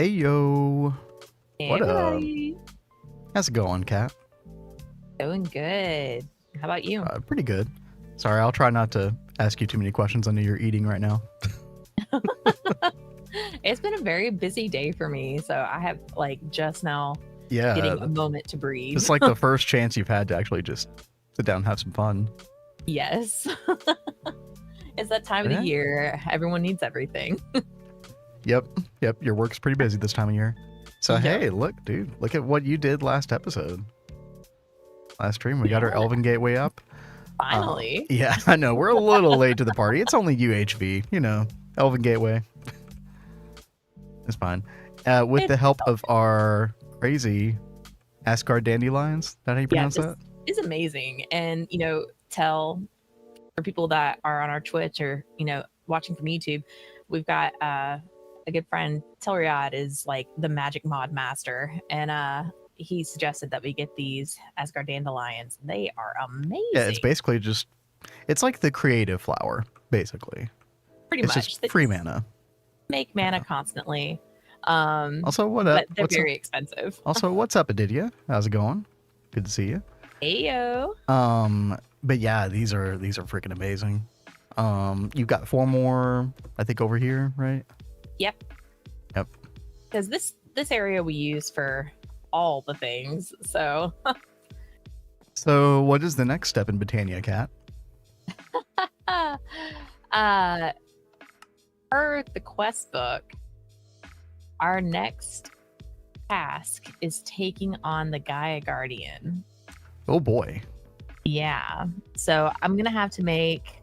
Hey yo, Hey what up? everybody. How's it going, Kat? Doing good. How about you? Pretty good. Sorry, I'll try not to ask you too many questions. I know you're eating right now. It's been a very busy day for me, so I have just now Yeah, getting a moment to breathe. it's like the first chance you've had to actually just sit down and have some fun. Yes. It's that time of Yeah. the year. Everyone needs everything. Yep. Your work's pretty busy this time of year. So Yep. hey, look, dude, look at what you did last episode. Last stream, we got our Yeah. Elven Gateway up. Finally. Yeah, I know we're a little late to the party. It's only UHV, Elven Gateway. It's fine. With the help of our crazy Asgard dandelions. Is that how you pronounce that? It's amazing. And tell for people that are on our Twitch or watching from YouTube, we've got a good friend, Telriad, is like the magic mod master, and he suggested that we get these Asgard dandelions. They are amazing. Yeah, it's basically it's like the creative flower, basically. Pretty It's much. just They free just mana. make mana constantly. Also, what up? But they're very expensive. Also, what's up, Adidia? How's it going? Good to see you. Heyo. But yeah, these are freaking amazing. You've got 4 more, I think, over here, right? Yep. Because this area we use for all the things. So So, what is the next step in Botania, Cat? per the quest book, our next task is taking on the Gaia Guardian. Oh boy. Yeah. So I'm gonna have to make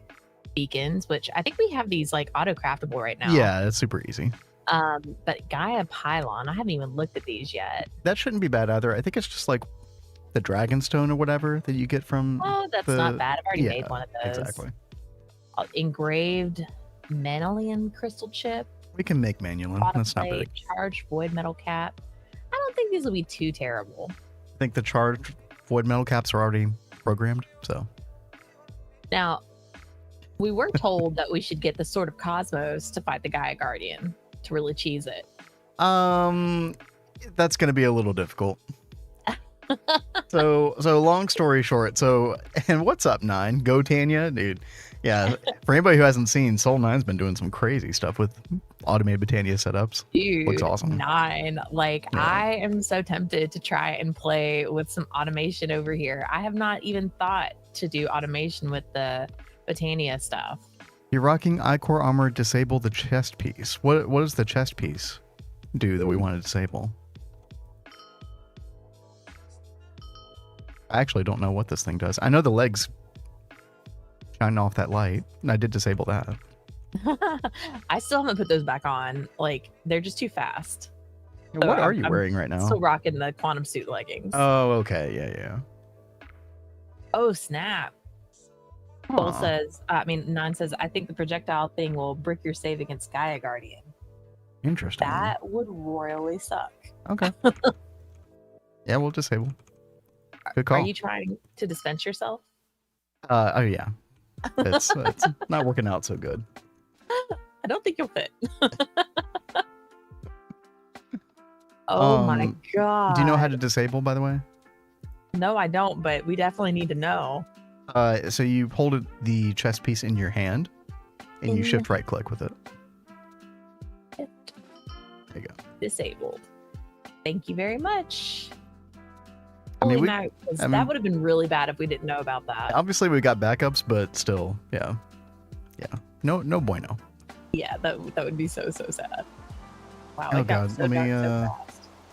beacons, which I think we have these like auto craftable right now. Yeah, it's super easy. But Gaia Pylon, I haven't even looked at these yet. That shouldn't be bad either. I think it's just like the Dragonstone or whatever that you get from. Oh, that's not bad. I've already made one of those. Exactly. Engraved Manolian crystal chip. We can make Manulin. That's not big. Charged void metal cap. I don't think these will be too terrible. I think the charged void metal caps are already programmed, so. Now, we were told that we should get the Sword of Cosmos to fight the Gaia Guardian to really cheese it. That's going to be a little difficult. So long story short, and what's up, 9? Go Tanya, dude. Yeah, for anybody who hasn't seen, Soul 9's been doing some crazy stuff with automated Botania setups. Dude, looks awesome. 9. Yeah. I am so tempted to try and play with some automation over here. I have not even thought to do automation with the Botania stuff. You're rocking iCore armor. Disable the chest piece. What does the chest piece do that we want to disable? I actually don't know what this thing does. I know the legs shine off that light, and I did disable that. I still haven't put those back on. They're just too fast. What are you wearing right now? Still rocking the quantum suit leggings. Oh, okay. Yeah. Oh, snap. Cole says, 9 says, I think the projectile thing will brick your save against Gaia Guardian. Interesting. That would royally suck. Okay. Yeah, we'll disable. Good call. Are you trying to dispense yourself? Oh yeah. It's not working out so good. I don't think you'll fit. Oh my god. Do you know how to disable, by the way? No, I don't, but we definitely need to know. So you hold the chest piece in your hand, and you shift right click with it. There you go. Disabled. Thank you very much. I mean, that would have been really bad if we didn't know about that. Obviously, we got backups, but still, yeah. No bueno. Yeah, that would be so sad. Wow. Oh god, let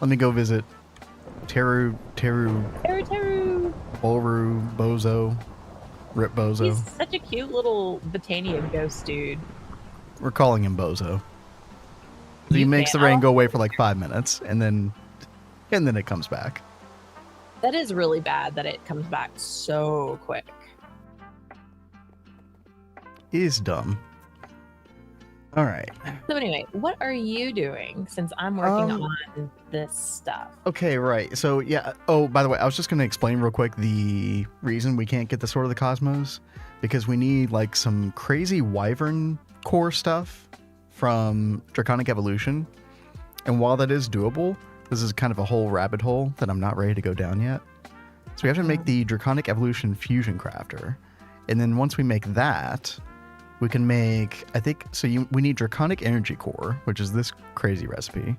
me go visit Teru, Bozo, Rip Bozo. He's such a cute little Botanian ghost dude. We're calling him Bozo. He makes the rain go away for like 5 minutes, and then it comes back. That is really bad that it comes back so quick. He's dumb. All right. So anyway, what are you doing since I'm working on this stuff? Okay, right. So yeah. Oh, by the way, I was just going to explain real quick the reason we can't get the Sword of the Cosmos, because we need like some crazy Wyvern core stuff from Draconic Evolution. And while that is doable, this is kind of a whole rabbit hole that I'm not ready to go down yet. So we have to make the Draconic Evolution Fusion Crafter. And then once we make that, we can make, I think, so we need Draconic Energy Core, which is this crazy recipe.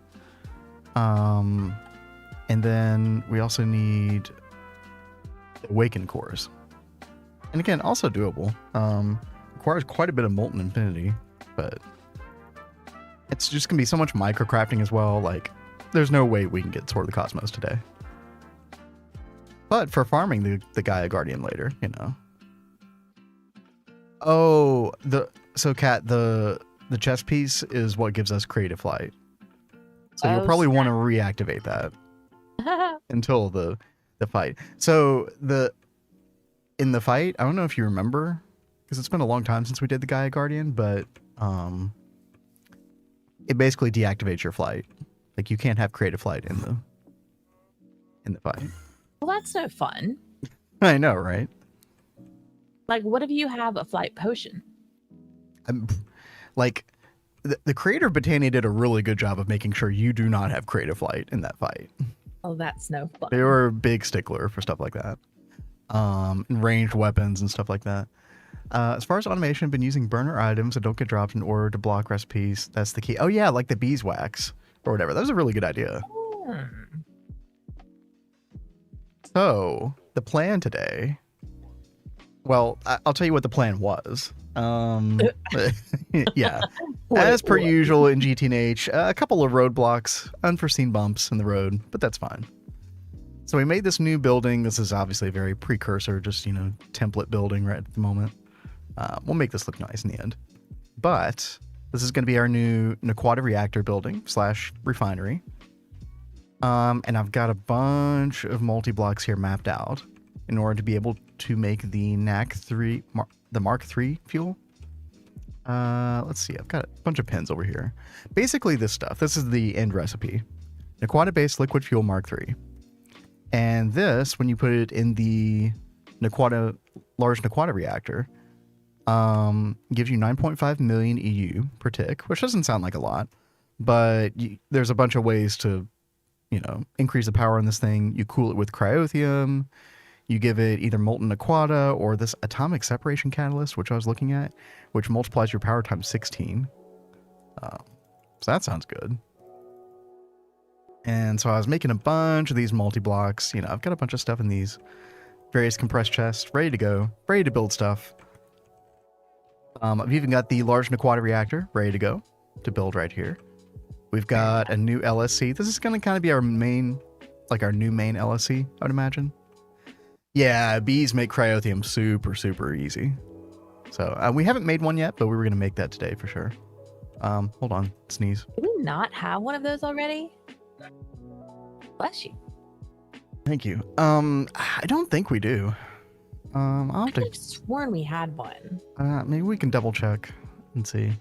And then we also need Awaken Cores. And again, also doable. Requires quite a bit of Molten Infinity, but it's just going to be so much microcrafting as well. Like, there's no way we can get Sword of the Cosmos today. But for farming the Gaia Guardian later, you know. Oh, so Kat, the chest piece is what gives us creative flight. So you'll probably want to reactivate that until the fight. So in the fight, I don't know if you remember, because it's been a long time since we did the Gaia Guardian, but it basically deactivates your flight. Like, you can't have creative flight in the fight. Well, that's no fun. I know, right? Like, what if you have a flight potion? Like, the creator of Botania did a really good job of making sure you do not have creative flight in that fight. Oh, that's no fun. They were a big stickler for stuff like that. And ranged weapons and stuff like that. As far as automation, been using burner items that don't get dropped in order to block recipes. That's the key. Oh yeah, like the beeswax or whatever. That was a really good idea. So the plan today, well, I'll tell you what the plan was. Yeah, as per usual in GTNH, a couple of roadblocks, unforeseen bumps in the road, but that's fine. So we made this new building. This is obviously a very precursor, just, you know, template building right at the moment. We'll make this look nice in the end. But this is going to be our new Naquadah reactor building / refinery. And I've got a bunch of multi-blocks here mapped out in order to be able to make the Mk3, the Mark III fuel. Let's see, I've got a bunch of pins over here. Basically this stuff, this is the end recipe. Naquadah-based liquid fuel Mark III. And this, when you put it in the large Naquadah reactor, gives you 9.5 million EU per tick, which doesn't sound like a lot, but there's a bunch of ways to, you know, increase the power on this thing. You cool it with cryothium. You give it either molten Naquadah or this atomic separation catalyst, which I was looking at, which multiplies your power times 16. So that sounds good. And so I was making a bunch of these multi-blocks. You know, I've got a bunch of stuff in these various compressed chests, ready to go, ready to build stuff. I've even got the large Naquadah reactor ready to go to build right here. We've got a new LSC. This is going to kind of be our main, like our new main LSC, I would imagine. Yeah, bees make cryothium super, super easy. So we haven't made one yet, but we were going to make that today for sure. Hold on, sneeze. Do we not have one of those already? Bless you. Thank you. I don't think we do. I'll have to... I could have sworn we had one. Maybe we can double check and see.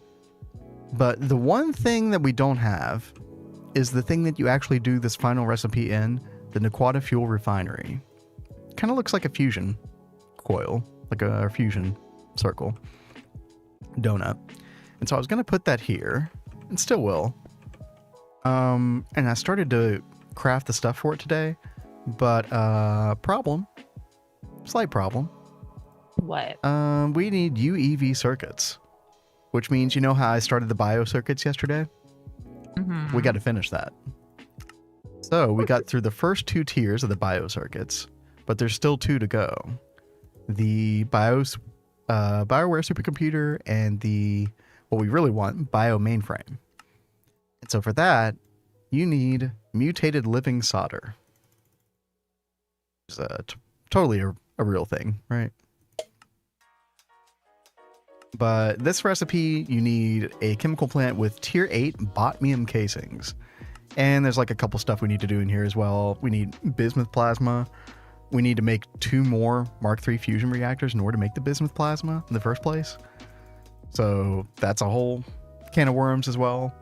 But the one thing that we don't have is the thing that you actually do this final recipe in, the Naquadah Fuel Refinery. Kind of looks like a fusion coil, like a fusion circle donut. And so I was going to put that here, and still will. And I started to craft the stuff for it today, but slight problem. What? We need UEV circuits, which means, you know how I started the bio circuits yesterday? Mm-hmm. We got to finish that. So we got through the first 2 tiers of the bio circuits, but there's still 2 to go. The BioWare supercomputer and the, what we really want, bio mainframe. And so for that, you need mutated living solder. It's totally a real thing, right? But this recipe, you need a chemical plant with tier 8 botmium casings. And there's like a couple stuff we need to do in here as well. We need bismuth plasma. We need to make 2 more Mark III fusion reactors in order to make the bismuth plasma in the first place. So that's a whole can of worms as well.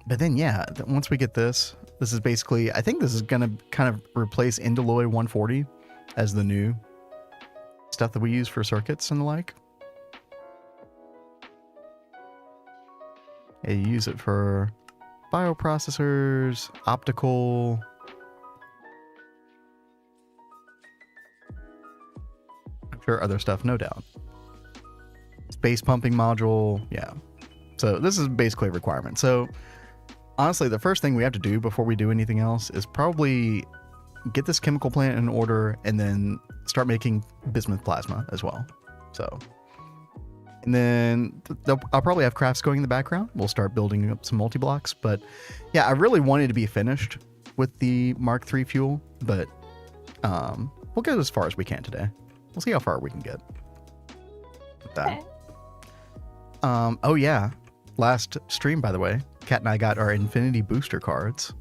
But then, yeah, once we get this is basically, I think this is going to kind of replace Indoloy 140 as the new stuff that we use for circuits and the like. Yeah, you use it for bioprocessors, optical. I'm sure other stuff, no doubt. Space pumping module, yeah. So this is basically a requirement. So honestly, the first thing we have to do before we do anything else is probably get this chemical plant in order and then start making bismuth plasma as well. So, and then I'll probably have crafts going in the background. We'll start building up some multi-blocks. But yeah, I really wanted to be finished with the Mark III fuel, but we'll go as far as we can today. We'll see how far we can get with that. Okay. Oh yeah, last stream, by the way, Kat and I got our Infinity Booster cards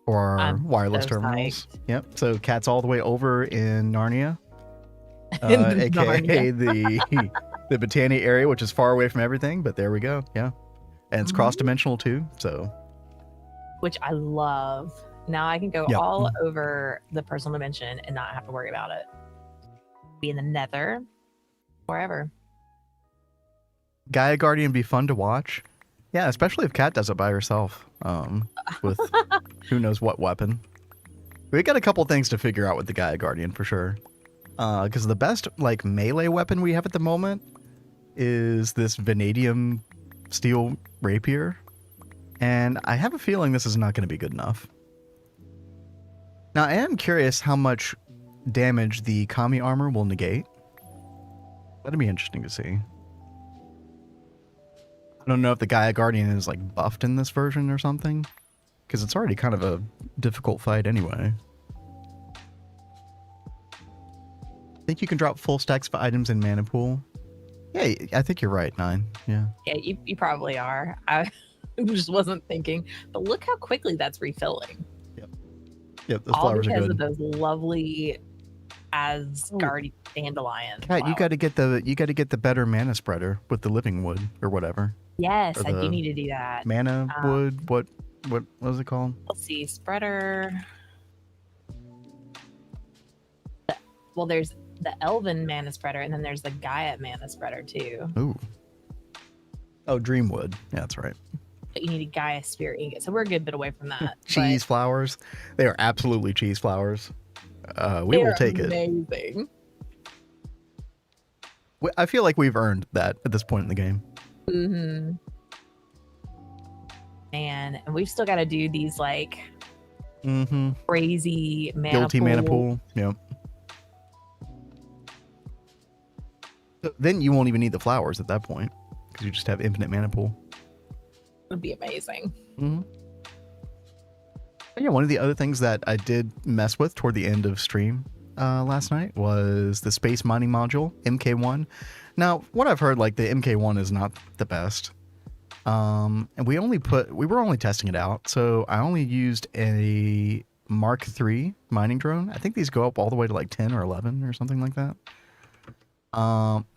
for our wireless so terminals. psyched. Yep. So Kat's all the way over in Narnia, In aka Narnia. the Botany area, which is far away from everything. But there we go. Yeah, and it's cross-dimensional too. So, Which I love. Now I can go Yep. all over the personal dimension and not have to worry about it. Be in the nether, wherever. Gaia Guardian be fun to watch. Yeah, especially if Kat does it by herself. With who knows what weapon. We got a couple things to figure out with the Gaia Guardian for sure. Because the best like melee weapon we have at the moment is this vanadium steel rapier, and I have a feeling this is not going to be good enough. Now I am curious how much damage the Kami armor will negate. That'd be interesting to see. I don't know if the Gaia Guardian is like buffed in this version or something, because it's already kind of a difficult fight anyway. I think you can drop full stacks of items in mana pool. Yeah, I think you're right, 9. Yeah. Yeah, you probably are. I just wasn't thinking. But look how quickly that's refilling. Yep, those All flowers are because good. of those lovely Asgardian dandelions. Kat, Wow. you got to get the better mana spreader with the living wood or whatever. Yes, or I the do need to do that. Mana wood, what was it called? Let's see, spreader. Well, there's the Elven mana spreader, and then there's the Gaia mana spreader too. Ooh. Oh, Dreamwood. Yeah, that's right. But you need a Gaia spirit ingot, so we're a good bit away from that. Cheese flowers. They are absolutely cheese flowers. We will take it. Amazing. I feel like we've earned that at this point in the game. Mm-hmm. Man, and we've still got to do these like crazy mana Guilty pool. mana pool. Yep. Then you won't even need the flowers at that point because you just have infinite mana pool. Would be amazing. Mm-hmm. Yeah, one of the other things that I did mess with toward the end of stream last night was the space mining module, Mk3. Now, what I've heard, like the Mk3 is not the best. And we were only testing it out, so I only used a Mark III mining drone. I think these go up all the way to like 10 or 11 or something like that.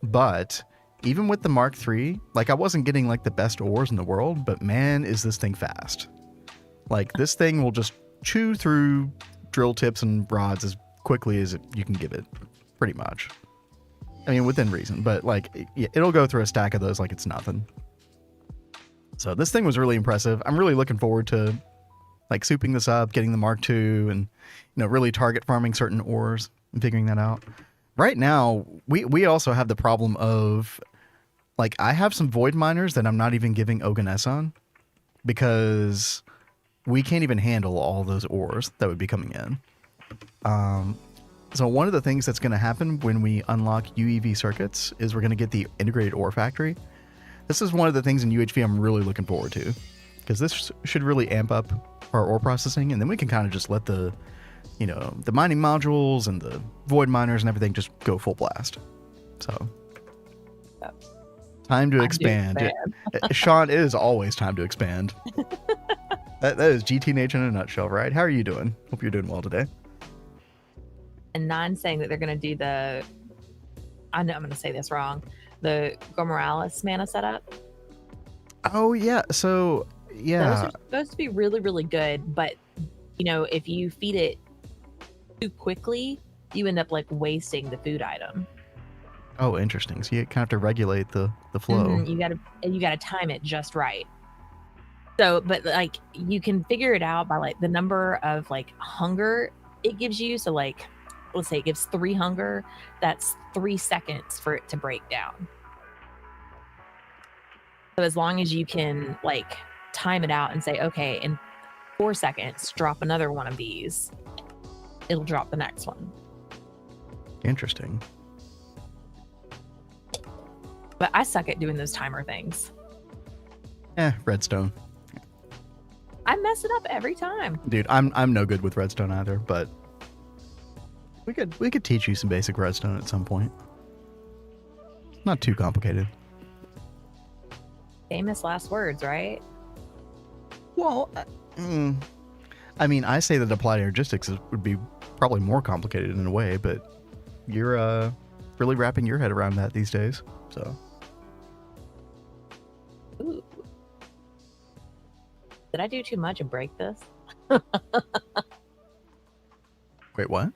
But even with the Mark III, like I wasn't getting like the best ores in the world, but man, is this thing fast. Like this thing will just chew through drill tips and rods as quickly as you can give it, pretty much. I mean, within reason, but like it'll go through a stack of those like it's nothing. So this thing was really impressive. I'm really looking forward to like souping this up, getting the Mark II, and really target farming certain ores and figuring that out. Right now, we also have the problem of like I have some void miners that I'm not even giving Oganes on because we can't even handle all those ores that would be coming in. So one of the things that's going to happen when we unlock UEV circuits is we're going to get the integrated ore factory. This is one of the things in UHV I'm really looking forward to because this should really amp up our ore processing, and then we can kind of just let the mining modules and the void miners and everything just go full blast. So time to expand. Sean, it is always time to expand. That is GTNH in a nutshell, right? How are you doing? Hope you're doing well today. And Nine saying that they're going to do I know I'm going to say this wrong, the Gomorrales mana setup. Oh, yeah. So, yeah. Those are supposed to be really, really good, but, if you feed it too quickly, you end up, like, wasting the food item. Oh, interesting. So you kind of have to regulate the flow. You gotta time it just right. So, but like you can figure it out by like the number of like hunger it gives you. So, like, let's say it gives 3 hunger, that's 3 seconds for it to break down. So, as long as you can like time it out and say, okay, in 4 seconds, drop another one of these, it'll drop the next one. Interesting. But I suck at doing those timer things. Redstone. I mess it up every time. Dude, I'm no good with redstone either, but we could teach you some basic redstone at some point. Not too complicated. Famous last words, right? Well, I mean, I say that applied logistics would be probably more complicated in a way, but you're really wrapping your head around that these days. So. Ooh. Did I do too much and break this? Wait, what?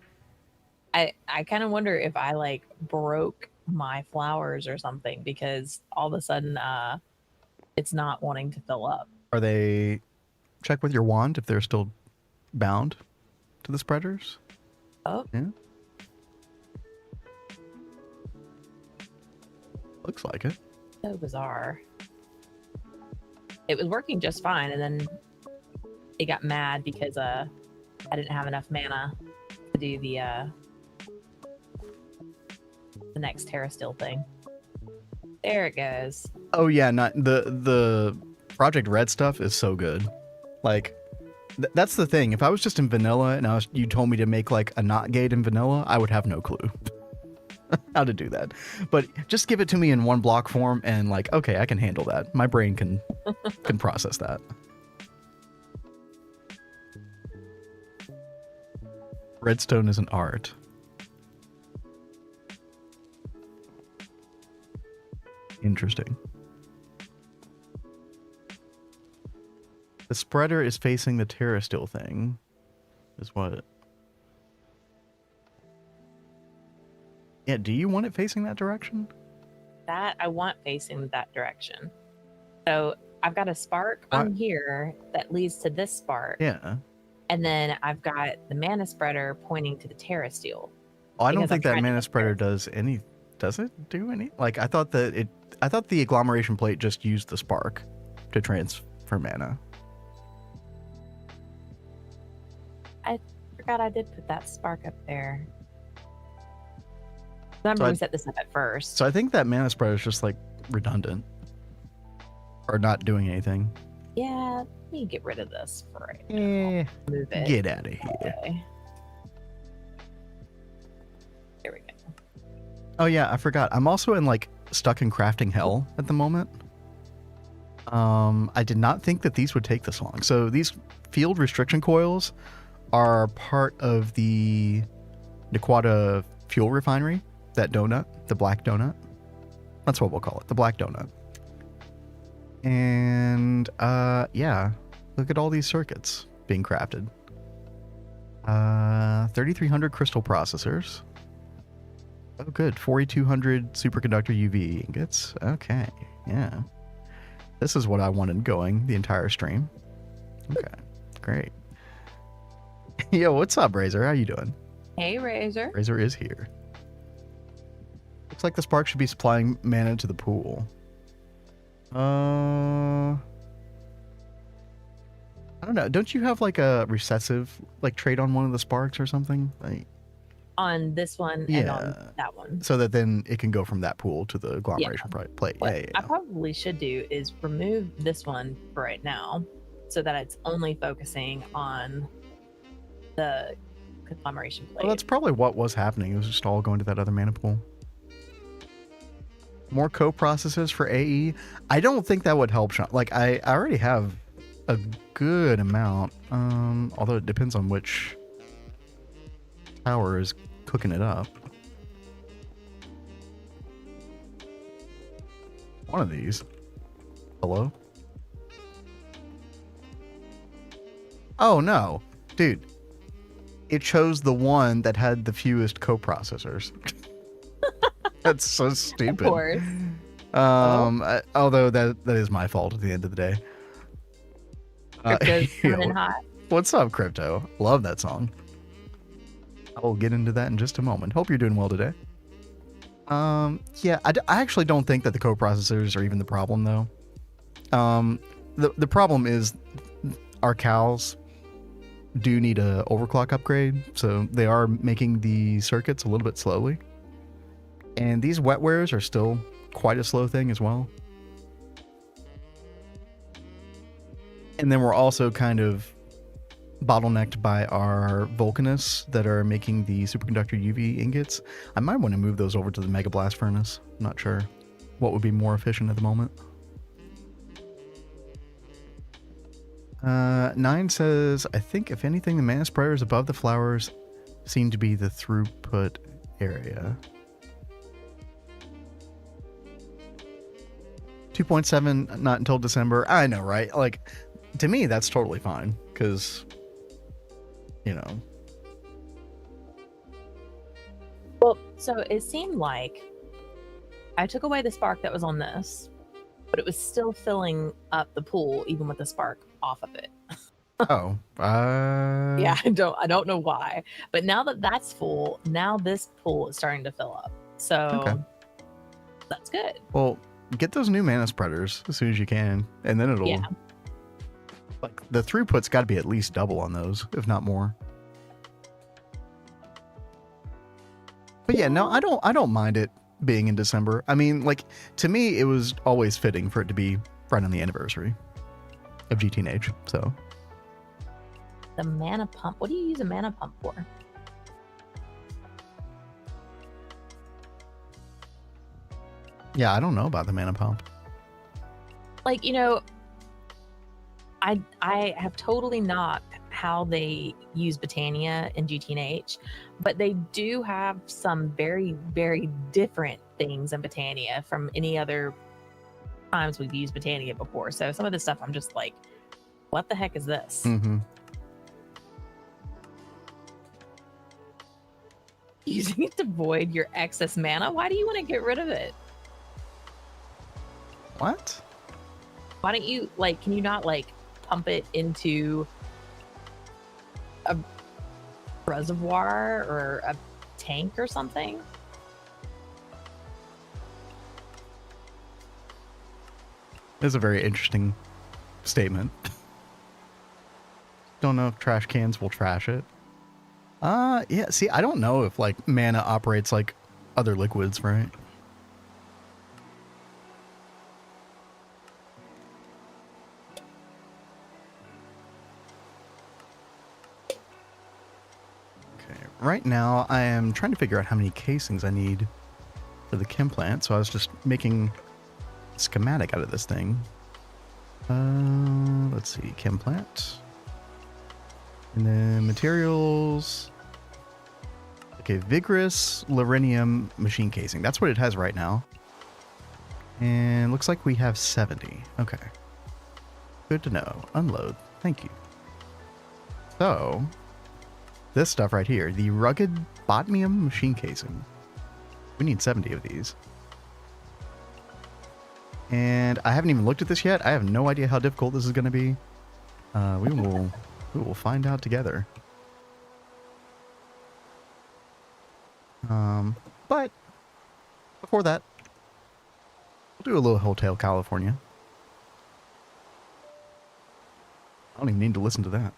I kind of wonder if I like broke my flowers or something, because all of a sudden it's not wanting to fill up. Are they... Check with your wand if they're still bound to the spreaders. Oh. Yeah. Looks like it. So bizarre. It was working just fine, and then it got mad because I didn't have enough mana to do the next Terra Steel thing. There it goes. Oh yeah, not the Project Red stuff is so good. Like that's the thing. If I was just in vanilla and you told me to make like a NOT gate in vanilla, I would have no clue how to do that. But just give it to me in one block form and like, okay, I can handle that. My brain can process that. Redstone is an art. Interesting. The spreader is facing the Terra Steel thing. Is what? Yeah, do you want it facing that direction? That I want facing that direction. So I've got a spark on here that leads to this spark. Yeah. And then I've got the mana spreader pointing to the Terra Steel. Oh, I don't think that mana spreader does any. Does it do any? Like I thought the agglomeration plate just used the spark to transfer mana. I forgot I did put that spark up there. Remember, we set this up at first. So I think that mana spreader is just like redundant or not doing anything. Yeah, let me get rid of this for right now. Move it. Get out of here. Okay. There we go. Oh yeah, I forgot. I'm also stuck in crafting hell at the moment. I did not think that these would take this long. So these field restriction coils are part of the Naquadah fuel refinery. That donut, the black donut. That's what we'll call it, the black donut. And yeah, look at all these circuits being crafted. 3,300 crystal processors. Oh, good. 4,200 superconductor UV ingots. Okay, yeah. This is what I wanted going the entire stream. Okay, great. Yo, what's up, Razor? How you doing? Hey, Razor. Razor is here. Looks like the spark should be supplying mana to the pool. I don't know. Don't you have like a recessive trait on one of the sparks or something? On this one and on that one. So that then it can go from that pool to the agglomeration plate. What yeah. I probably should do is remove this one for right now so that it's only focusing on the agglomeration plate. Well, that's probably what was happening. It was just all going to that other mana pool. More co-processors for AE. I don't think that would help. Like I already have a good amount. Although it depends on which tower is cooking it up. One of these. Hello? Oh no, dude. It chose the one that had the fewest co-processors. That's so stupid. Of course. Although that is my fault at the end of the day. Crypto's coming in yo, hot. what's up, Crypto? Love that song. I'll get into that in just a moment. Hope you're doing well today. Yeah, I actually don't think that the coprocessors are even the problem, though. The problem is our cows do need a overclock upgrade, so they are making the circuits a little bit slowly. And these wetwares are still quite a slow thing as well. And then we're also kind of bottlenecked by our volcanists that are making the superconductor UV ingots. I might want to move those over to the Mega Blast Furnace. I'm not sure what would be more efficient at the moment. 9 says, I think if anything, the mana spreaders above the flowers seem to be the throughput area. 2.7 not until December. I know, right? Like, to me, that's totally fine, because, you know. Well, so it seemed like I took away the spark that was on this, but it was still filling up the pool even with the spark off of it. Oh. Yeah, I don't know why. But now that that's full, now this pool is starting to fill up. So Okay. That's good. Well, get those new mana spreaders as soon as you can, and then it'll... Yeah. Like, the throughput's got to be at least double on those, if not more. But yeah, no, I don't mind it being in December. I mean, like, to me, it was always fitting for it to be right on the anniversary of GTNH, so... The mana pump. What do you use a mana pump for? Yeah, I don't know about the mana pump. Like, you know, I have totally knocked how they use Botania in GTNH, but they do have some very, very different things in Botania from any other times we've used Botania before. So some of this stuff I'm just like, what the heck is this? Mm-hmm. Using it to void your excess mana? Why do you want to get rid of it? What? Why don't you, like, can you not, like, pump it into a reservoir or a tank or something? That's a very interesting statement. Don't know if trash cans will trash it. Yeah, see, I don't know if, like, mana operates like other liquids, right? Okay, right now I am trying to figure out how many casings I need for the chem plant, so I was just making a schematic out of this thing. Let's see, chem plant. And then materials. Okay, vigorous Lorenium machine casing. That's what it has right now. And looks like we have 70. Okay. Good to know. Unload. Thank you. So, this stuff right here, the rugged Botmium machine casing. We need 70 of these. And I haven't even looked at this yet. I have no idea how difficult this is going to be. We will find out together. But before that, we'll do a little Hotel California. I don't even need to listen to that.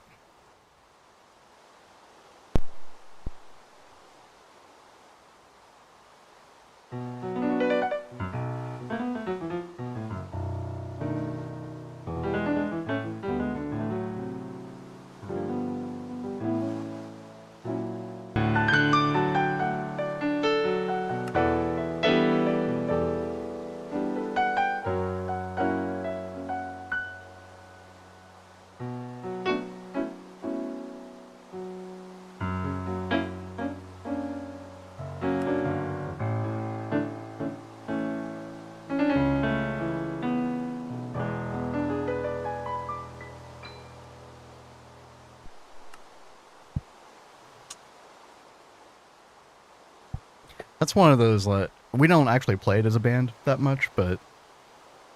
That's one of those, like, we don't actually play it as a band that much, but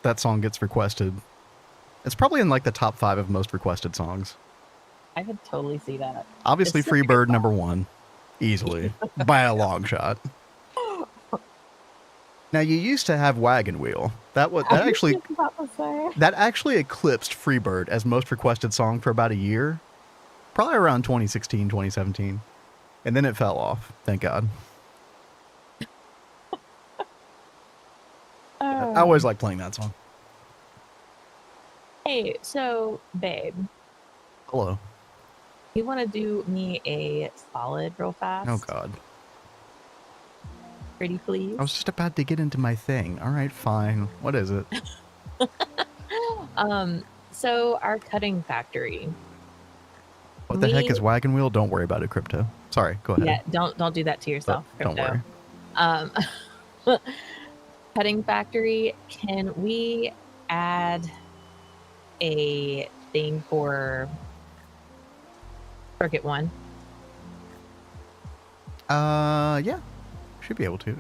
that song gets requested It's probably in like the top 5 of most requested songs. I could totally see that. Obviously, It's such a good Freebird song. #1, easily by a long shot. Now you used to have Wagon Wheel. That I was just about to say. actually eclipsed Freebird as most requested song for about a year, probably around 2016, 2017, and then it fell off. Thank God. I always like playing that song. Hey, so babe, Hello. you want to do me a solid real fast? Oh God. Pretty please. I was just about to get into my thing. All right, fine. What is it? So our cutting factory. What the heck is Wagon Wheel? Don't worry about it, Crypto. Sorry, go ahead. Yeah, don't do that to yourself, Crypto. Don't worry. Cutting factory, can we add a thing for circuit 1? Yeah. Should be able to.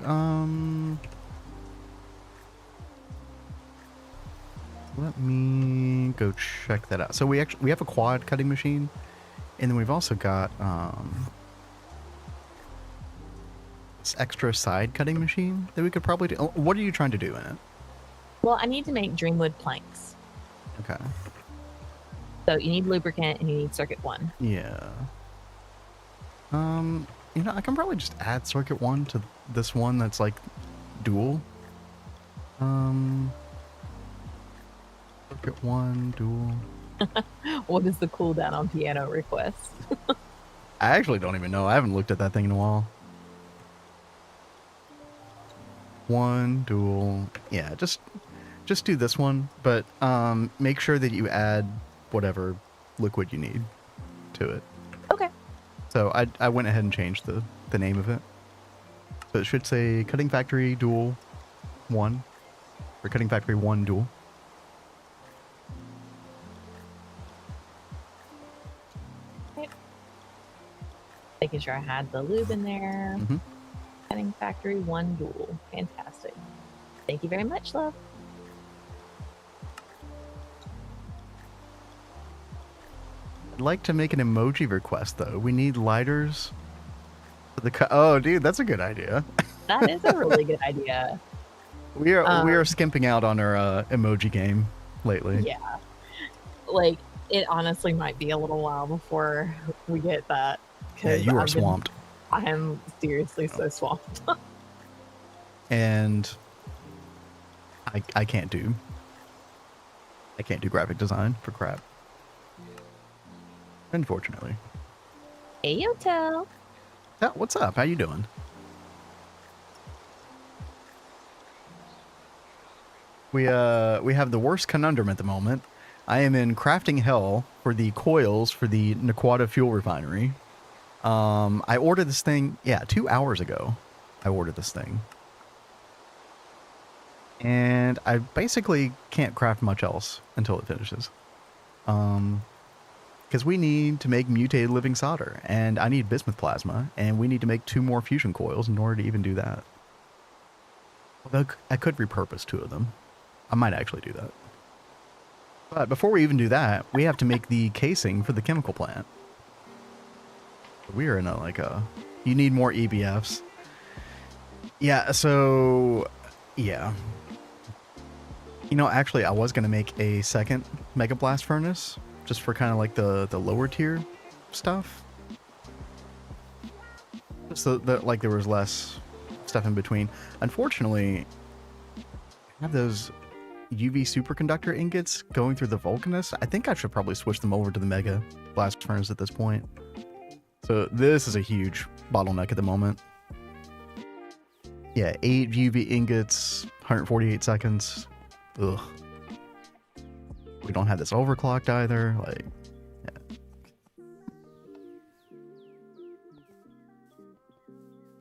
Let me go check that out. So we have a quad cutting machine, and then we've also got this extra side cutting machine that we could probably do. What are you trying to do in it? Well, I need to make Dreamwood planks. Okay. So you need lubricant and you need circuit 1. Yeah. You know, I can probably just add circuit 1 to this one that's like dual. Circuit 1 dual. What is the cooldown on piano requests? I actually don't even know. I haven't looked at that thing in a while. 1 dual. Yeah, just do this one, but make sure that you add whatever liquid you need to it. Okay. So I went ahead and changed the name of it. So it should say Cutting Factory Dual 1 or Cutting Factory 1 Dual. Okay. Making sure I had the lube in there. Mm-hmm. Cutting Factory 1 Dual. Fantastic. Thank you very much, love. I'd like to make an emoji request though. We need lighters for the oh, dude, that's a good idea. That is a really good idea. We are skimping out on our emoji game lately. Yeah. Like, it honestly might be a little while before we get that. Yeah, you are swamped. I am seriously so swamped. And I can't do graphic design for crap. Unfortunately. Hey, yo, Tel. Yeah, what's up? How you doing? We have the worst conundrum at the moment. I am in crafting hell for the coils for the Naquadah fuel refinery. I ordered this thing, 2 hours ago. I ordered this thing. And I basically can't craft much else until it finishes. Because we need to make mutated living solder, and I need bismuth plasma, and we need to make 2 more fusion coils in order to even do that. Although I could repurpose 2 of them. I might actually do that. But before we even do that, we have to make the casing for the chemical plant. We are in you need more EBFs. Yeah, so, yeah. You know, actually, I was going to make a second Mega Blast furnace, just for kind of like the lower tier stuff. So that like there was less stuff in between. Unfortunately, I have those UV superconductor ingots going through the Vulcanus. I think I should probably switch them over to the Mega Blast furnace at this point. So this is a huge bottleneck at the moment. Yeah, 8 UV ingots, 148 seconds. Ugh. We don't have this overclocked either. Like, yeah.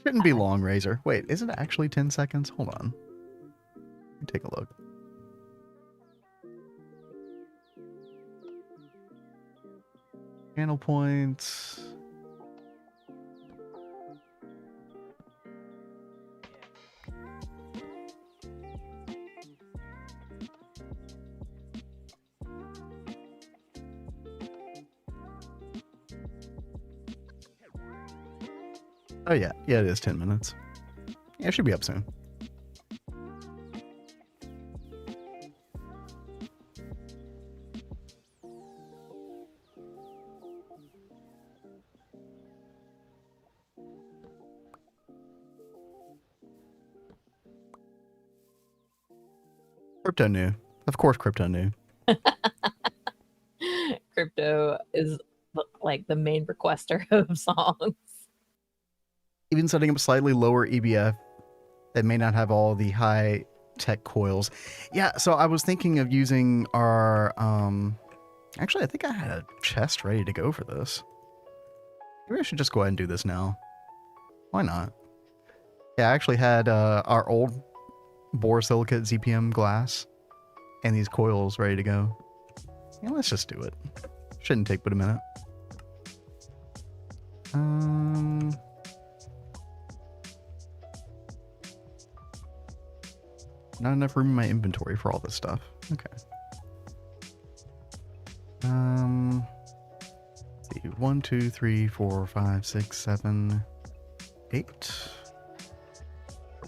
Shouldn't be long, Razor. Wait, is it actually 10 seconds? Hold on. Let me take a look. Channel points. Oh yeah, yeah, it is 10 minutes. Yeah, it should be up soon. Crypto new. Of course, crypto new. Crypto is like the main requester of songs. Even setting up slightly lower EBF that may not have all the high tech coils. Yeah, so I was thinking of using our actually I think I had a chest ready to go for this. Maybe I should just go ahead and do this now. Why not? Yeah, I actually had our old borosilicate ZPM glass and these coils ready to go. Yeah, let's just do it. Shouldn't take but a minute. Not enough room in my inventory for all this stuff. Okay. Let's see. 1, 2, 3, 4, 5, 6, 7, 8.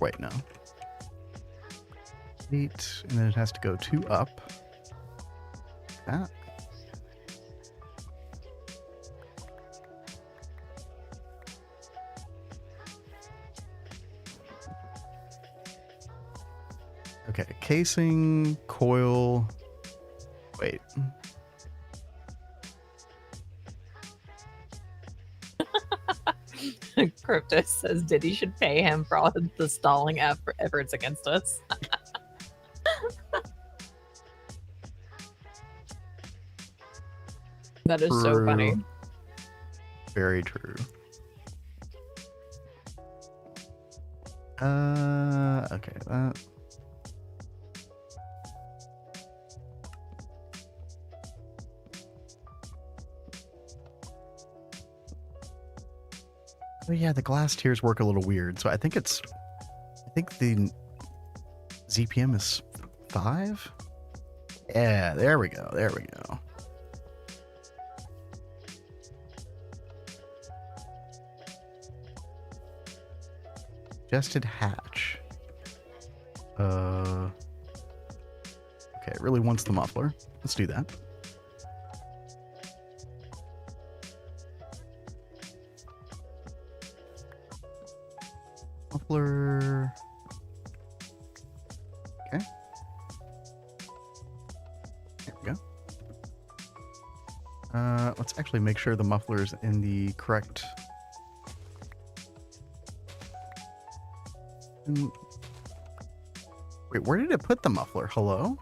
Wait, no. 8, and then it has to go 2 up. That. Okay, casing, coil. Wait. Crypto says Diddy should pay him for all the stalling efforts against us. That is so funny. Very true. Okay, that. Oh yeah, the glass tiers work a little weird. So I think the ZPM is 5. Yeah, there we go. There we go. Suggested hatch. Okay, it really wants the muffler. Let's do that. Muffler. Okay. There we go. Let's actually make sure the muffler is in the correct. Wait, where did it put the muffler? Hello?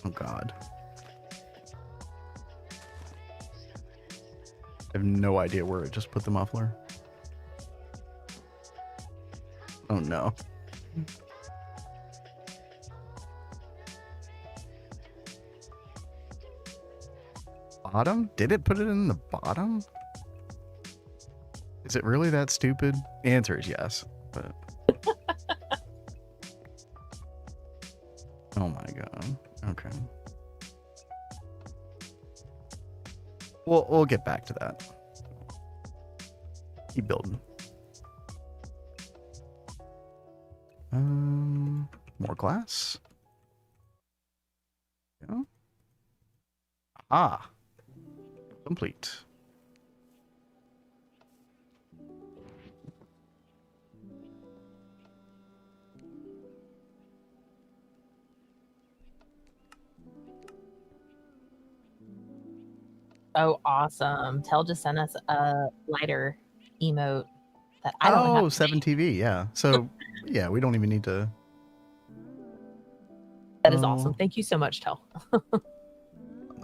Oh god. I have no idea where it just put the muffler. Oh no. Bottom? Did it put it in the bottom? Is it really that stupid? The answer is yes, but oh my god. Okay. We'll get back to that. Keep building. More glass. Yeah. Ah. Complete. Oh, awesome. Tell just sent us a lighter emote that I don't know. Oh, 7TV, yeah. So, yeah, we don't even need to. That is awesome. Thank you so much, Tell.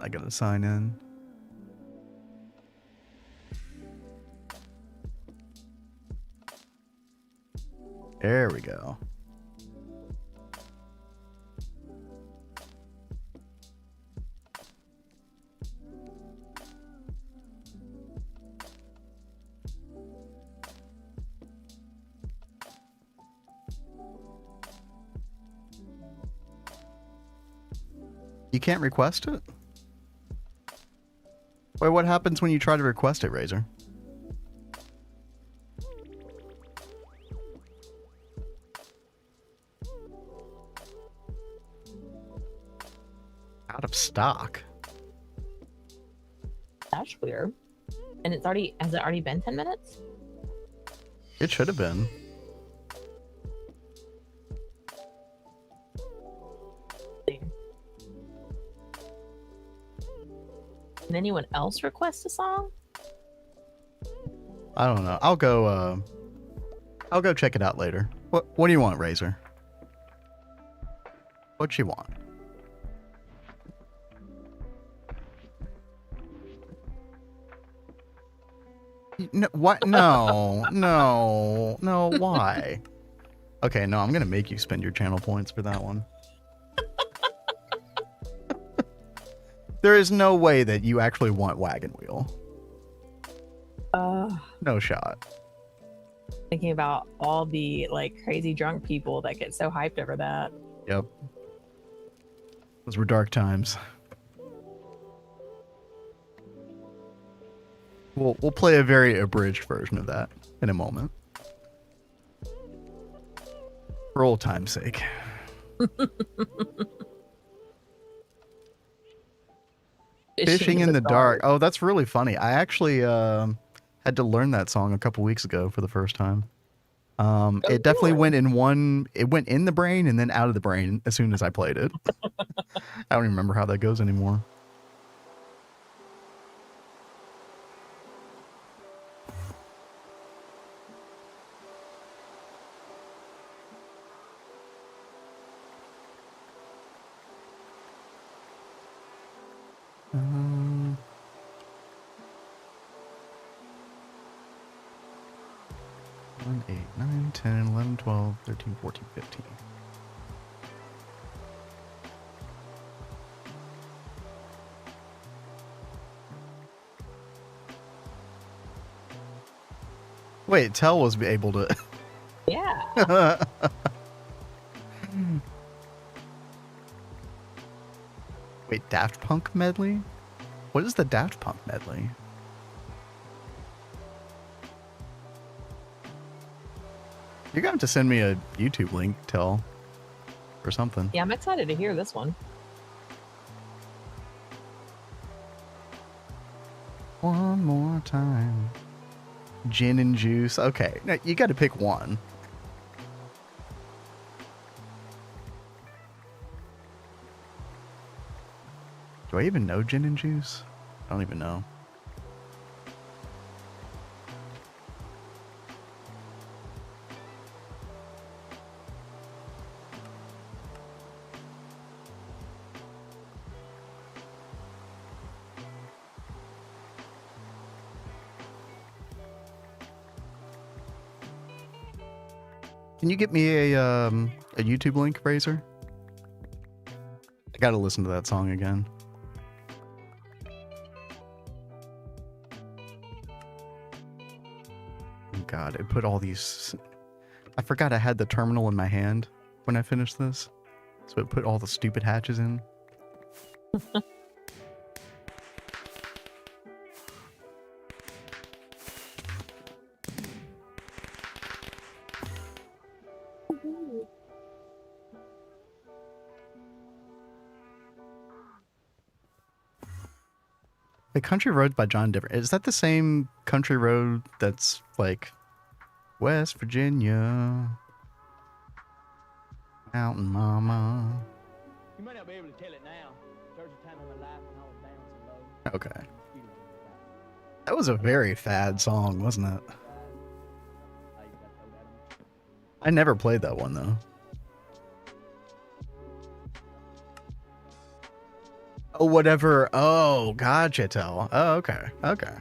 I gotta sign in. There we go. You can't request it? Wait, what happens when you try to request it, Razor? Out of stock. That's weird. And it's already, has it already been 10 minutes? It should have been. Can anyone else request a song? I don't know. I'll go check it out later. What do you want, Razor? What you want? No, what? No, no, no, why? Okay, no, I'm gonna make you spend your channel points for that one. There is no way that you actually want Wagon Wheel. No shot. Thinking about all the like crazy drunk people that get so hyped over that. Yep. Those were dark times. We'll play a very abridged version of that in a moment. For old time's sake. Fishing in the dark. Oh, that's really funny. I actually had to learn that song a couple weeks ago for the first time. It definitely went in the brain and then out of the brain as soon as I played it. I don't even remember how that goes anymore. One, 8, 9, 10, 11, 12, 13, 14, 15. Wait, Tell was able to... Yeah. Wait, Daft Punk medley? What is the Daft Punk medley? You're going to have to send me a YouTube link, Tell, or something. Yeah, I'm excited to hear this one. One more time. Gin and juice. Okay, now you got to pick one. Do I even know gin and juice? I don't even know. Can you get me a YouTube link, Razor? I gotta listen to that song again. Oh God, I put all these... I forgot I had the terminal in my hand when I finished this. So it put all the stupid hatches in. The Country Roads by John Denver. Is that the same country road that's like West Virginia? Mountain Mama. You might not be able to tell it now. There's a time in my life when I was down so low. Okay. That was a very fad song, wasn't it? I never played that one though. Oh, whatever. Oh, gotcha, Tell. Oh, okay. Okay.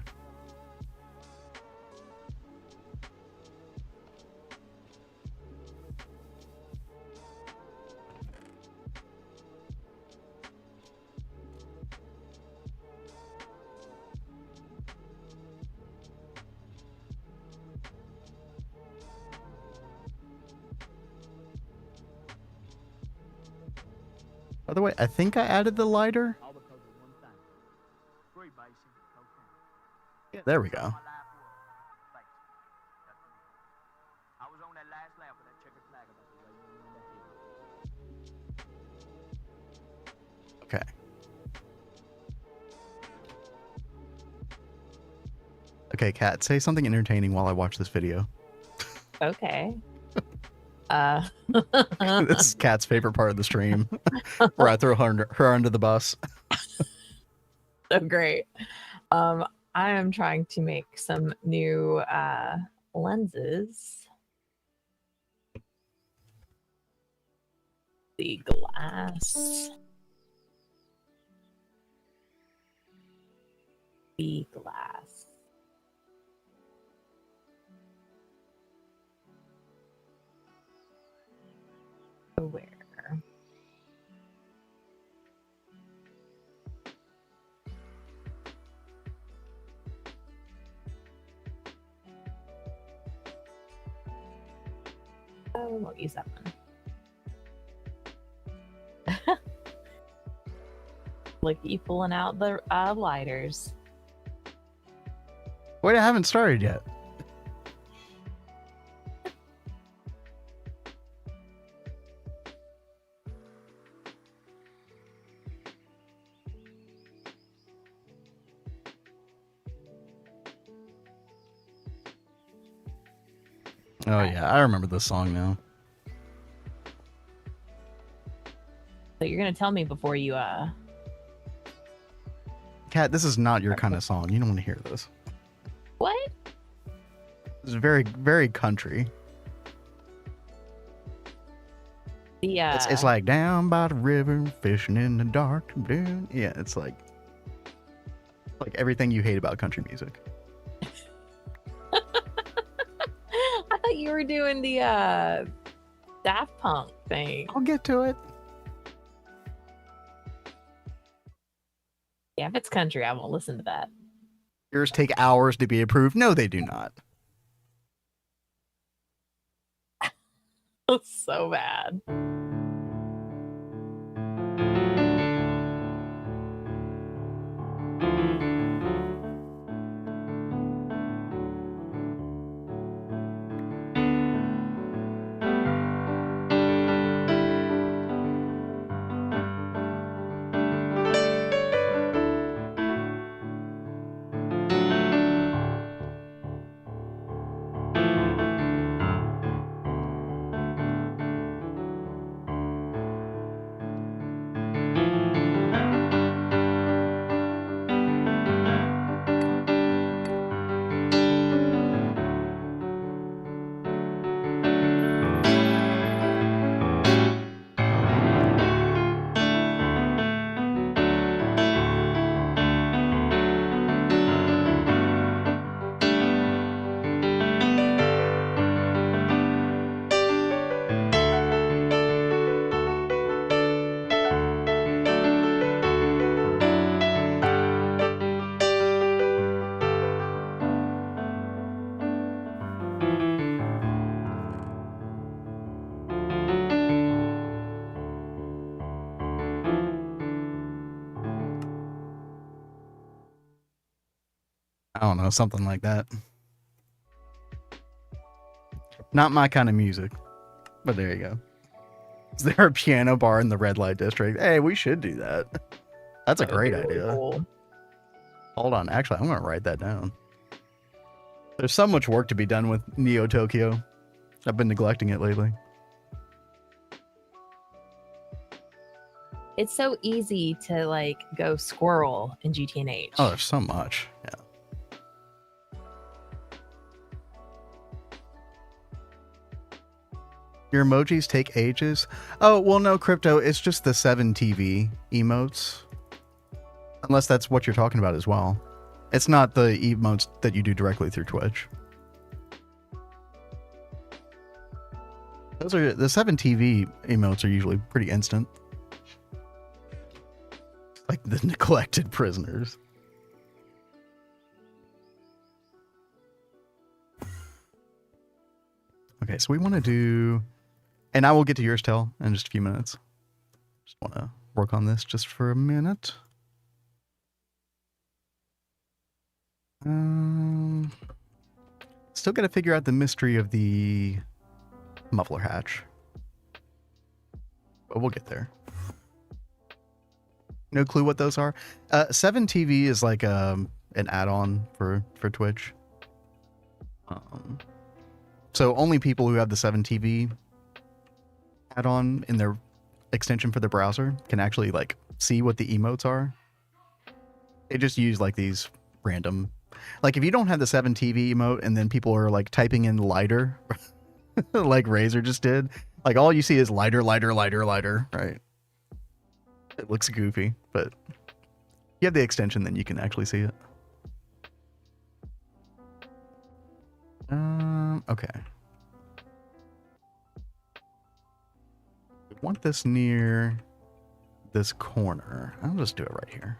By the way, I think I added the lighter. All because of one thing. Free basic, Yeah, there we go. Okay. Okay, Kat, say something entertaining while I watch this video. Okay. This is Kat's favorite part of the stream, where I throw her under the bus. So great. I am trying to make some new lenses. The glass. The glass. Where? Oh, we won't use that one. Look, you pulling out the lighters. Wait, I haven't started yet. Oh yeah, I remember this song now. So you're gonna tell me before you Kat, this is not your kind of song. You don't want to hear this. what? It's very, very country. The It's like down by the river, fishing in the dark. Dude. Yeah, it's like everything you hate about country music. I thought you were doing the Daft Punk thing. I'll get to it. Yeah, if it's country, I won't listen to that. Yours take hours to be approved. No, they do not. It's so bad. I don't know, something like that. Not my kind of music, but there you go. Is there a piano bar in the red light district? Hey, we should do that. That's a great idea. Cool. Hold on, actually, I'm gonna write that down. There's so much work to be done with Neo Tokyo. I've been neglecting it lately. It's so easy to like go squirrel in GTNH. Oh, there's so much. Yeah. Your emojis take ages? Oh, well, no, Crypto. It's just the 7TV emotes. Unless that's what you're talking about as well. It's not the emotes that you do directly through Twitch. Those are the 7TV emotes are usually pretty instant. Like the neglected prisoners. Okay, so we want to do, and I will get to yours, Tel, in just a few minutes. Just want to work on this just for a minute. Still got to figure out the mystery of the muffler hatch. But we'll get there. No clue what those are. 7TV is like an add-on for Twitch. So only people who have the 7TV add-on in their extension for the browser can actually like see what the emotes are. They just use like these random, like if you don't have the 7TV emote and then people are like typing in lighter, like Razor just did, like all you see is lighter, lighter, lighter, lighter, right? It looks goofy, but if you have the extension, then you can actually see it. Okay. We want this near this corner. I'll just do it right here.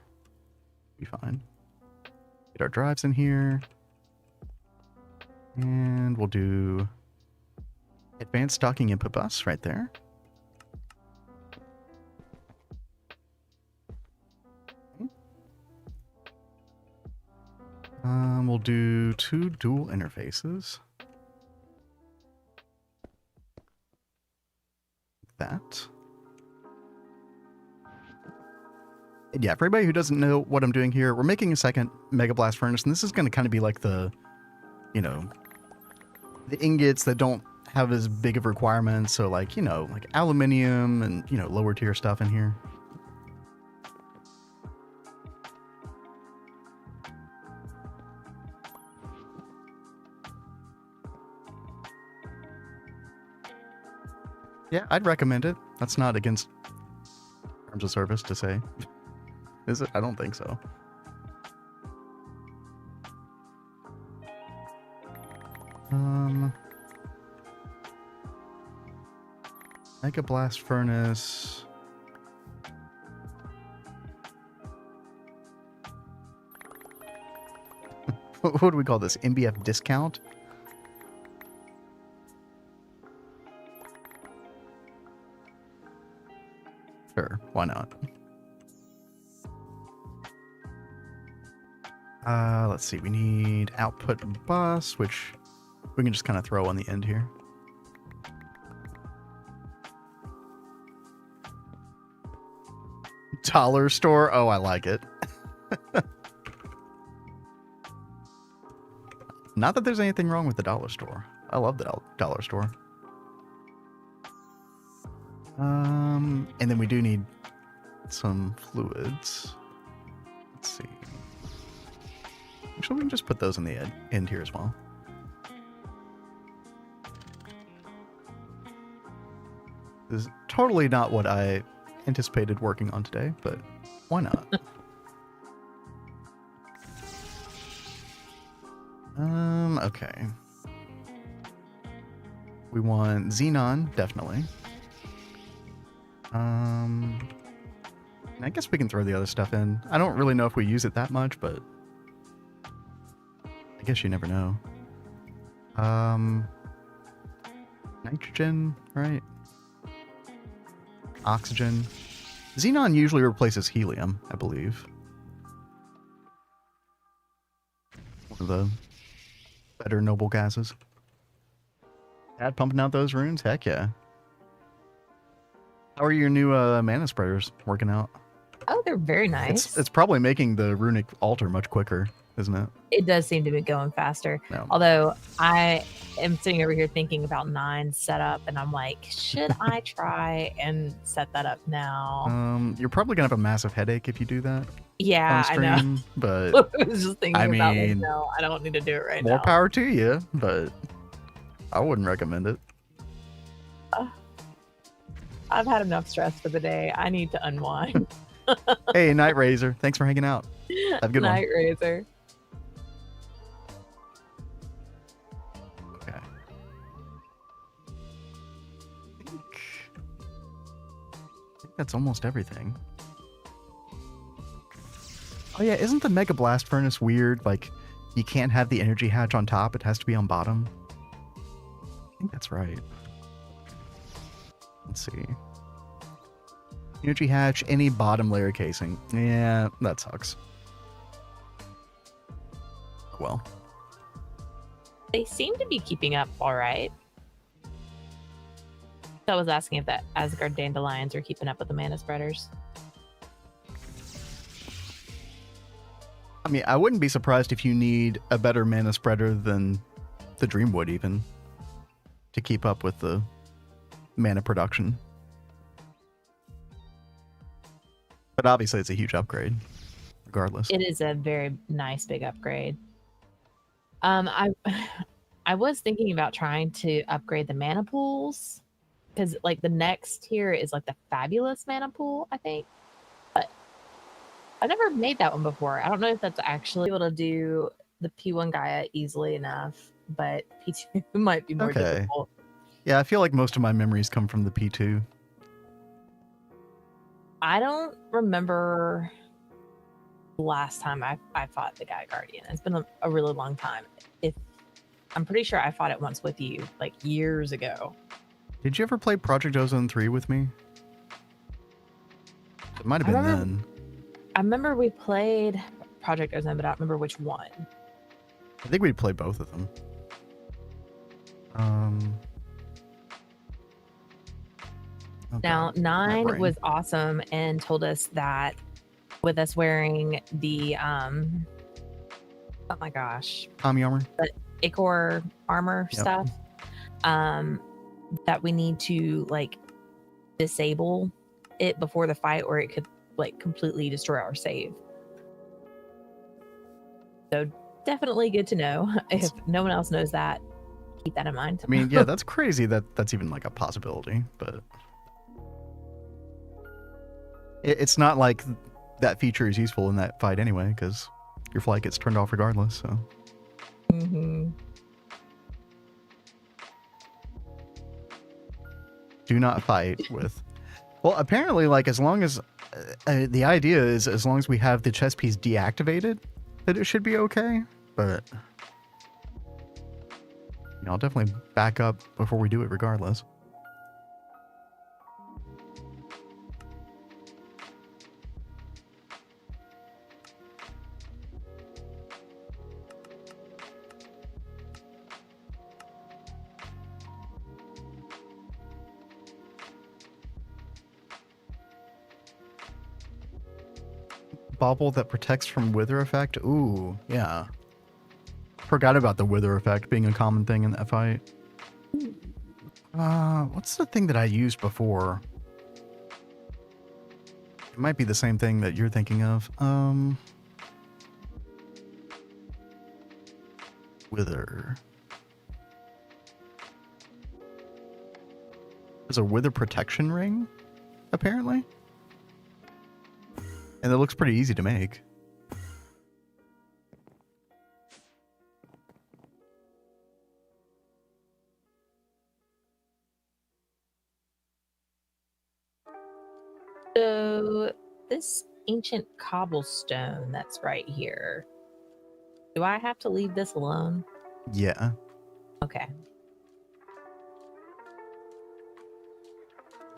Be fine. Get our drives in here. And we'll do advanced docking input bus right there. We'll do 2 dual interfaces. That. And yeah, for everybody who doesn't know what I'm doing here, we're making a second Mega Blast furnace, and this is going to kind of be like the, you know, the ingots that don't have as big of requirements. So like, you know, like aluminium and, you know, lower tier stuff in here. Yeah, I'd recommend it. That's not against terms of service to say. Is it? I don't think so. Mega Blast Furnace. What do we call this? MBF discount? Sure, why not? Let's see, we need output bus, which we can just kind of throw on the end here. Dollar store? Oh, I like it. Not that there's anything wrong with the dollar store. I love the dollar store. And then we do need some fluids. Let's see. Actually, we can just put those in the end here as well. This is totally not what I anticipated working on today, but why not? Okay. We want xenon, definitely. I guess we can throw the other stuff in. I don't really know if we use it that much, but I guess you never know. Nitrogen, right? Oxygen. Xenon usually replaces helium, I believe. One of the better noble gases. Dad pumping out those runes? Heck yeah. How are your new mana spreaders working out? Oh, they're very nice. It's probably making the runic altar much quicker, isn't it? It does seem to be going faster. No. Although I am sitting over here thinking about 9 setup, and I'm like, should I try and set that up now? You're probably gonna have a massive headache if you do that. Yeah, on stream, I know. But I was just thinking about like, no, I don't need to do it right now. More power to you, but I wouldn't recommend it. I've had enough stress for the day. I need to unwind. Hey, Night Razor. Thanks for hanging out. Have a good one. Night Razor. Okay. I think that's almost everything. Oh yeah, isn't the Mega Blast Furnace weird? Like, you can't have the energy hatch on top. It has to be on bottom. I think that's right. Let's see. Energy hatch, any bottom layer casing. Yeah, that sucks. Well, They seem to be keeping up all right. I was asking if that Asgard dandelions are keeping up with the mana spreaders. I mean, I wouldn't be surprised if you need a better mana spreader than the Dreamwood even to keep up with the mana production. But obviously it's a huge upgrade, regardless. It is a very nice big upgrade. I was thinking about trying to upgrade the mana pools, because like the next tier is like the fabulous mana pool, I think. But I've never made that one before. I don't know if that's actually able to do the P1 Gaia easily enough, but P2 might be more difficult. Yeah, I feel like most of my memories come from the P2. I don't remember the last time I fought the Gaia Guardian. It's been a really long time. I'm pretty sure I fought it once with you, like years ago. Did you ever play Project Ozone 3 with me? It might have been then. I remember we played Project Ozone, but I don't remember which one. I think we played both of them. Now, 9 was awesome and told us that with us wearing the, oh my gosh. Tommy armor? The Ichor armor stuff, that we need to, like, disable it before the fight or it could, like, completely destroy our save. So, definitely good to know. If no one else knows that, keep that in mind. I mean, yeah, that's crazy that that's even, like, a possibility, but... It's not like that feature is useful in that fight anyway, because your flight gets turned off regardless, so... Mm-hmm. Do not fight with... Well, apparently, like, as long as... the idea is, as long as we have the chess piece deactivated, that it should be okay, but... You know, I'll definitely back up before we do it regardless. Bauble that protects from wither effect? Ooh, yeah. Forgot about the wither effect being a common thing in that fight. What's the thing that I used before? It might be the same thing that you're thinking of. Wither. There's a wither protection ring, apparently. And it looks pretty easy to make. So this ancient cobblestone that's right here, do I have to leave this alone? Yeah. Okay.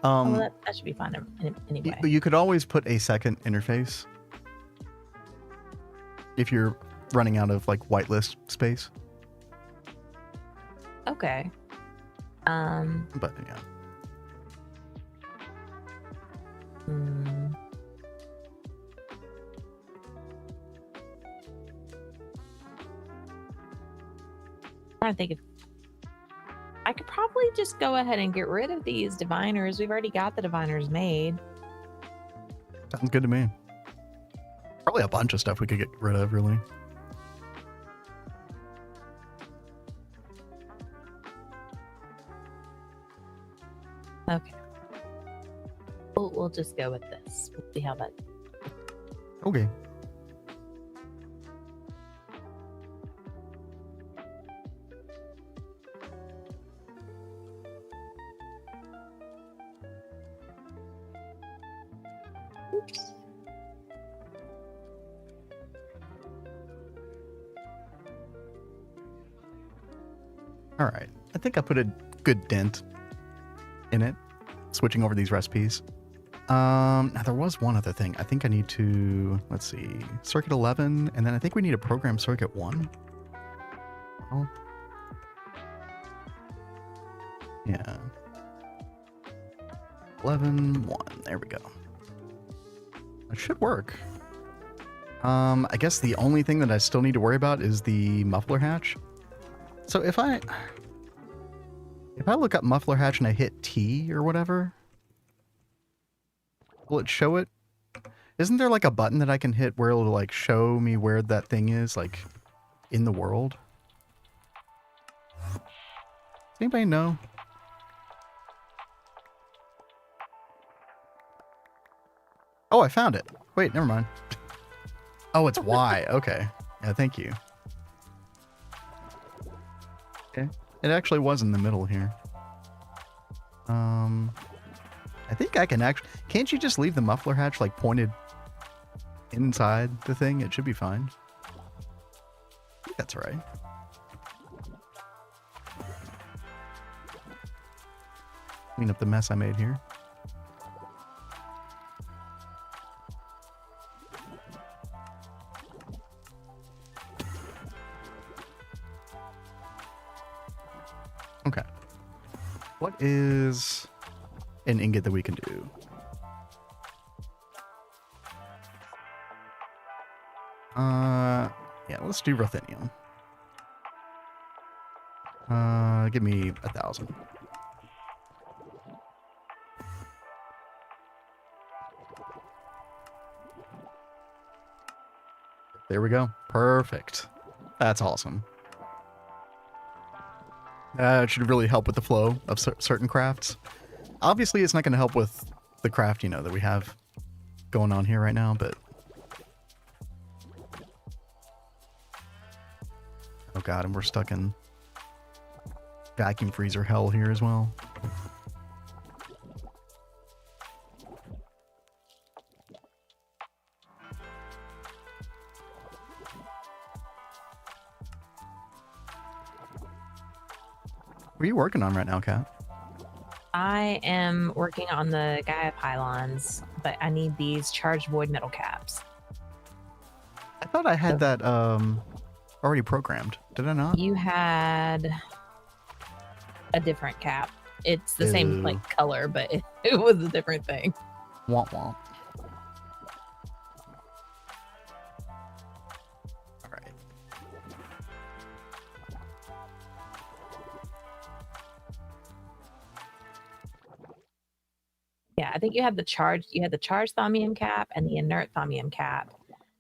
Well, that should be fine anyway. But you could always put a second interface if you're running out of like whitelist space. Okay. But yeah. I think if I could probably just go ahead and get rid of these diviners. We've already got the diviners made. Sounds good to me. Probably a bunch of stuff we could get rid of, really. Okay. We'll just go with this. We'll see how that... Okay. Oops. All right. I think I put a good dent in it, switching over these recipes. Now there was one other thing. I think I need to, let's see, circuit 11, and then I think we need to program circuit 1. Oh. Yeah. 11-1. There we go. That should work. I guess the only thing that I still need to worry about is the muffler hatch. So if I look up muffler hatch and I hit T or whatever, will it show it? Isn't there like a button that I can hit where it'll like show me where that thing is, like in the world? Does anybody know? Oh, I found it. Wait, never mind. Oh, it's Y. Okay. Yeah, thank you. Okay. It actually was in the middle here. I think I can actually... Can't you just leave the muffler hatch, like, pointed inside the thing? It should be fine. I think that's right. Clean up the mess I made here. Okay. What is an ingot that we can do? Yeah, let's do ruthenium. Give me 1,000. There we go. Perfect. That's awesome. It should really help with the flow of certain crafts. Obviously, it's not going to help with the craft, you know, that we have going on here right now, but... Oh god, and we're stuck in vacuum freezer hell here as well. What are you working on right now, Kat? I am working on the Gaia pylons, but I need these charged void metal caps. I thought I had that already programmed. Did I not? You had a different cap. It's the same like color, but it was a different thing. Womp womp. All right. Yeah, I think you had the charged thaumium cap and the inert thaumium cap.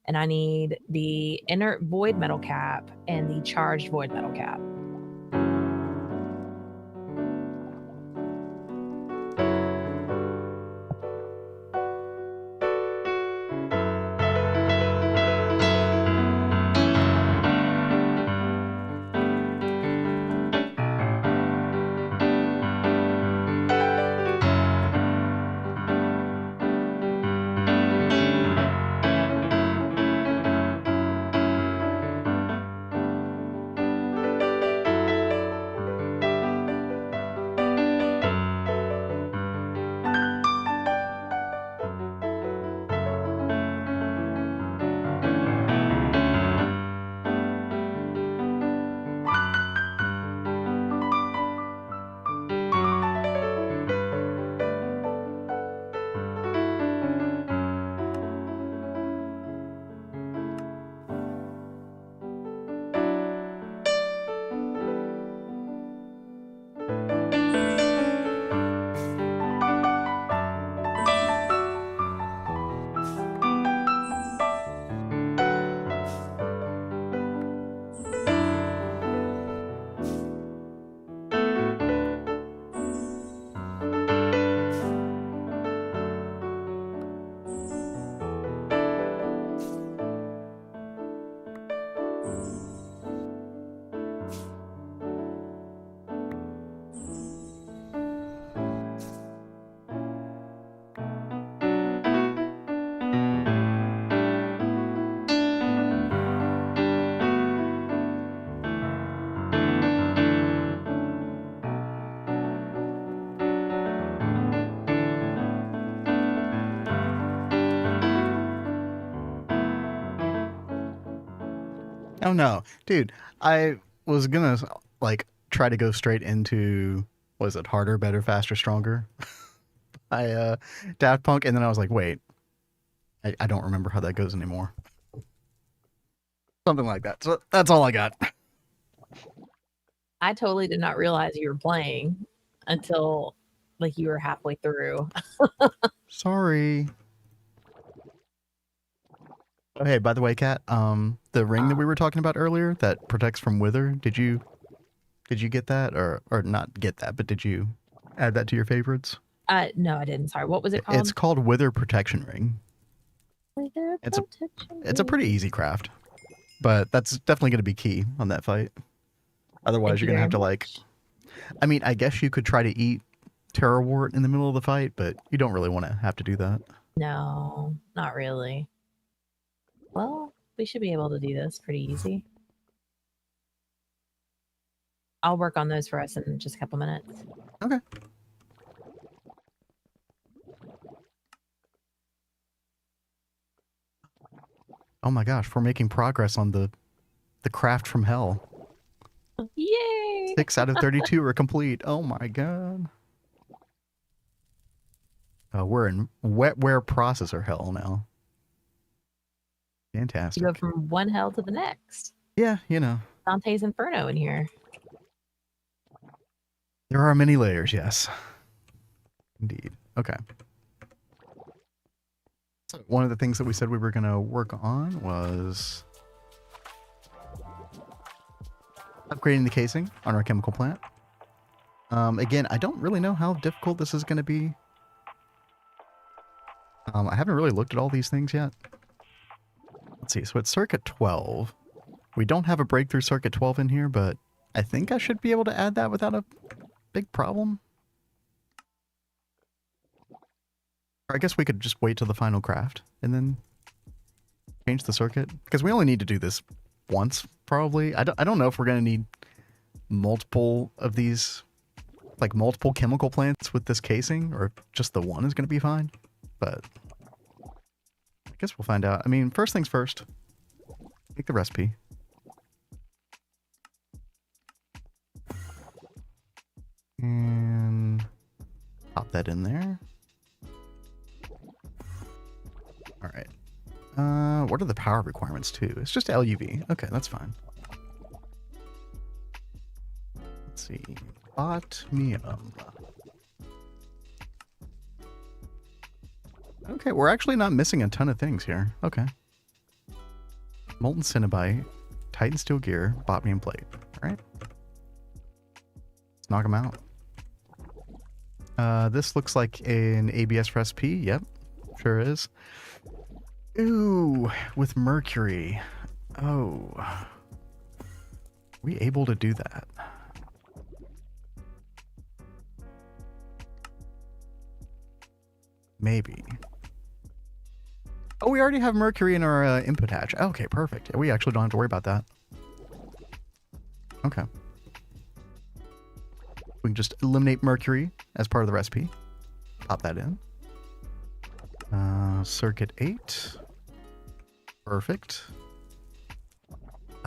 And I need the inert void metal cap and the charged void metal cap. Oh no, dude, was gonna like try to go straight into, was it harder, better, faster, stronger? Daft Punk, and then I was like, wait, I don't remember how that goes anymore. Something like that. So that's all I got. I totally did not realize you were playing until like you were halfway through. Sorry. Oh, hey, by the way, Kat, the ring that we were talking about earlier that protects from wither, did you get that, or not get that, but did you add that to your favorites? No, I didn't. Sorry. What was it called? It's called Wither Protection Ring. Wither Protection It's a pretty easy craft, but that's definitely going to be key on that fight. Otherwise, you're going to have to like, I mean, I guess you could try to eat Terror Wart in the middle of the fight, but you don't really want to have to do that. No, not really. Well, we should be able to do this pretty easy. I'll work on those for us in just a couple minutes. Okay. Oh my gosh, we're making progress on the craft from hell. Yay! 6 out of 32 are complete. Oh my god. We're in wetware processor hell now. Fantastic. You go from one hell to the next. Yeah, you know. Dante's Inferno in here. There are many layers, yes. Indeed. Okay. So one of the things that we said we were going to work on was upgrading the casing on our chemical plant. Again, I don't really know how difficult this is going to be. I haven't really looked at all these things yet. Let's see. So it's circuit 12. We don't have a breakthrough circuit 12 in here, but I think I should be able to add that without a big problem. Or I guess we could just wait till the final craft and then change the circuit, because we only need to do this once, probably. I don't know if we're going to need multiple of these, like multiple chemical plants with this casing, or if just the one is going to be fine. But I guess we'll find out. I mean, first things first, make the recipe. And pop that in there. All right. What are the power requirements too? It's just LUV. Okay, that's fine. Let's see. Botmium. Okay, we're actually not missing a ton of things here. Okay. Molten Cinnabite, Titan Steel Gear, Botmium Plate. All right. Let's knock them out. This looks like an ABS recipe. Yep, sure is. Ooh, with mercury. Oh. Are we able to do that? Maybe. Oh, we already have mercury in our input hatch. Okay, perfect. We actually don't have to worry about that. Okay. We can just eliminate mercury as part of the recipe. Pop that in. Circuit 8. Perfect.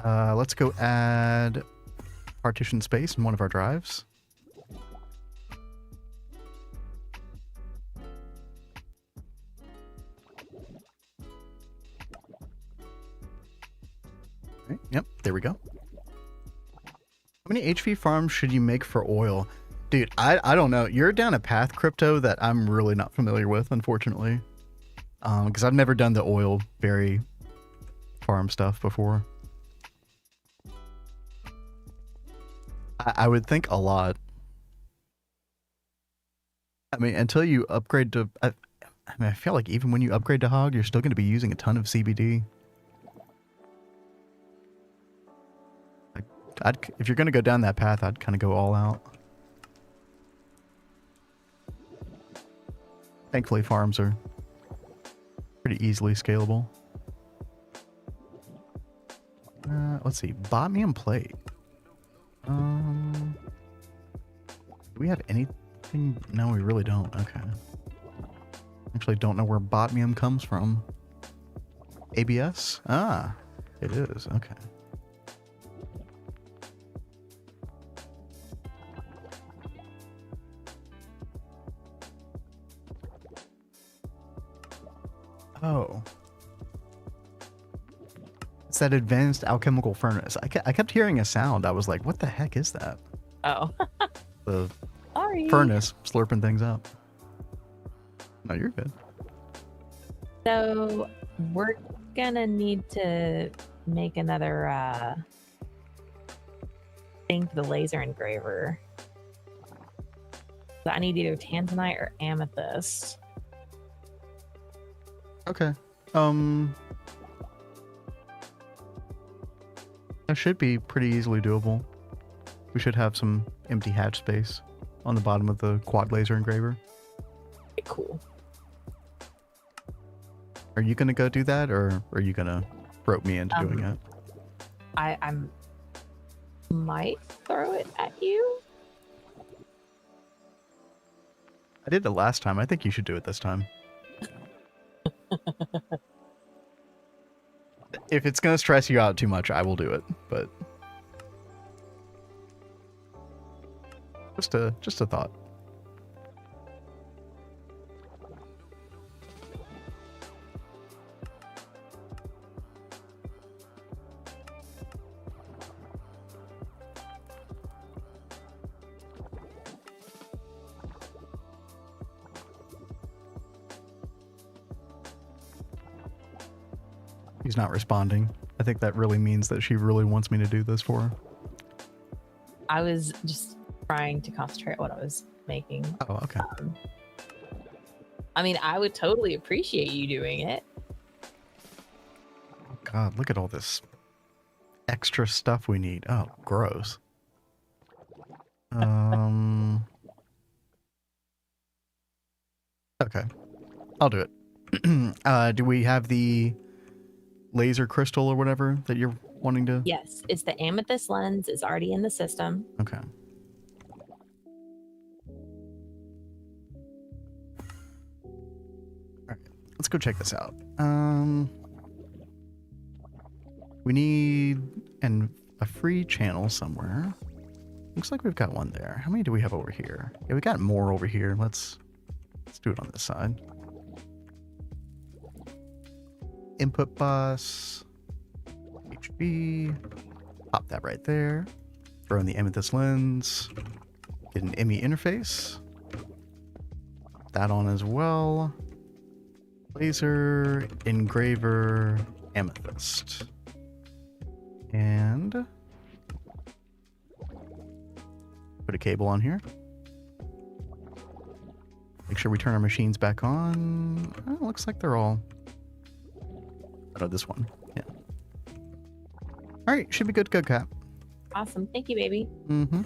Let's go add partition space in one of our drives. Okay, yep, there we go. How many HV farms should you make for oil? Dude, I don't know. You're down a path, Crypto, that I'm really not familiar with, unfortunately. Because I've never done the oil berry farm stuff before. I would think a lot. I mean, until you upgrade to... I mean, I feel like even when you upgrade to hog, you're still going to be using a ton of CBD. If you're going to go down that path, I'd kind of go all out. Thankfully, farms are pretty easily scalable. Let's see. Botmium plate. Do we have anything? No, we really don't. Okay. Actually, don't know where botmium comes from. ABS? Ah, it is. Okay. Oh. It's that advanced alchemical furnace. I kept hearing a sound. I was like, what the heck is that? Oh, The sorry. furnace slurping things up. No, you're good. So we're gonna need to make another thing for the laser engraver. So I need either tanzanite or amethyst. Okay. That should be pretty easily doable. We should have some empty hatch space on the bottom of the quad laser engraver. Okay, cool. Are you gonna go do that, or are you gonna rope me into doing it? I might throw it at you. I did it last time. I think you should do it this time. If it's gonna stress you out too much, I will do it. But just a thought. He's not responding. I think that really means that she really wants me to do this for her. I was just trying to concentrate on what I was making. Oh, okay. I mean, I would totally appreciate you doing it. God, look at all this extra stuff we need. Oh, gross. Okay. I'll do it. Do we have the laser crystal or whatever that you're wanting to? Yes, it's the amethyst lens. It's already in the system. Okay. Alright, let's go check this out. We need a free channel somewhere. Looks like we've got one there. How many do we have over here? Yeah, we got more over here. Let's do it on this side. Input bus, HV, pop that right there. Throw in the amethyst lens. Get an ME interface. Pop that on as well. Laser, engraver, amethyst. And put a cable on here. Make sure we turn our machines back on. Oh, it looks like they're all... Oh, this one. Yeah. All right, should be good to go, Cap. Awesome. Thank you, baby. Mm-hmm.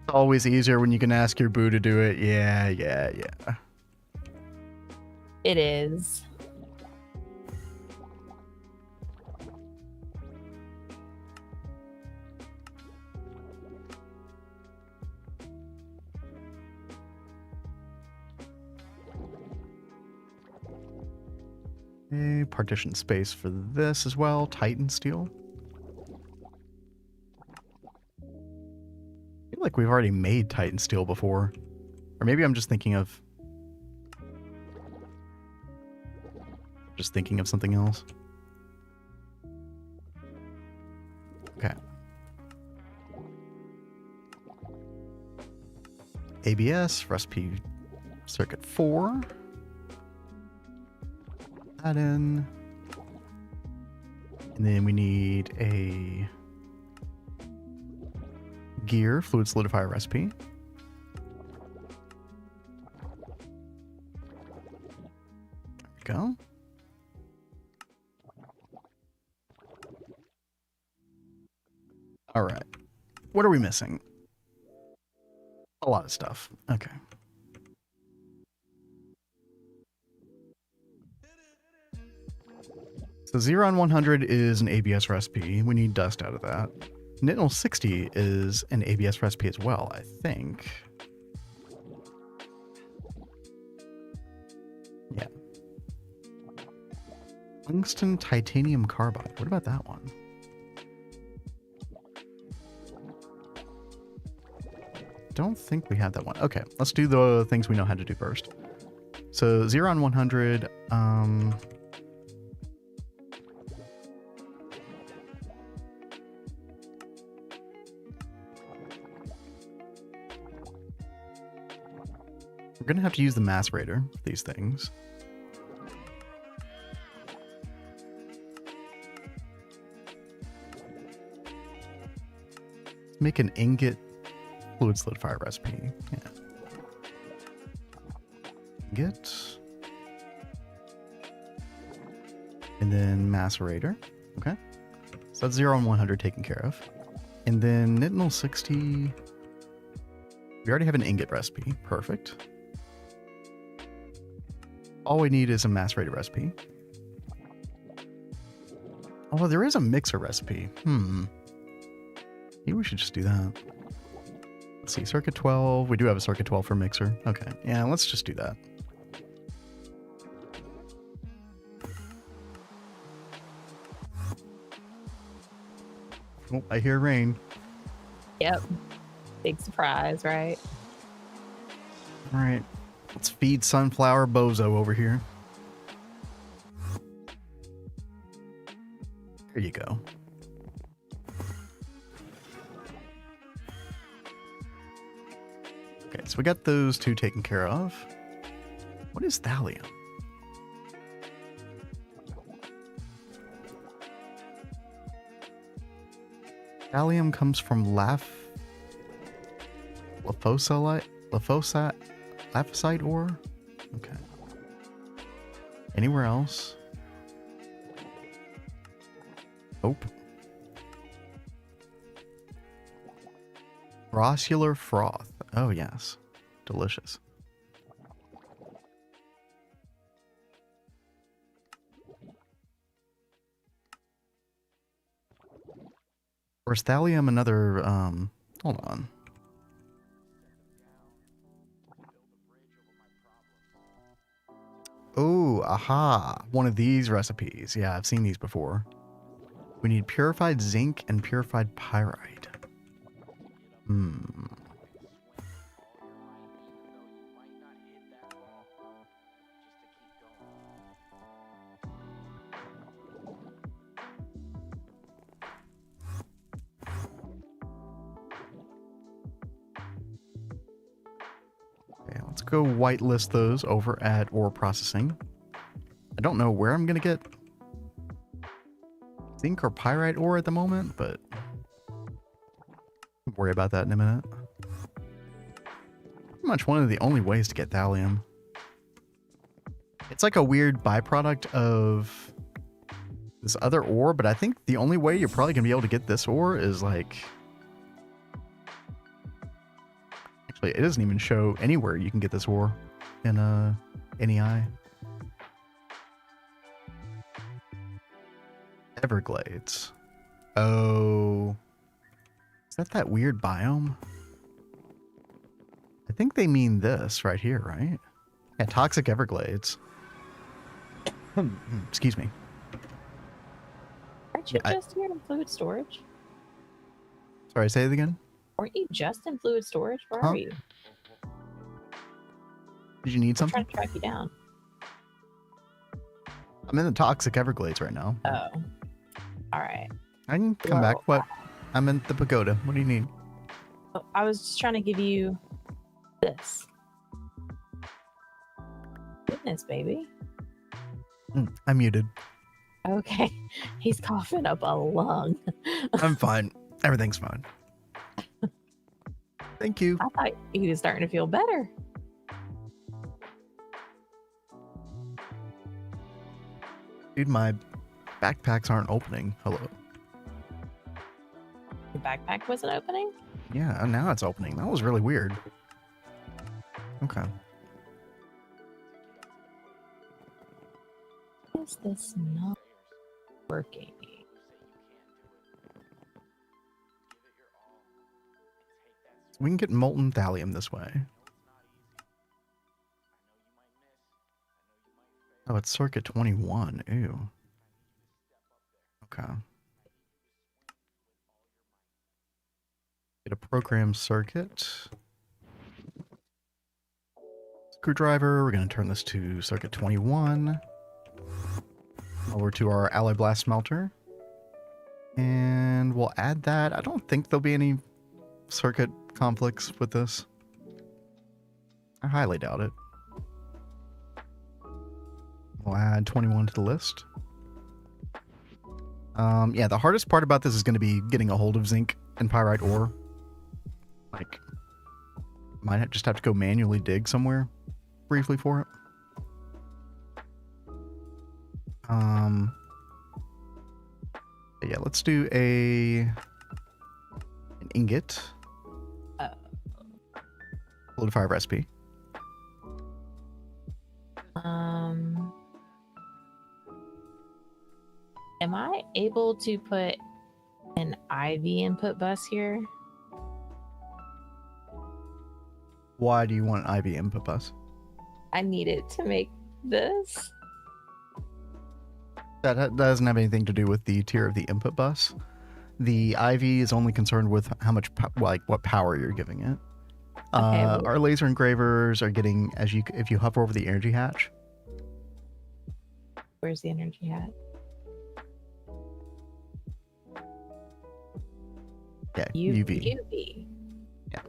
It's always easier when you can ask your boo to do it. Yeah. It is. Okay, partition space for this as well. Titan steel. I feel like we've already made Titan steel before. Or maybe I'm just thinking of something else. Okay. ABS, recipe circuit 4. That in. And then we need a gear fluid solidifier recipe. There we go. All right. What are we missing? A lot of stuff. Okay. So 0 on 100 is an ABS recipe. We need dust out of that. Nitnal 60 is an ABS recipe as well, I think. Yeah. Tungsten titanium carbide. What about that one? don't think we have that one. Okay, let's do the things we know how to do first. So 0 on 100. We're going to have to use the macerator for these things. Let's make an ingot fluid solidifier recipe. Yeah. Ingot. And then macerator. Okay. So that's 0 and 100 taken care of. And then nitinol 60. We already have an ingot recipe. Perfect. All we need is a macerator recipe. Although there is a mixer recipe. Maybe we should just do that. Let's see, circuit 12. We do have a circuit 12 for mixer. Okay, yeah, let's just do that. Oh, I hear rain. Yep. Big surprise, right? All right, let's feed Sunflower Bozo over here. Here you go. Okay, so we got those two taken care of. What is thallium? Thallium comes from Laphosite ore? Okay. Anywhere else? Nope. Grossular froth. Oh, yes. Delicious. Or is thallium another, hold on. Oh, aha. One of these recipes. Yeah, I've seen these before. We need purified zinc and purified pyrite. Okay, let's go whitelist those over at ore processing. I don't know where I'm going to get zinc or pyrite ore at the moment, but we'll worry about that in a minute. Pretty much one of the only ways to get thallium. It's like a weird byproduct of this other ore, but I think the only way you're probably going to be able to get this ore is like... Actually, it doesn't even show anywhere you can get this ore in NEI. Everglades. Oh. Is that weird biome? I think they mean this right here, right? Yeah, toxic Everglades. Excuse me. Aren't you just here in fluid storage? Sorry, say it again? Weren't you just in fluid storage? Where Huh? are you? Did you need I'm something? trying to track you down. I'm in the toxic Everglades right now. Oh. Alright. I can come back. What? I'm in the pagoda. What do you need? Oh, I was just trying to give you this. Goodness, baby. I'm muted. Okay. He's coughing up a lung. I'm fine. Everything's fine. Thank you. I thought he was starting to feel better. Dude, my backpacks aren't opening. Hello. Your backpack wasn't opening? Yeah, now it's opening. That was really weird. Okay. Is this not working? We can get molten thallium this way. Oh, it's circuit 21. Ew. Okay. Get a program circuit. screwdriver. We're going to turn this to circuit 21. Over to our alloy blast smelter. And we'll add that. I don't think there'll be any circuit conflicts with this. I highly doubt it. We'll add 21 to the list. Yeah, the hardest part about this is going to be getting a hold of zinc and pyrite ore. Like, might just have to go manually dig somewhere briefly for it. But yeah, let's do an ingot. Solidify recipe. Am I able to put an IV input bus here? Why do you want an IV input bus? I need it to make this. That doesn't have anything to do with the tier of the input bus. The IV is only concerned with how much, what power you're giving it. Okay, well, our laser engravers are getting, if you hover over the energy hatch. where's the energy hat? Yeah, UV. UV. Yeah.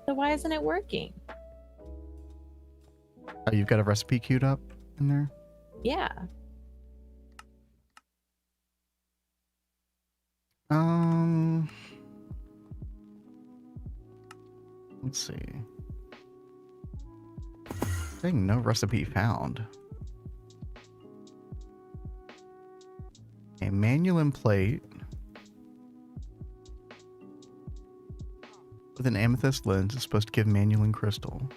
So why isn't it working? Oh, you've got a recipe queued up in there? Yeah. Let's see. Saying no recipe found. A manual plate with an amethyst lens is supposed to give manual crystal.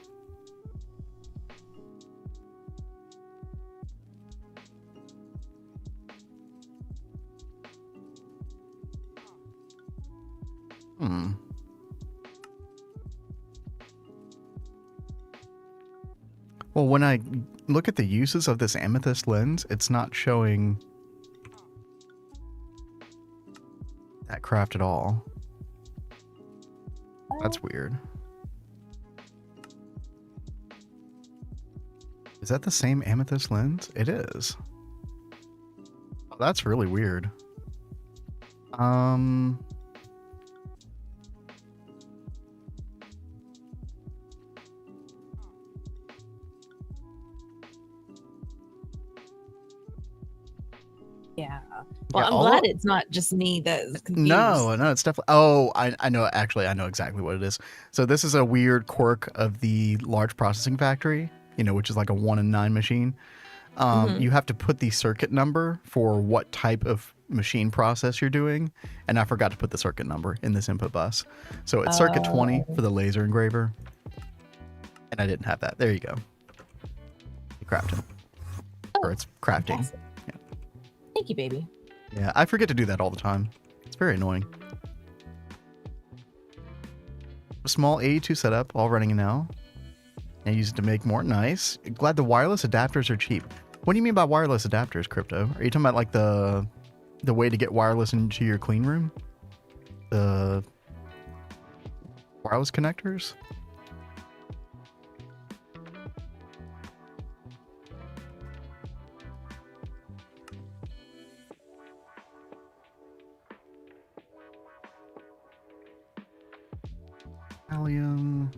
Well, when I look at the uses of this amethyst lens, it's not showing that craft at all. That's weird. Is that the same amethyst lens? It is. Oh, that's really weird. Yeah. Well, Yeah, I'm glad it's not just me that's confused. No, it's definitely. Oh, I know. Actually, I know exactly what it is. So this is a weird quirk of the large processing factory, which is like a 1 in 9 machine. You have to put the circuit number for what type of machine process you're doing, and I forgot to put the circuit number in this input bus. So it's circuit 20 for the laser engraver, and I didn't have that. There you go. You crafted. Or it's crafting. Awesome. Yeah. Thank you, baby. Yeah, I forget to do that all the time. It's very annoying. A small A2 setup, all running now. And use it to make more. Nice. Glad the wireless adapters are cheap. What do you mean by wireless adapters, Crypto? Are you talking about like the way to get wireless into your clean room? The wireless connectors? Allium.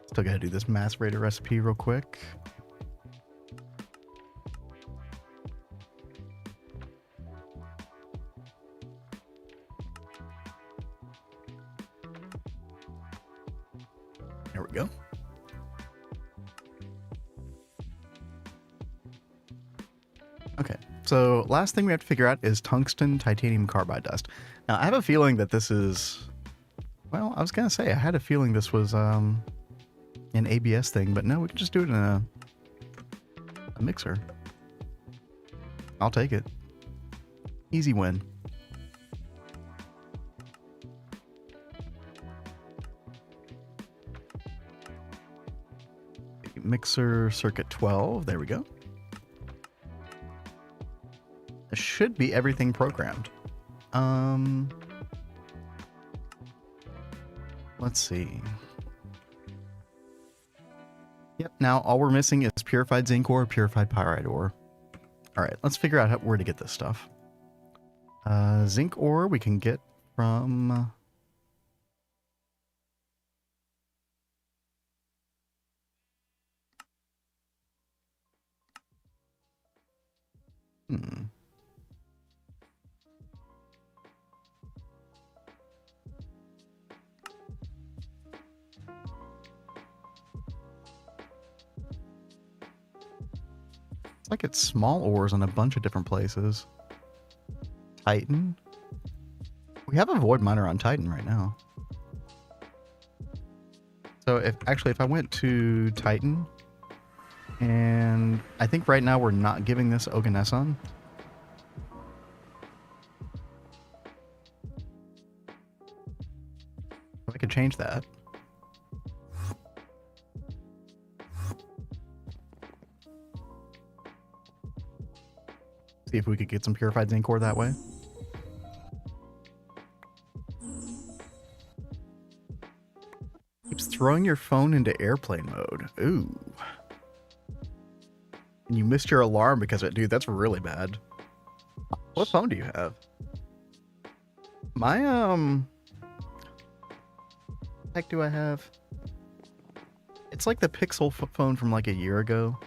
Still gotta do this macerator recipe real quick. There we go. Okay, so last thing we have to figure out is tungsten titanium carbide dust. Now, I have a feeling that this is... Well, I was gonna say, I had a feeling this was an ABS thing, but no, we can just do it in a mixer. I'll take it. Easy win. Mixer circuit 12, there we go. It should be everything programmed. Let's see. Yep, now all we're missing is purified zinc ore, purified pyrite ore. All right, let's figure out where to get this stuff. Zinc ore we can get from... Hmm. It's like it's small ores in a bunch of different places. Titan. We have a void miner on Titan right now. So if I went to Titan, and I think right now we're not giving this Oganesson. I could change that. See if we could get some purified zinc ore that way. Keeps throwing your phone into airplane mode. Ooh. And you missed your alarm because of it. Dude, that's really bad. What phone do you have? My, what the heck do I have? It's like the Pixel phone from like a year ago.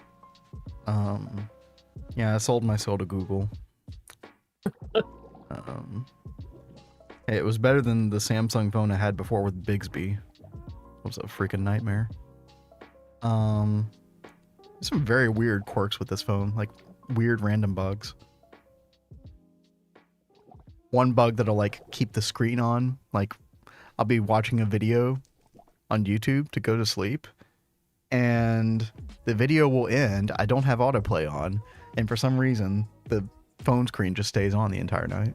Yeah, I sold my soul to Google. It was better than the Samsung phone I had before with Bixby. It was a freaking nightmare. There's some very weird quirks with this phone, like weird random bugs. One bug that'll like keep the screen on, like I'll be watching a video on YouTube to go to sleep, and the video will end. I don't have autoplay on, and for some reason, the phone screen just stays on the entire night.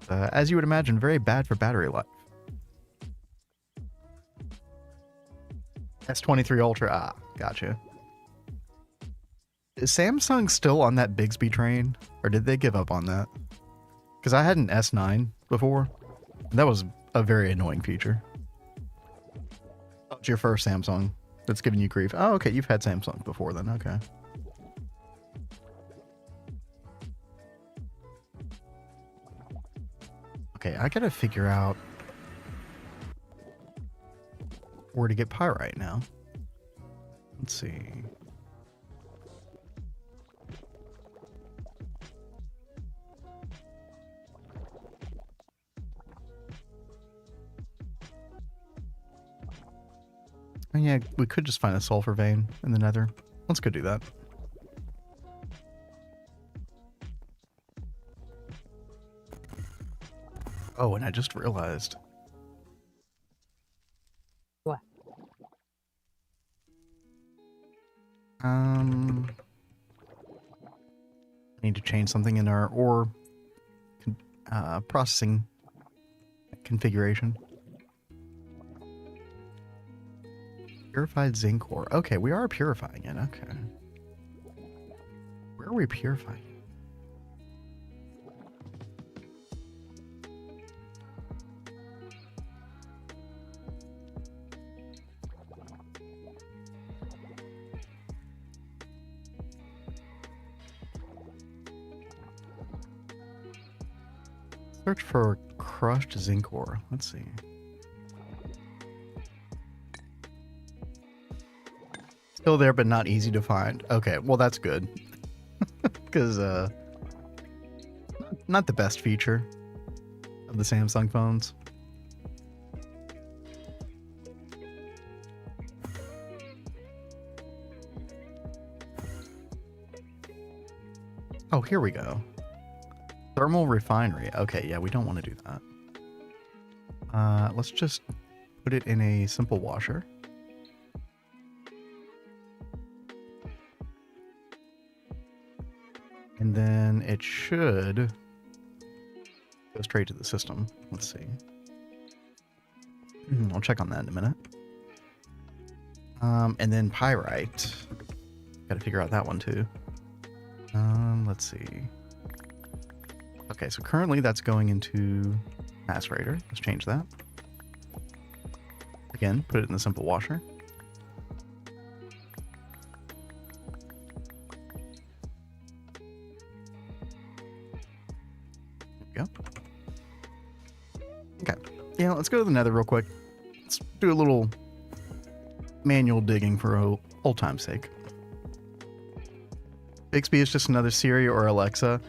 As you would imagine, very bad for battery life. S23 Ultra, ah, gotcha. Is Samsung still on that Bixby train, or did they give up on that? Because I had an S9 before. That was a very annoying feature. Oh, it's your first Samsung that's giving you grief. Oh, okay, you've had Samsung before then, okay. Okay, I gotta figure out where to get pyrite now. Let's see. Oh yeah, we could just find a sulfur vein in the nether. Let's go do that. Oh, and I just realized. What? I need to change something in our ore processing configuration. Purified zinc ore. Okay, we are purifying it. Okay. Where are we purifying it? Search for crushed zinc ore. Let's see. Still there, but not easy to find. Okay, well that's good. Because not the best feature of the Samsung phones. Oh, here we go. Thermal refinery. Okay, yeah, we don't want to do that. Let's just put it in a simple washer. And then it should go straight to the system. Let's see. I'll check on that in a minute. And then pyrite. Got to figure out that one too. Let's see. Okay, so currently that's going into macerator. Let's change that. Again, put it in the simple washer. we go. Okay. Yeah, let's go to the nether real quick. Let's do a little manual digging for old time's sake. Bixby is just another Siri or Alexa.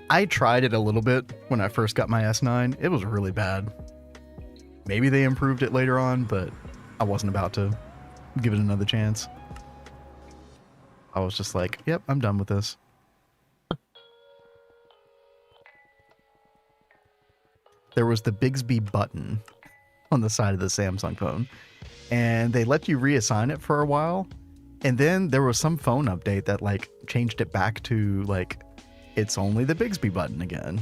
I tried it a little bit when I first got my S9. It was really bad. Maybe they improved it later on, but I wasn't about to give it another chance. I was just like, yep, I'm done with this. There was the Bixby button on the side of the Samsung phone, and they let you reassign it for a while. And then there was some phone update that like changed it back to like, it's only the Bixby button again.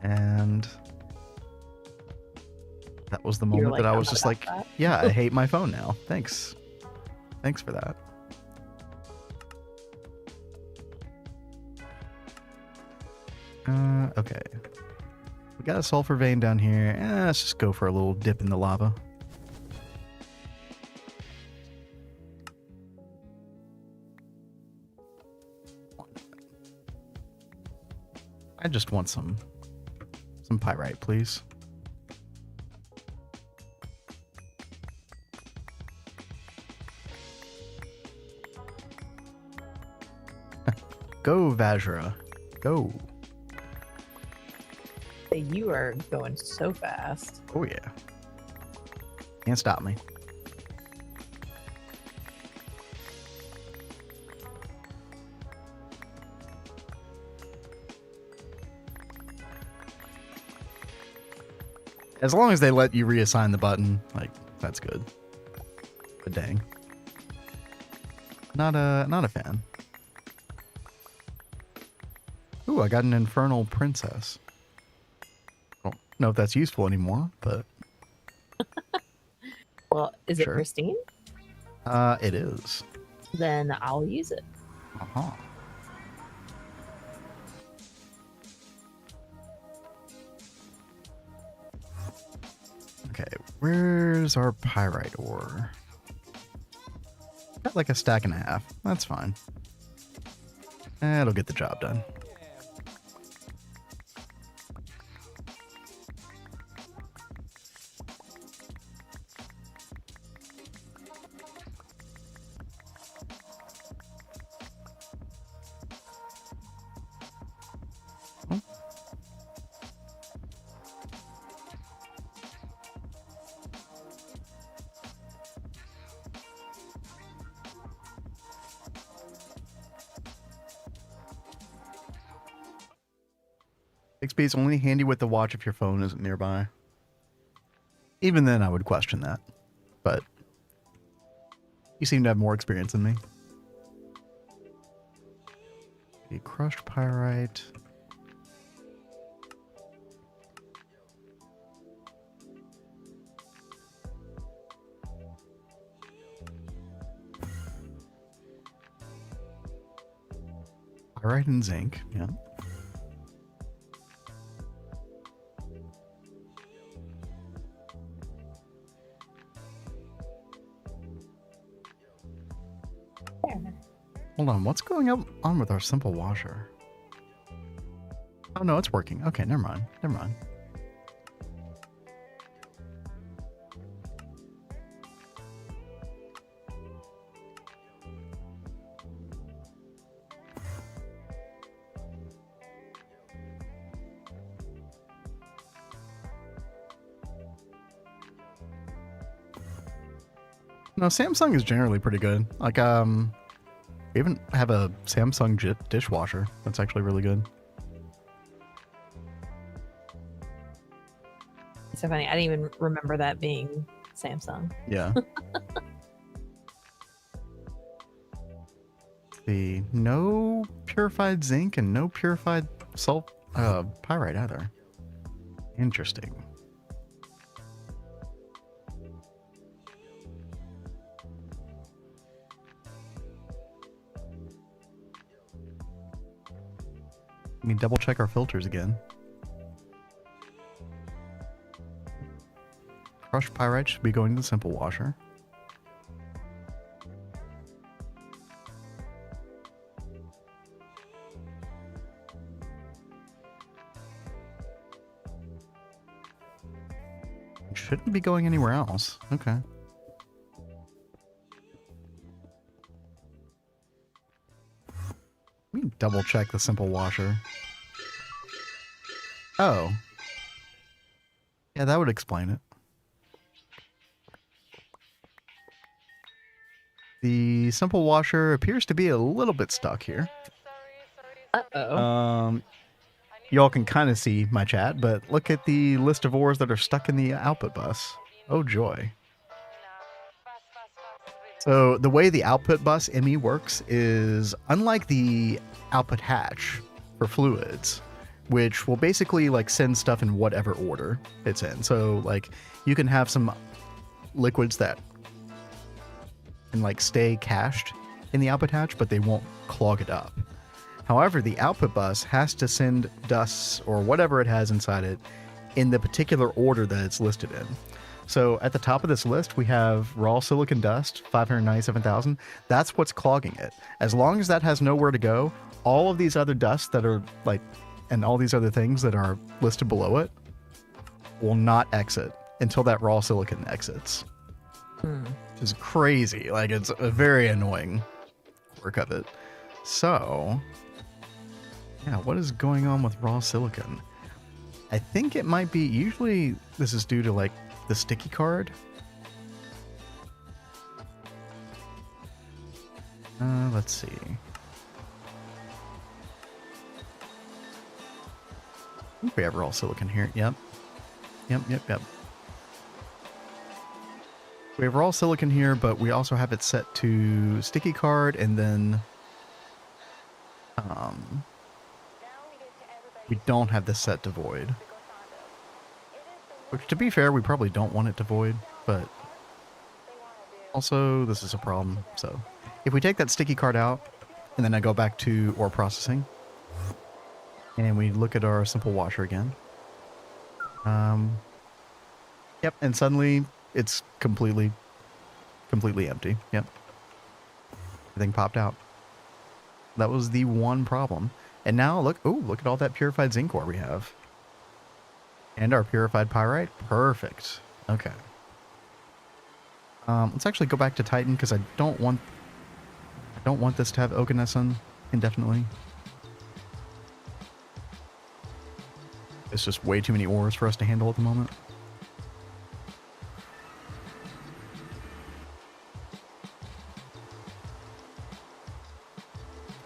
And that was the moment like, that I "I'm was not just about like, that." yeah, I hate my phone now. Thanks. Thanks for that. Okay. We got a sulfur vein down here. Let's just go for a little dip in the lava. I just want some pyrite, please. Go, Vajra. Go. Hey, you are going so fast. Oh, yeah. Can't stop me. As long as they let you reassign the button, like, that's good. But dang. Not a fan. Ooh, I got an infernal princess. I don't know if that's useful anymore, but Well, is Sure. it pristine? It is. Then I'll use it. Uh-huh. Okay, where's our pyrite ore? Got like a stack and a half. That's fine. It'll get the job done. Oh. XP is only handy with the watch if your phone isn't nearby. Even then, I would question that. But you seem to have more experience than me. Okay, crushed pyrite. Pyrite and zinc, yeah. There. Hold on, what's going on with our simple washer? Oh no, it's working. Okay, never mind. Never mind. No, Samsung is generally pretty good. Like, we even have a Samsung dishwasher that's actually really good. It's so funny. I didn't even remember that being Samsung. Yeah. See, no purified zinc and no purified pyrite either. Interesting. Let me double check our filters again. Crushed pyrite should be going to the simple washer. Shouldn't be going anywhere else. Okay. Let me double check the simple washer. Oh. Yeah, that would explain it. The simple washer appears to be a little bit stuck here. Uh-oh. Y'all can kind of see my chat, but look at the list of ores that are stuck in the output bus. Oh joy. So the way the output bus ME works is unlike the output hatch for fluids, which will basically like send stuff in whatever order it's in. So like you can have some liquids that can like stay cached in the output hatch, but they won't clog it up. However, the output bus has to send dusts or whatever it has inside it in the particular order that it's listed in. So at the top of this list, we have raw silicon dust, 597,000. That's what's clogging it. As long as that has nowhere to go, all of these other dusts that are like, and all these other things that are listed below it will not exit until that raw silicon exits. Which is crazy. Like, it's a very annoying quirk of it. So, yeah, what is going on with raw silicon? I think it might be, usually this is due to like the sticky card. Let's see. I think we have raw silicon here. Yep. Yep. We have raw silicon here, but we also have it set to sticky card, and then we don't have this set to void. Which, to be fair, we probably don't want it to void, but also this is a problem. So if we take that sticky card out, and then I go back to ore processing, and we look at our simple washer again. Yep, and suddenly it's completely empty. Yep. Everything popped out. That was the one problem. And now look at all that purified zinc ore we have. And our purified pyrite. Perfect. Okay. Let's actually go back to Titan because I don't want this to have Oganesson indefinitely. It's just way too many ores for us to handle at the moment.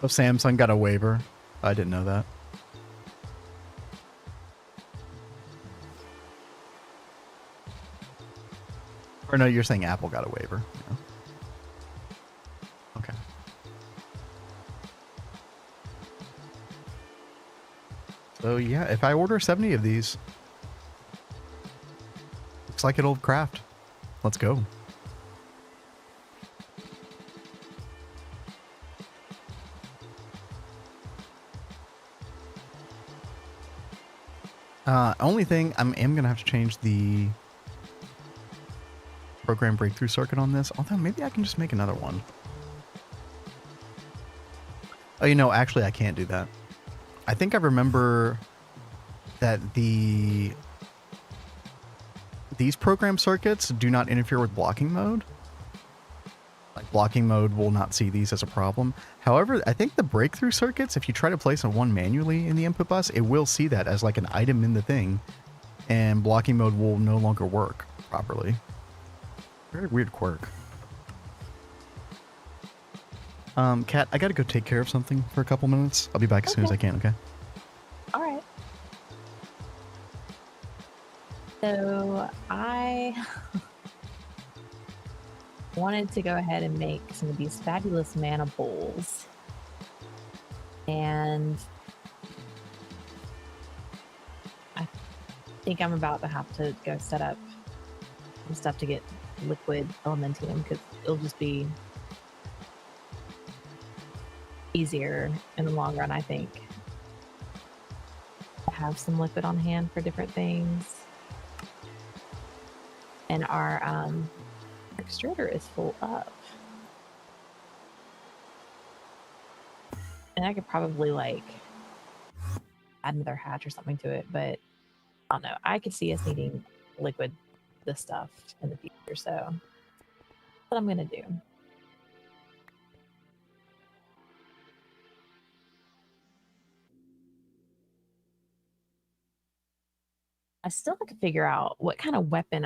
Oh, Samsung got a waiver. I didn't know that. Or no, you're saying Apple got a waiver. Yeah. Okay. So yeah, if I order 70 of these, looks like it'll craft. Let's go. Only thing, I am going to have to change the program breakthrough circuit on this, although maybe I can just make another one. Oh, you know, actually I can't do that. I think I remember that these program circuits do not interfere with blocking mode. Like, blocking mode will not see these as a problem. However, I think the breakthrough circuits, if you try to place one manually in the input bus, it will see that as like an item in the thing, and blocking mode will no longer work properly. Very weird quirk. Kat, I gotta go take care of something for a couple minutes. I'll be back as soon as I can, okay? All right. So I wanted to go ahead and make some of these fabulous mana bowls. And I think I'm about to have to go set up some stuff to get liquid elementium, because it'll just be easier in the long run, I think, to have some liquid on hand for different things. And our extruder is full up, and I could probably like add another hatch or something to it, but I don't know. I could see us needing liquid this stuff in the future. So that's what I'm gonna do. I still have to figure out what kind of weapon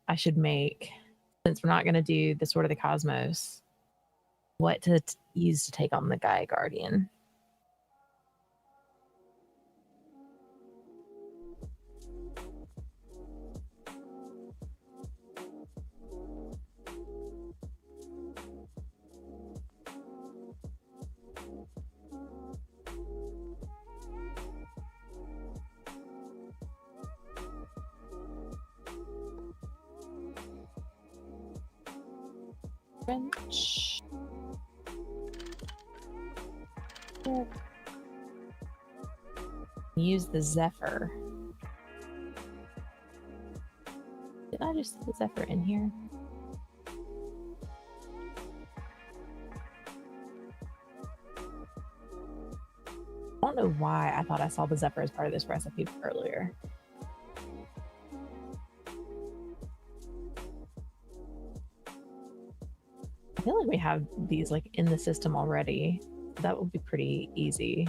I should make, since we're not gonna do the Sword of the Cosmos. What to use to take on the Gaia Guardian. French. Use the Zephyr. Did I just put the Zephyr in here? I don't know why I thought I saw the Zephyr as part of this recipe earlier. I feel like we have these like in the system already. That would be pretty easy.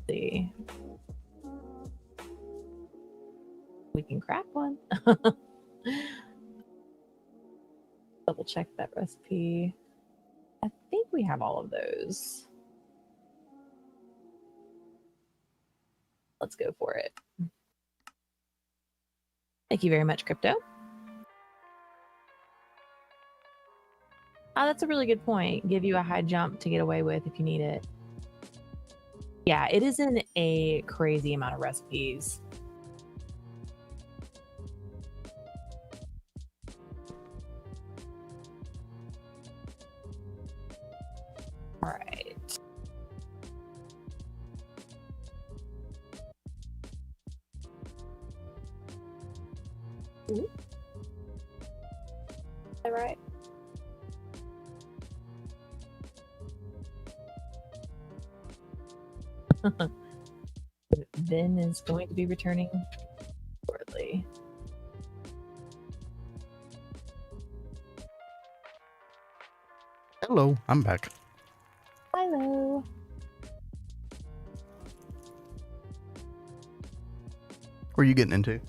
See, we can crack one. Double check that recipe. I think we have all of those. Let's go for it. Thank you very much, Crypto. Oh, that's a really good point. Give you a high jump to get away with if you need it. Yeah, it isn't a crazy amount of recipes. All right. Ooh. Is that right? Ben is going to be returning shortly. Hello, I'm back. Hello. What are you getting into?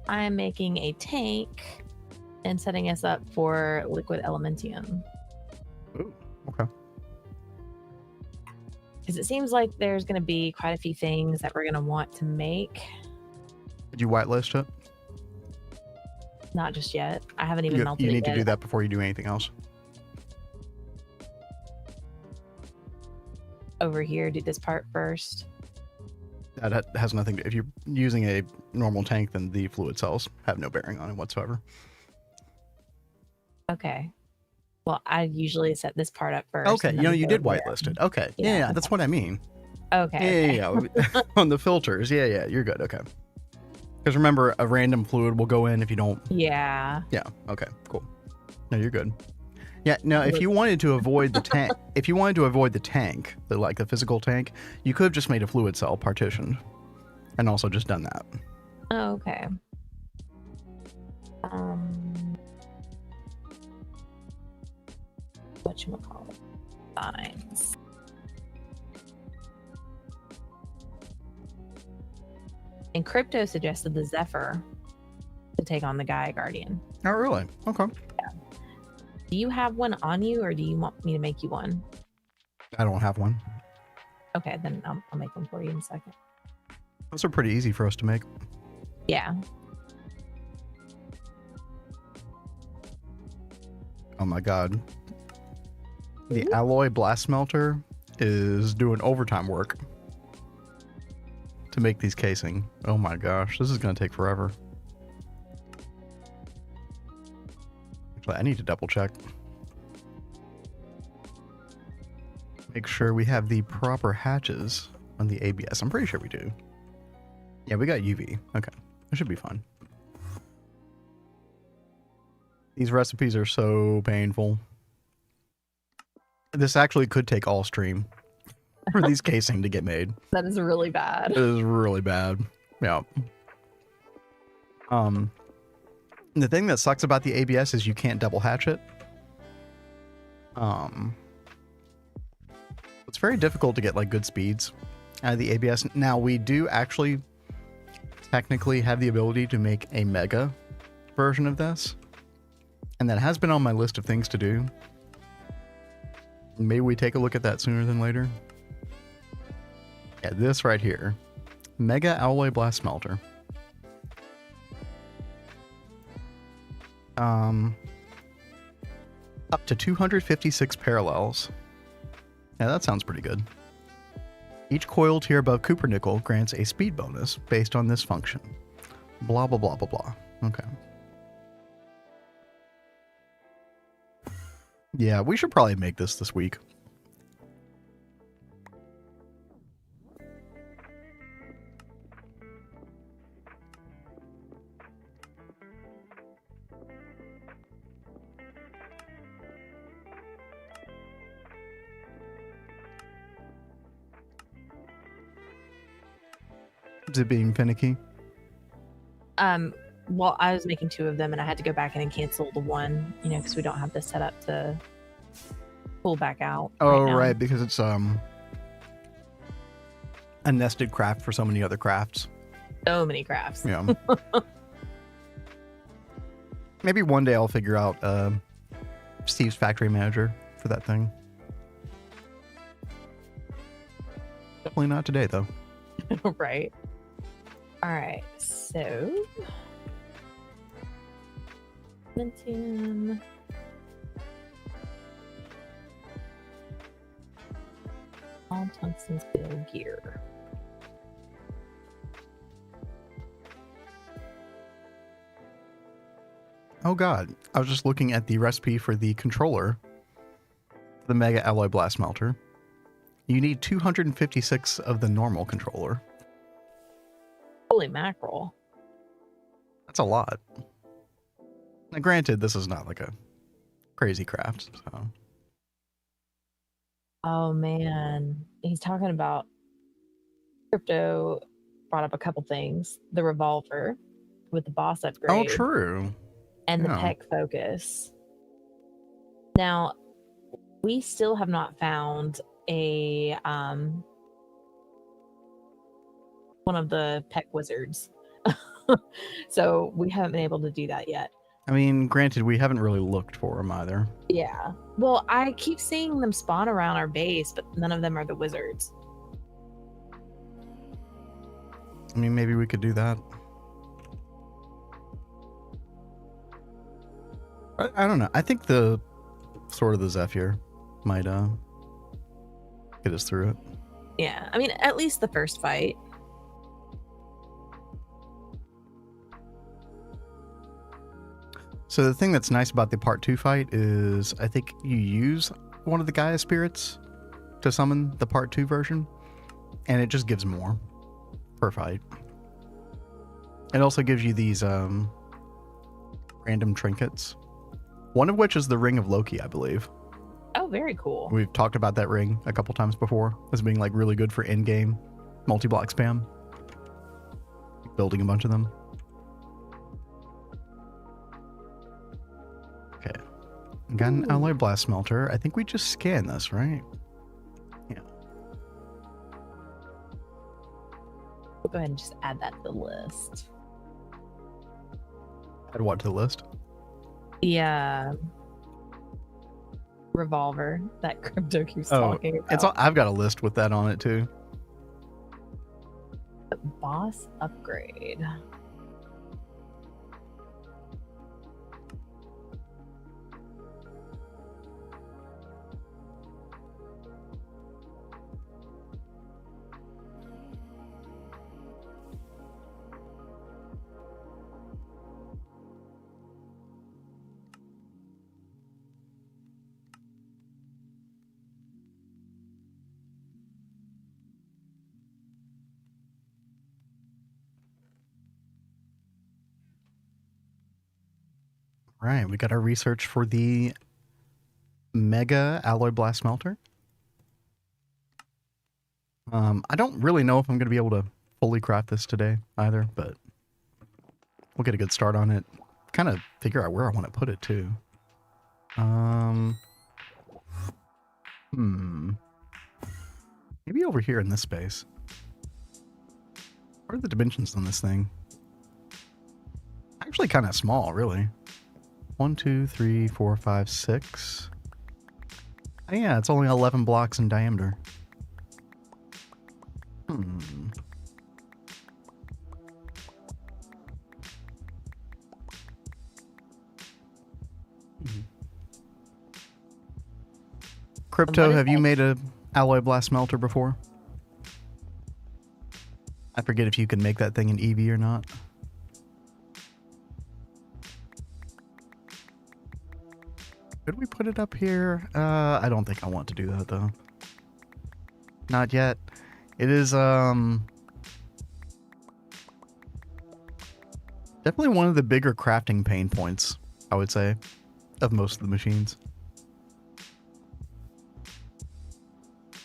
I'm making a tank and setting us up for liquid elementium. Ooh, okay. Because it seems like there's going to be quite a few things that we're going to want to make. Did you whitelist it? Not just yet. I haven't even melted it You yet. need to do that before you do anything else. Over here, do this part first. That has nothing to... If you're using a normal tank, then the fluid cells have no bearing on it whatsoever. Okay. Well, I usually set this part up first. Okay, you did whitelist it. Okay. Yeah, okay. That's what I mean. Okay. Yeah. On the filters. Yeah, you're good. Okay. Because remember, a random fluid will go in if you don't... Yeah. Yeah, okay, cool. No, you're good. Yeah, now if you wanted to avoid the tank, the physical tank, you could have just made a fluid cell partitioned and also just done that. Oh, okay. Whatchamacallit? Signs. And Crypto suggested the Zephyr to take on the Gaia Guardian. Oh, really? Okay. Yeah. Do you have one on you, or do you want me to make you one? I don't have one. Okay, then I'll make one for you in a second. Those are pretty easy for us to make. Yeah. Oh my god. The alloy blast smelter is doing overtime work to make these casing. Oh my gosh, this is going to take forever. Actually, I need to double check. Make sure we have the proper hatches on the ABS. I'm pretty sure we do. Yeah, we got UV. Okay, it should be fine. These recipes are so painful. This actually could take all stream for these casing to get made. That is really bad. It is really bad. Yeah. The thing that sucks about the ABS is you can't double hatch it. It's very difficult to get like good speeds out of the ABS. Now we do actually technically have the ability to make a mega version of this, and that has been on my list of things to do. Maybe we take a look at that sooner than later. Yeah, this right here, Mega Alloy Blast Smelter. Up to 256 parallels. Yeah, that sounds pretty good. Each coil tier above Cooper Nickel grants a speed bonus based on this function. Blah, blah, blah, blah, blah. Okay. Yeah, we should probably make this week. Is it being finicky? Well, I was making 2 of them, and I had to go back in and cancel the one, you know, because we don't have this set up to pull back out. Oh, now. right, because it's a nested craft for so many other crafts. So many crafts. Yeah. Maybe one day I'll figure out Steve's factory manager for that thing. Definitely not today, though. Right. All right. So, Pentium. All tungsten steel gear. Oh god, I was just looking at the recipe for the controller, the Mega Alloy Blast Melter. You need 256 of the normal controller. Holy mackerel. That's a lot. Now granted, this is not like a crazy craft, so. Oh man, he's talking about crypto. Brought up a couple things: the revolver with the boss upgrade. Oh, true. And the Yeah. tech focus. Now, we still have not found a one of the peck wizards, so we haven't been able to do that yet. I mean, granted, we haven't really looked for them either. Yeah. Well, I keep seeing them spawn around our base, but none of them are the wizards. I mean, maybe we could do that. I don't know. I think the Sword of the Zephyr might get us through it. Yeah. I mean, at least the first fight. So the thing that's nice about the part 2 fight is I think you use one of the Gaia spirits to summon the part 2 version, and it just gives more per fight. It also gives you these random trinkets, one of which is the Ring of Loki, I believe. Oh, very cool. We've talked about that ring a couple times before as being like really good for in-game multi-block spam. Building a bunch of them. Okay. Got an alloy blast smelter. I think we just scan this, right? Yeah. We'll go ahead and just add that to the list. Add what to the list? Yeah. Revolver that crypto keeps talking about. It's all, I've got a list with that on it too. The boss upgrade. Right, we got our research for the Mega Alloy Blast Smelter. I don't really know if I'm going to be able to fully craft this today either, but we'll get a good start on it. kind of figure out where I want to put it too. Maybe over here in this space. What are the dimensions on this thing? Actually kind of small, really. 1, 2, 3, 4, 5, 6. Oh, yeah, it's only 11 blocks in diameter. Crypto, have you made a alloy blast smelter before? I forget if you can make that thing in EV or not. Could we put it up here? I don't think I want to do that though. Not yet. It is definitely one of the bigger crafting pain points, I would say, of most of the machines.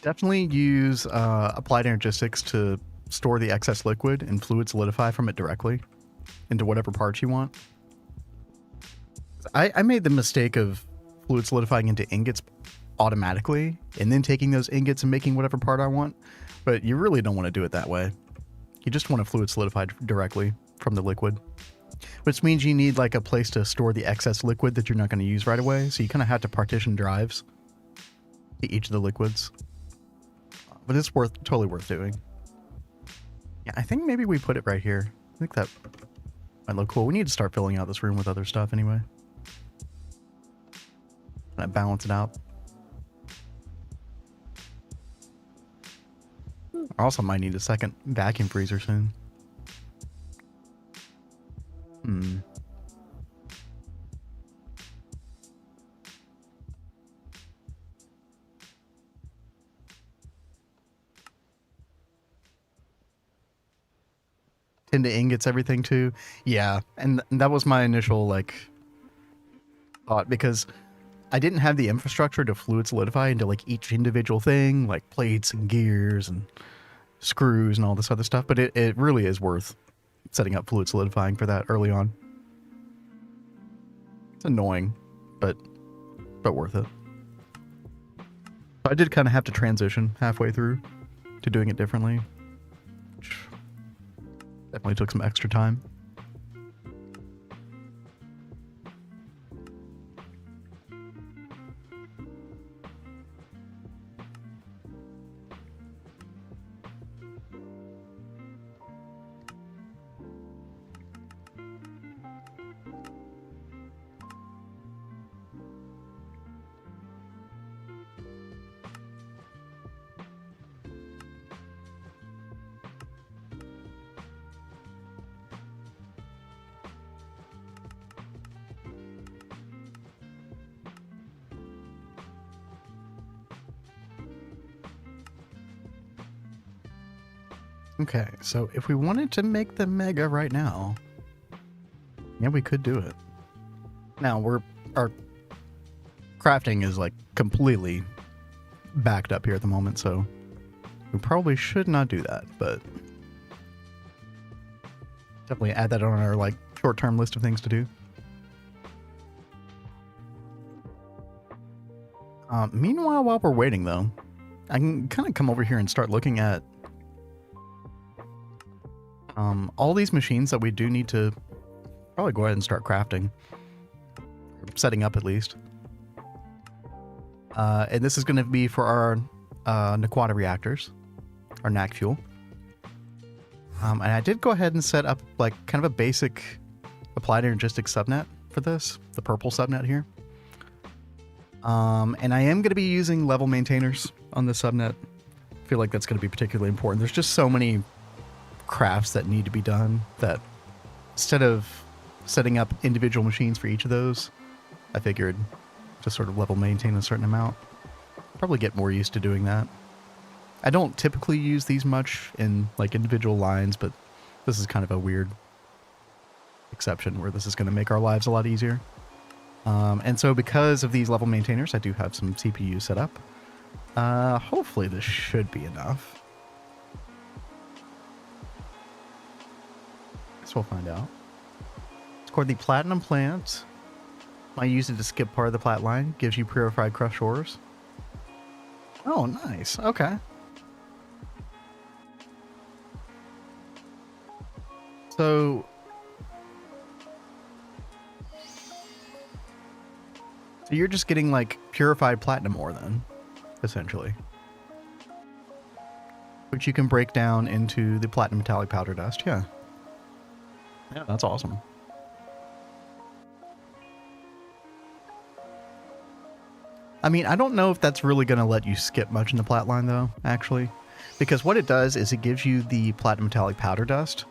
Definitely use applied energistics to store the excess liquid and fluid solidify from it directly into whatever parts you want. I made the mistake of fluid solidifying into ingots automatically and then taking those ingots and making whatever part I want, but you really don't want to do it that way. You just want to fluid solidify directly from the liquid, which means you need like a place to store the excess liquid that you're not going to use right away, so you kind of have to partition drives to each of the liquids. But it's totally worth doing. Yeah, I think maybe we put it right here. I think that might look cool. We need to start filling out this room with other stuff anyway. Kind of balance it out. I also might need a second vacuum freezer soon. Into ingots, everything too. Yeah, and that was my initial like thought, because I didn't have the infrastructure to fluid solidify into like each individual thing, like plates and gears and screws and all this other stuff, but it really is worth setting up fluid solidifying for that early on. It's annoying, but worth it. I did kind of have to transition halfway through to doing it differently. Definitely took some extra time. Okay, so if we wanted to make the Mega right now, yeah, we could do it. Now, our crafting is like completely backed up here at the moment, so we probably should not do that, but definitely add that on our like short-term list of things to do. Meanwhile, while we're waiting though, I can kind of come over here and start looking at all these machines that we do need to probably go ahead and start crafting, setting up at least. And this is going to be for our Naquadah reactors, our NAC fuel. And I did go ahead and set up like kind of a basic applied energistic subnet for this, the purple subnet here. And I am going to be using level maintainers on the subnet. I feel like that's going to be particularly important. There's just so many crafts that need to be done that instead of setting up individual machines for each of those, I figured just sort of level maintain a certain amount. Probably get more used to doing that. I don't typically use these much in like individual lines, but this is kind of a weird exception where this is going to make our lives a lot easier. And so because of these level maintainers, I do have some CPU set up. Hopefully this should be enough. We'll find out. It's For the platinum plant, I use it to skip part of the plat line. Gives you purified crushed ores. Oh, nice. Okay. So you're just getting like purified platinum ore then, essentially. Which you can break down into the platinum metallic powder dust, yeah. Yeah, that's awesome. I mean, I don't know if that's really going to let you skip much in the plat line, though, actually. Because what it does is it gives you the platinum metallic powder dust,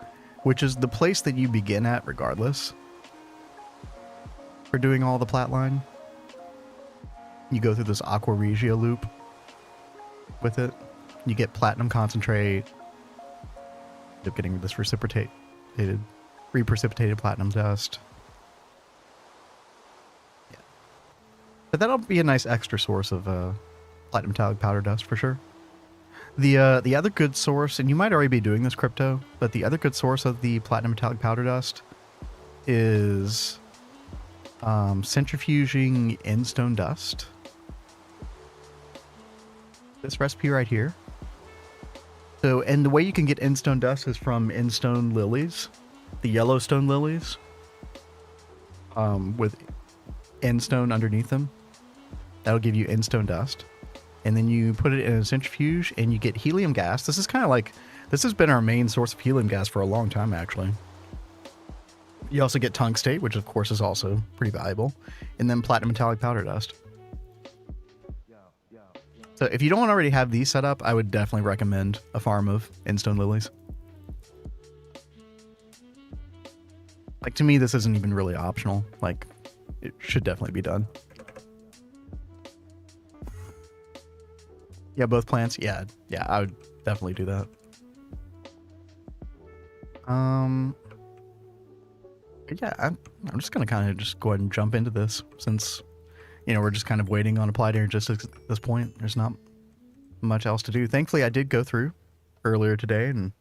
which is the place that you begin at regardless. For doing all the plat line. You go through this Aqua Regia loop with it. You get platinum concentrate. End up getting this reprecipitated platinum dust. Yeah. But that'll be a nice extra source of platinum metallic powder dust for sure. The other good source, and you might already be doing this, Crypto, but the other good source of the platinum metallic powder dust is centrifuging endstone dust. This recipe right here. So, and the way you can get endstone dust is from endstone lilies, the Yellowstone lilies, with endstone underneath them. That'll give you endstone dust. And then you put it in a centrifuge and you get helium gas. This is kind of like, this has been our main source of helium gas for a long time, actually. You also get tungstate, which of course is also pretty valuable. And then platinum metallic powder dust. So if you don't already have these set up, I would definitely recommend a farm of endstone lilies. Like, to me, this isn't even really optional. Like, it should definitely be done. Yeah, both plants. Yeah, I would definitely do that. Yeah, I'm just gonna kind of just go ahead and jump into this since, you know, we're just kind of waiting on applied energy at this point. There's not much else to do. Thankfully, I did go through earlier today, and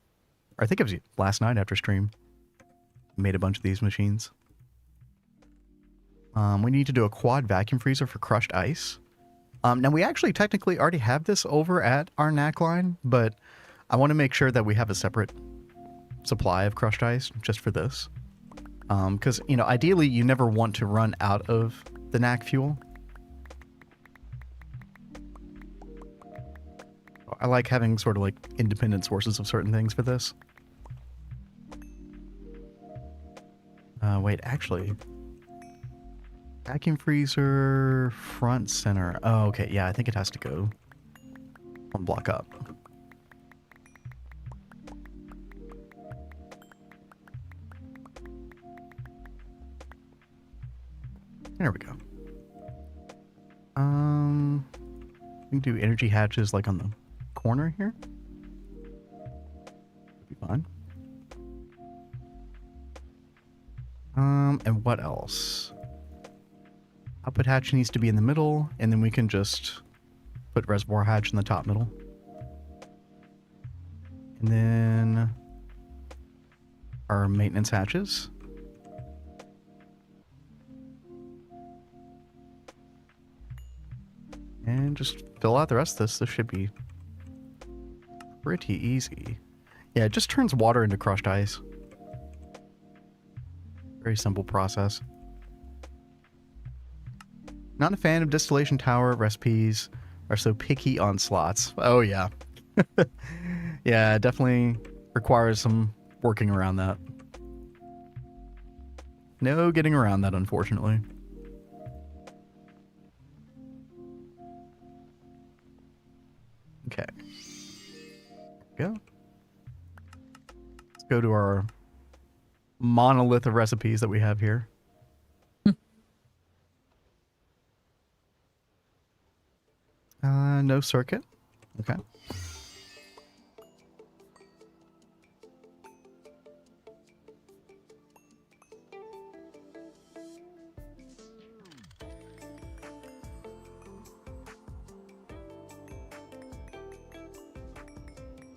I think it was last night after stream. Made a bunch of these machines. We need to do a quad vacuum freezer for crushed ice. Now, we actually technically already have this over at our NAC line, but I want to make sure that we have a separate supply of crushed ice just for this. Because, you know, ideally, you never want to run out of the NAC fuel. I like having sort of like independent sources of certain things for this. Wait, actually... Vacuum freezer, front center. Oh, okay. Yeah, I think it has to go one block up. There we go. We can do energy hatches like on the corner here. Be fine. And what else? Output hatch needs to be in the middle, and then we can just put reservoir hatch in the top middle. And then our maintenance hatches. And just fill out the rest of this. This should be pretty easy. Yeah, it just turns water into crushed ice. Very simple process. Not a fan of distillation tower recipes. Are so picky on slots. Oh, yeah. Yeah, it definitely requires some working around that. No getting around that, unfortunately. Okay. There we go. Let's go to our monolith of recipes that we have here. No circuit. Okay.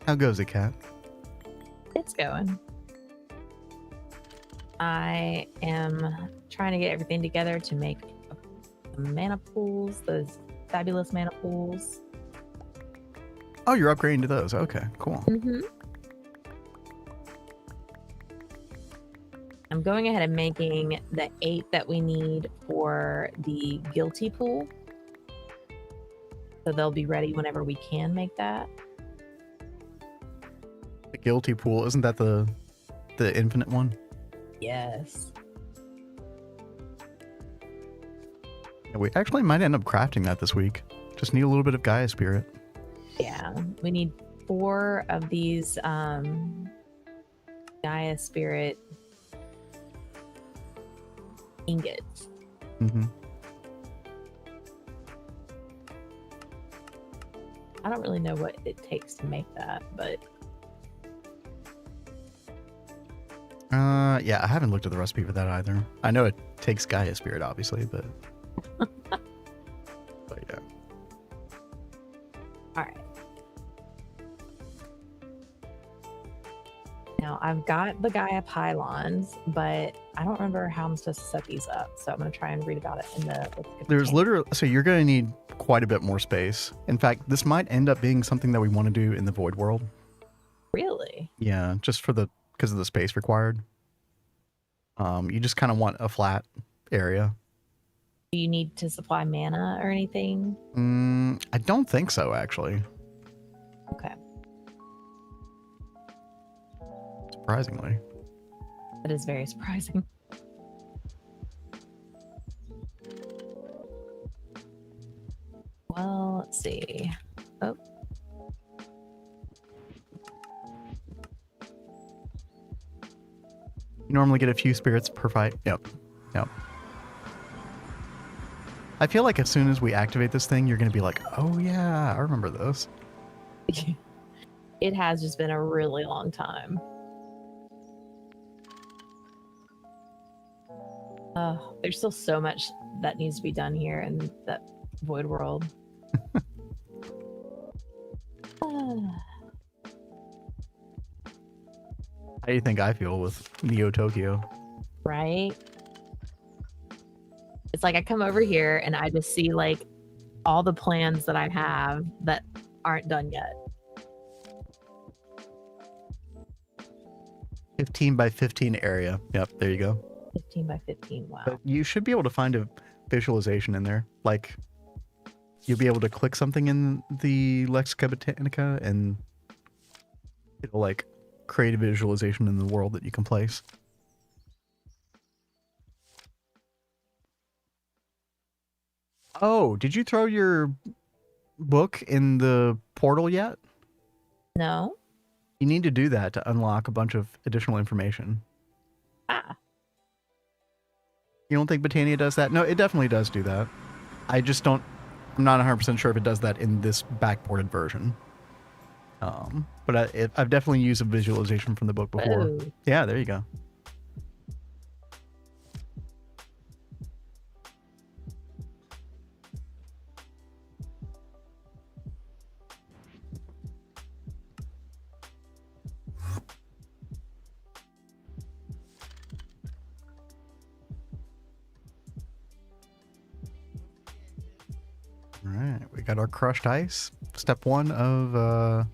How goes it, Kat? It's going. I am trying to get everything together to make mana pools, those fabulous mana pools. Oh, you're upgrading to those. Okay, cool. Mm-hmm. I'm going ahead and making the 8 that we need for the guilty pool. So they'll be ready whenever we can make that. The guilty pool, isn't that the infinite one? Yes. Yeah, we actually might end up crafting that this week. Just need a little bit of Gaia spirit. Yeah. We need 4 of these Gaia spirit ingots. Mm-hmm. I don't really know what it takes to make that, but Yeah, I haven't looked at the recipe for that either. I know it takes Gaia spirit, obviously, but but yeah. all right. Now I've got the Gaia pylons, but I don't remember how I'm supposed to set these up. So I'm going to try and read about it in the. There's literally, so you're going to need quite a bit more space. In fact, this might end up being something that we want to do in the void world. Really? Yeah, just because of the space required. You just kind of want a flat area. Do you need to supply mana or anything? I don't think so, actually. Okay. Surprisingly. That is very surprising. Well, let's see. Oh. You normally get a few spirits per fight. Yep. I feel like as soon as we activate this thing, you're going to be like, oh yeah, I remember this. It has just been a really long time. There's still so much that needs to be done here in that void world. How do you think I feel with Neo Tokyo? Right? It's like I come over here and I just see like all the plans that I have that aren't done yet. 15 by 15 area. Yep, there you go. 15 by 15, wow. But you should be able to find a visualization in there. Like, you'll be able to click something in the Lexica Botanica and it'll like create a visualization in the world that you can place. Oh, did you throw your book in the portal yet? No? You need to do that to unlock a bunch of additional information. Ah. You don't think Botania does that? No, it definitely does do that. I just don't... I'm not 100% sure if it does that in this backported version. But I've definitely used a visualization from the book before. Oh. Yeah, there you go. All right, we got our crushed ice. Step 1 of, I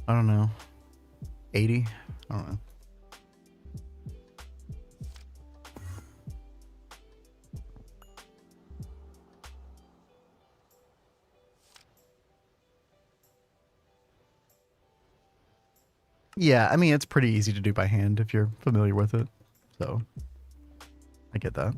don't know, 80? I don't know. Yeah, I mean, it's pretty easy to do by hand if you're familiar with it. So, I get that.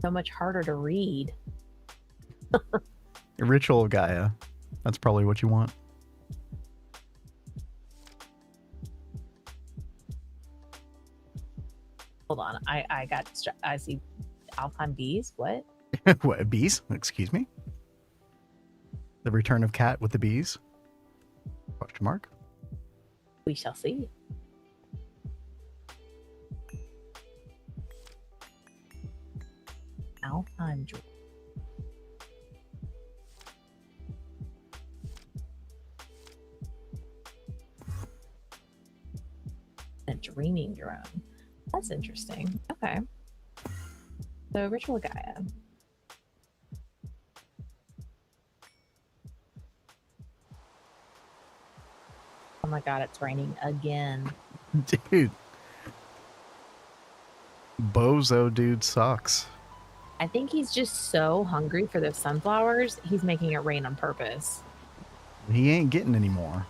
So much harder to read. A ritual of Gaia. That's probably what you want. I see Alpine bees. What? What, bees? Excuse me? The return of cat with the bees? Question mark. We shall see. Alpine dream. A dreaming drone. That's interesting. Okay. So ritual Gaia. Oh my god, it's raining again. Dude. Bozo dude sucks. I think he's just so hungry for those sunflowers, he's making it rain on purpose. He ain't getting any more.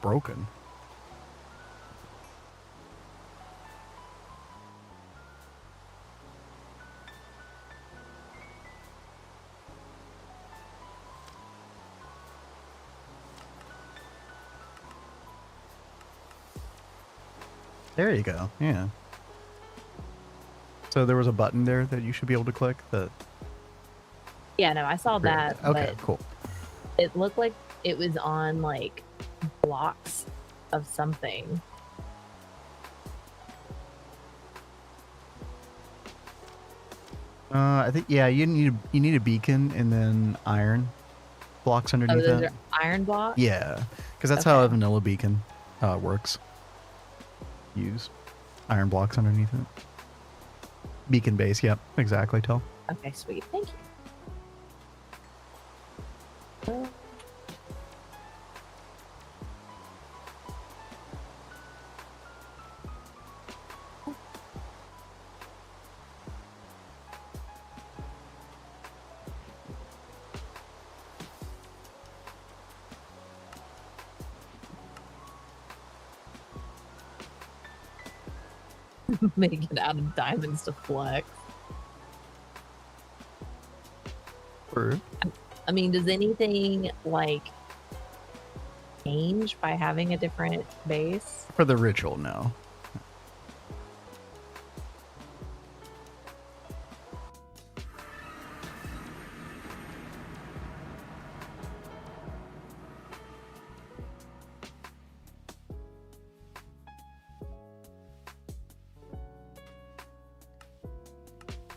Broken. There you go. Yeah. So there was a button there that you should be able to click. That. Yeah, no, I saw that. Okay, but cool. it looked like it was on like blocks of something. I think you need a beacon and then iron blocks underneath those it. are iron blocks? Yeah, because that's how a Okay. vanilla beacon works. Use iron blocks underneath it. Beacon base, yep, exactly. Tell. Okay, sweet. Thank you. Make it out of diamonds to flex. Or I mean, does anything like change by having a different base? for the ritual, no.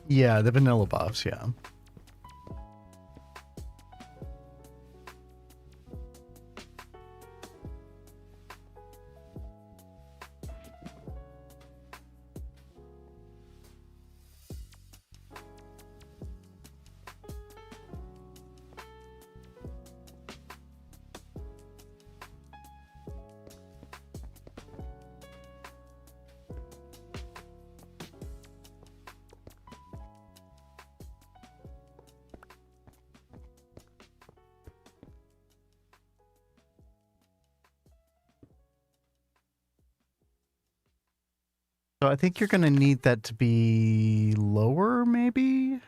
Yeah, the vanilla buffs, yeah. So I think you're going to need that to be lower, maybe?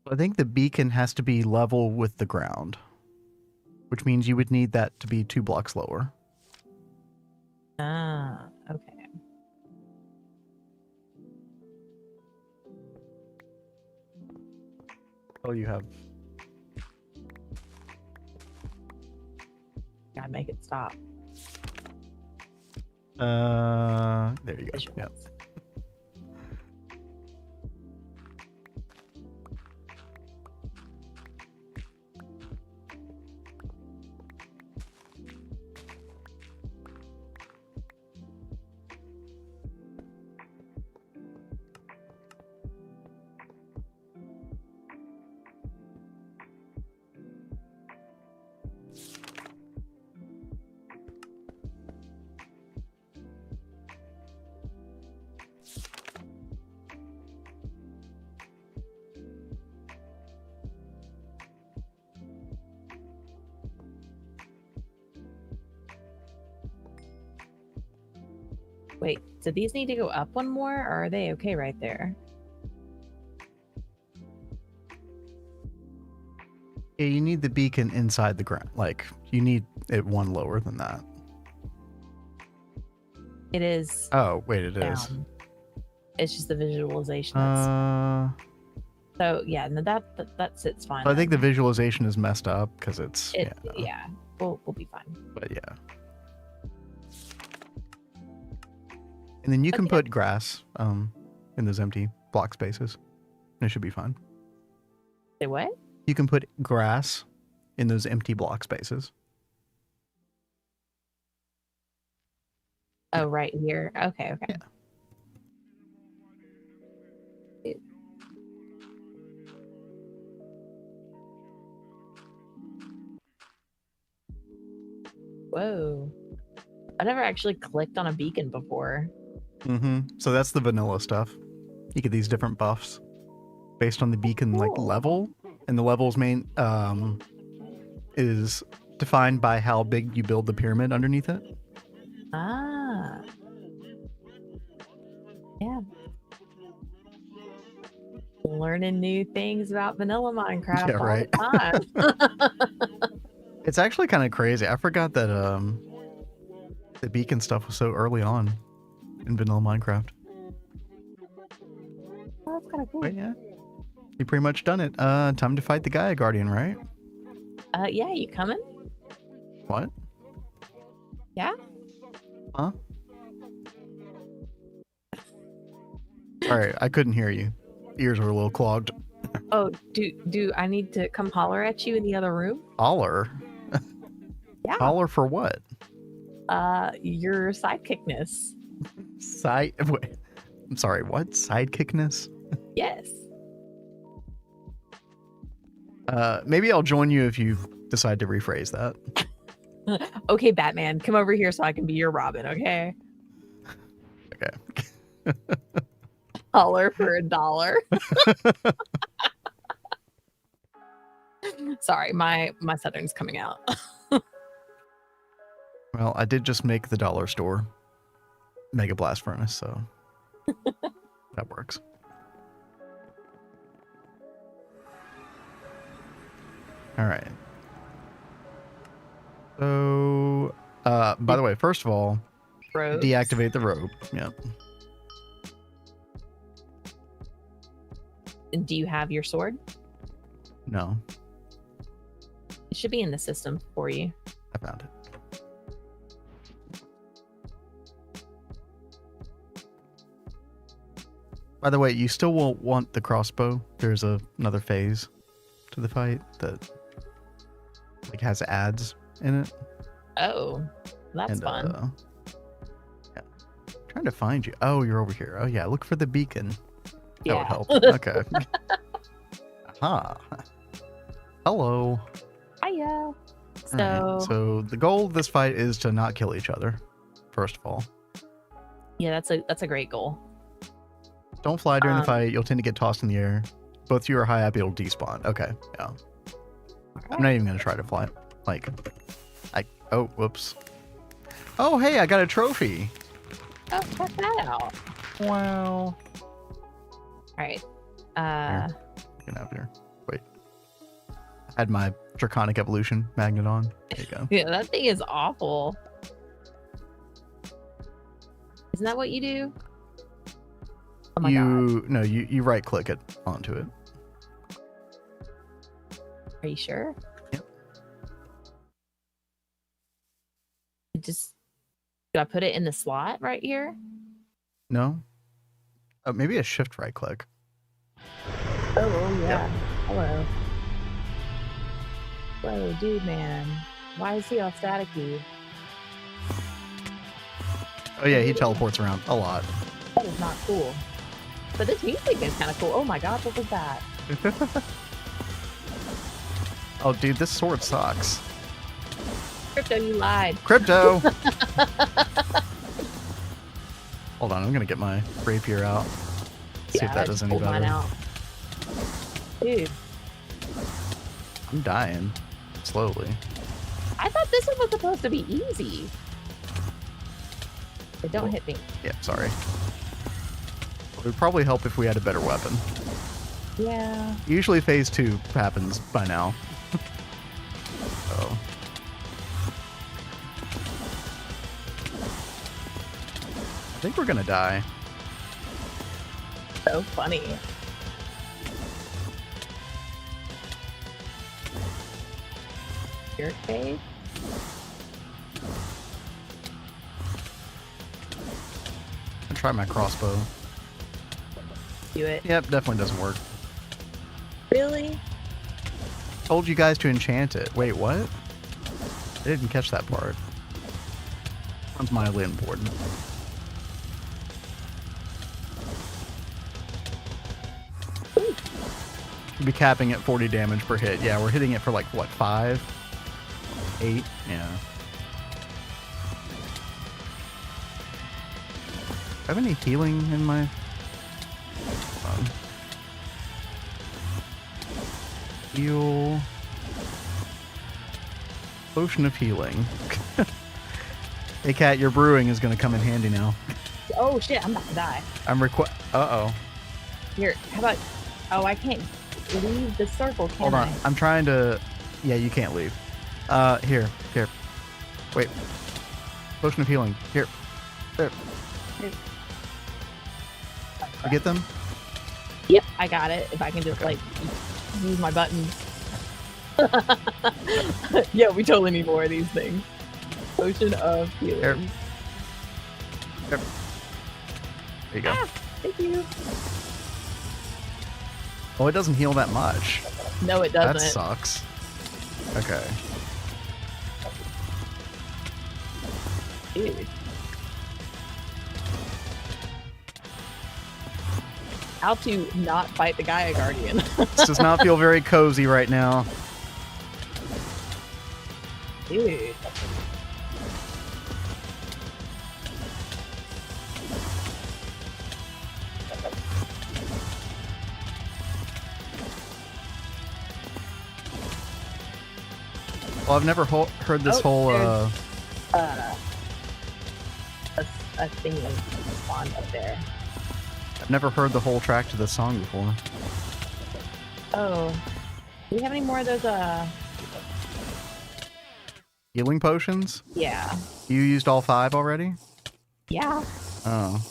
I think the beacon has to be level with the ground, which means you would need that to be 2 blocks lower. Ah, okay. Oh, you have. Gotta make it stop. There you go. Visuals. Yep. Wait, so these need to go up one more, or are they okay right there? Yeah, you need the beacon inside the ground. Like, you need it one lower than that. It is Oh, wait, it is. down. It's just the visualization. That's, so yeah, no, that sits fine. I think the then. visualization is messed up because it's Yeah, we'll be fine. But yeah. And then you can put grass in those empty block spaces. And it should be fine. Say what? You can put grass in those empty block spaces. Oh, right here. Okay. Yeah. Whoa. I never actually clicked on a beacon before. So that's the vanilla stuff. You get these different buffs based on the beacon like Cool. level, and the level's main is defined by how big you build the pyramid underneath it. Ah. Yeah. Learning new things about vanilla Minecraft Yeah, all right. the time. It's actually kind of crazy. I forgot that the beacon stuff was so early on in vanilla Minecraft. Oh, that's kind of cool. But yeah, you pretty much done it. Time to fight the Gaia Guardian, right? Yeah, you coming? What? Yeah. Huh? Sorry, I couldn't hear you. Ears were a little clogged. Oh, do I need to come holler at you in the other room? Holler? Yeah. Holler for what? Your sidekickness. Wait, I'm sorry, what? Sidekickness? Yes. Maybe I'll join you if you decide to rephrase that. Okay, Batman, come over here so I can be your Robin, okay? Okay. Holler for $1. Sorry, my Southern's coming out. Well, I did just make the dollar store Mega Blast Furnace, so that works. All right. So, by the way, first of all, Bro. deactivate the rope. Yep. And do you have your sword? No, It should be in the system for you. I found it. By the way, you still will want the crossbow. There's another phase to the fight that like has ads in it. Oh, that's fun. Yeah. Trying to find you. Oh, you're over here. Oh yeah, look for the beacon. That Yeah. would help. Okay. Aha. Hello. Hiya. So, Alright, so the goal of this fight is to not kill each other. First of all, yeah, that's a great goal. don't fly during the fight. You'll tend to get tossed in the air. Both of you are high up. It'll despawn. Okay. Yeah. I'm not even gonna try to fly. Like, oh, whoops. Oh, hey, I got a trophy. Oh, check that out. Wow. All right. Get out here. Wait. I had my Draconic Evolution magnet on. There you go. Yeah, that thing is awful. Isn't that what you do? Oh my god. No, you right click it onto it. Are you sure? Yep. Do I put it in the slot right here? No? Oh, maybe a shift right click. Oh yeah. Yep. Hello. Whoa, dude, man. Why is he all staticky? Oh yeah, he teleports around a lot. That is not cool. But this music is kind of cool. Oh my god, what was that? Oh dude, this sword sucks. Crypto, you lied. Crypto! Hold on, I'm gonna get my rapier out. See if I that just does any pulled mine better. out. Dude, I'm dying. Slowly. I thought this one was supposed to be easy. But don't hit me. Yeah, sorry. It would probably help if we had a better weapon. Yeah. Usually phase 2 happens by now. Oh. I think we're gonna die. So funny. Your face? I'll try my crossbow. Do it. Yep, definitely doesn't work. Really? Told you guys to enchant it. Wait, what? I didn't catch that part. That's mildly important. Should be capping at 40 damage per hit. Yeah, we're hitting it for like, what, 5? 8? Yeah. Do I have any healing in my... Heal... Potion of healing. Hey, Kat, your brewing is going to come in handy now. Oh shit, I'm about to die. Uh-oh. Here, how about... Oh, I can't leave the circle, can Hold on. I? I'm trying to... Yeah, you can't leave. Here. Wait. Potion of healing. Here. There. You get them? Yep, I got it. If I can just, like, use my buttons. Yeah, we totally need more of these things. Potion of healing. Here. There you go. Ah, thank you. Oh, it doesn't heal that much. No, it That doesn't. sucks. Okay. Dude. How to not fight the Gaia Guardian. This does not feel very cozy right now. Dude. Well, I've never heard this whole, a thing spawned up there. I've never heard the whole track to this song before. Oh. Do we have any more of those, Healing potions? yeah. You used all 5 already? Yeah. Oh.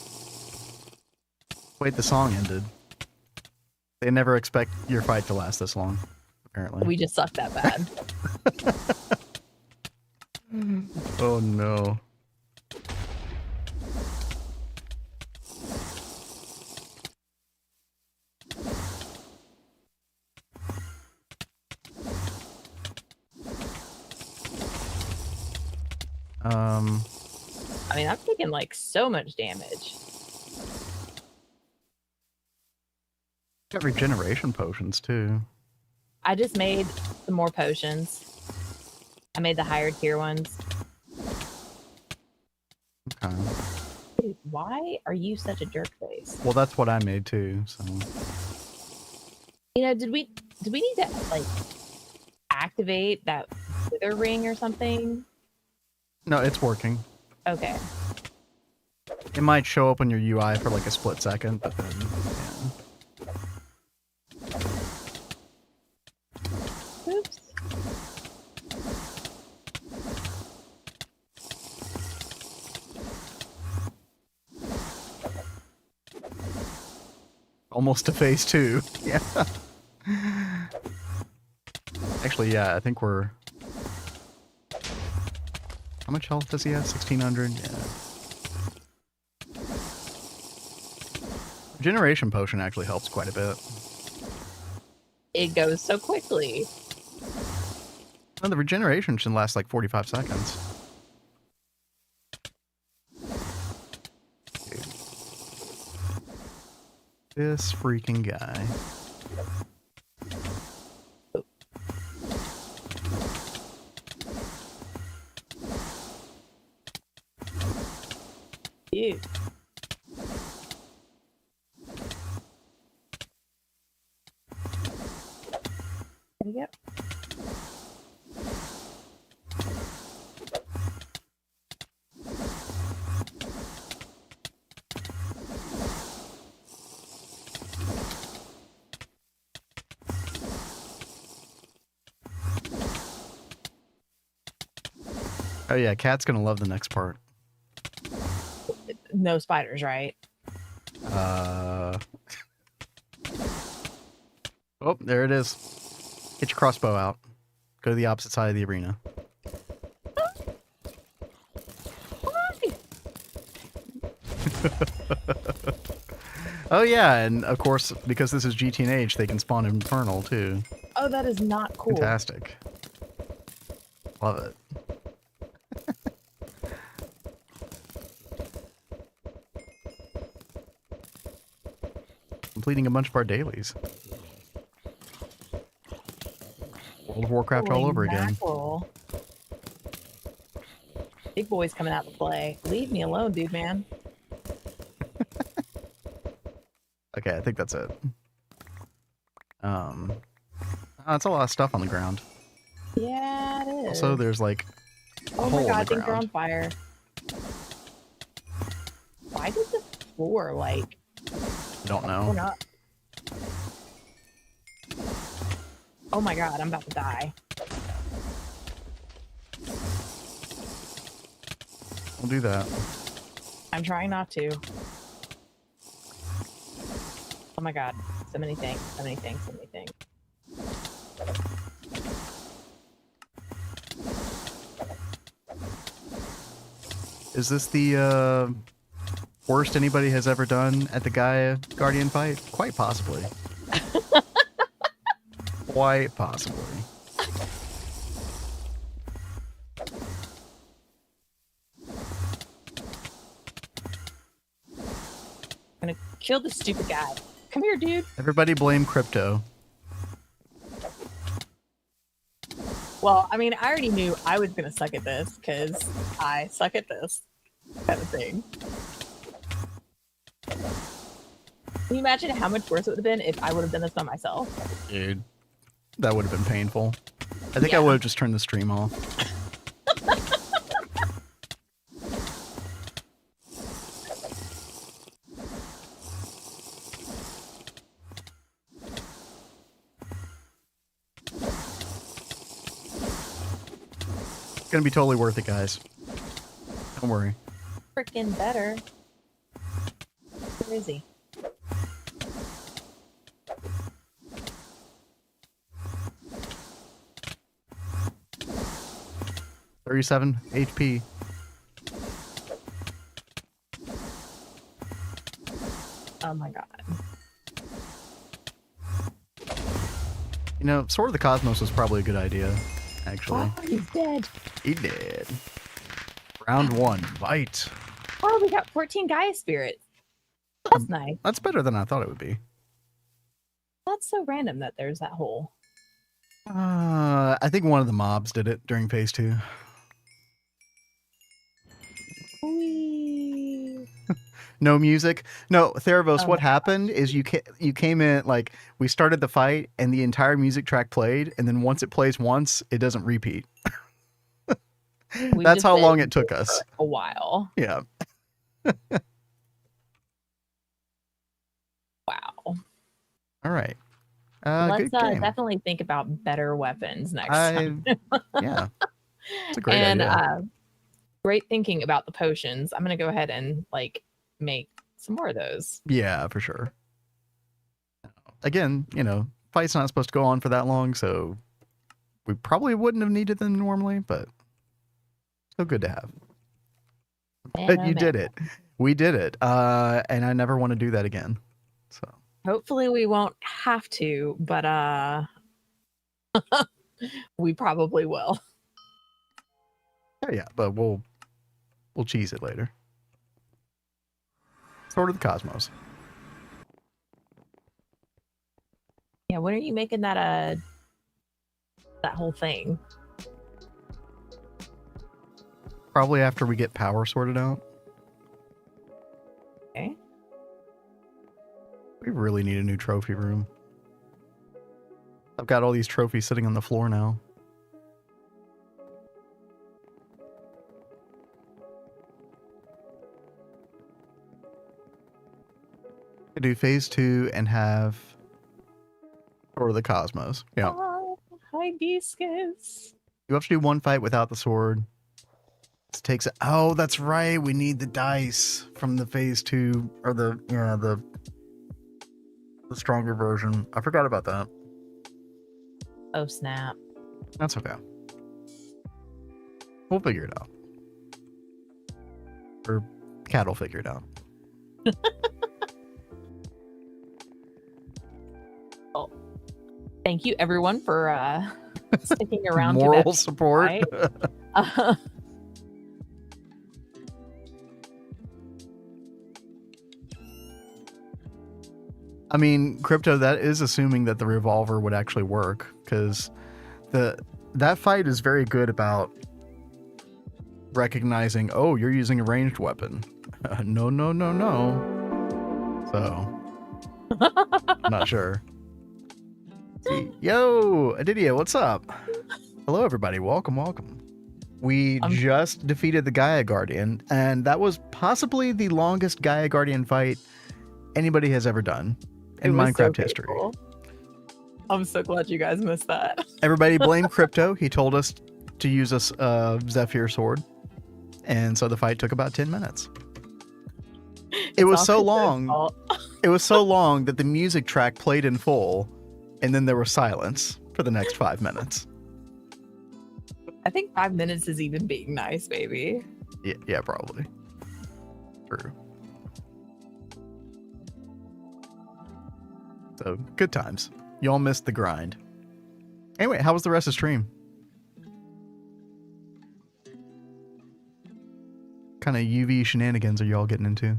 Wait, the song ended. They never expect your fight to last this long, apparently. We just suck that bad. Oh no. I mean, I'm taking like so much damage. Got regeneration potions too. I just made some more potions. I made the higher tier ones. Okay. Dude, why are you such a jerk face? Well, that's what I made too, so. You know, did we need to like activate that wither ring or something? No, it's working. Okay. It might show up on your UI for like a split second, but then, yeah. Oops. Almost to phase 2. Yeah. Actually, yeah, I think we're... How much health does he have? 1600? Yeah. Regeneration potion actually helps quite a bit. It goes so quickly. No, the regeneration should last like 45 seconds. Dude. This freaking guy. Dude. There you go. Oh yeah, Cat's gonna love the next part. No spiders, right? Oh, there it is. Get your crossbow out. Go to the opposite side of the arena. Oh yeah, and of course, because this is GTNH, they can spawn Infernal too. Oh, that is not cool. Fantastic. Love it. Completing a bunch of our dailies. World of Warcraft all over again. Mackerel. Big boy's coming out to play. Leave me alone, dude, man. Okay, I think that's it. That's a lot of stuff on the ground. Yeah, it is. Also, there's like a oh hole my god, in I the think they're on ground. fire. Why did the floor like? Don't Oh, know. not. Oh my god, I'm about to die. We'll do that. I'm trying not to. Oh my god, so many things, so many things, so many things. Is this the worst anybody has ever done at the Gaia Guardian fight? Quite possibly. Quite possibly. I'm gonna kill this stupid guy. Come here, dude. Everybody blame crypto. Well, I mean, I already knew I was gonna suck at this because I suck at this kind of thing. Can you imagine how much worse it would have been if I would have done this by myself? Dude, that would have been painful. I think I Yeah. would have just turned the stream off. It's gonna be totally worth it, guys. Don't worry. Freaking better. Where is he? $37 HP. Oh my god. You know, Sword of the Cosmos was probably a good idea, actually. Oh, he's dead. He did. Round 1, fight. Oh, we got 14 Gaia spirits. That's nice. That's better than I thought it would be. That's so random that there's that hole. I think one of the mobs did it during phase 2. Whee. No music. No, Theravos, Oh what my happened is you came in, like, we started the fight and the entire music track played, and then once it plays once, it doesn't repeat. We've That's just how been long it took us. a while. Yeah. Wow. All right. Let's good game. definitely think about better weapons next time. Yeah. It's a great And idea. great thinking about the potions. I'm gonna go ahead and like make some more of those. Yeah, for sure. Again, you know, fight's not supposed to go on for that long, so we probably wouldn't have needed them normally, but still good to have. But you did it. We did it. And I never want to do that again. So Hopefully we won't have to, but we probably will. yeah, but we'll cheese it later. Sword of the Cosmos. Yeah, when are you making that that whole thing? Probably after we get power sorted out. Okay. We really need a new trophy room. I've got all these trophies sitting on the floor now. I do phase 2 and have Sword of the Cosmos. Yeah. Oh, hibiscus. You have to do one fight without the sword. takes it. Oh, that's right. We need the dice from the phase 2 or the stronger version. I forgot about that. Oh, snap. That's okay. We'll figure it out. Or Cat will figure it out. Well, thank you everyone for sticking around. Moral support. Right? I mean, Crypto, that is assuming that the revolver would actually work, because that fight is very good about recognizing, oh, you're using a ranged weapon. No. So, I'm not sure. See. Yo, Adidia, what's up? Hello, everybody. Welcome. We just defeated the Gaia Guardian, and that was possibly the longest Gaia Guardian fight anybody has ever done in Minecraft history. Cool. I'm so glad you guys missed that. Everybody blame Crypto. He told us to use a Zephyr sword, and so the fight took about 10 minutes. It was so long. It was so long that the music track played in full, and then there was silence for the next 5 minutes. I think 5 minutes is even being nice, baby. Yeah, probably. True. So, good times. Y'all missed the grind. Anyway, how was the rest of the stream? Kind of UV shenanigans are y'all getting into?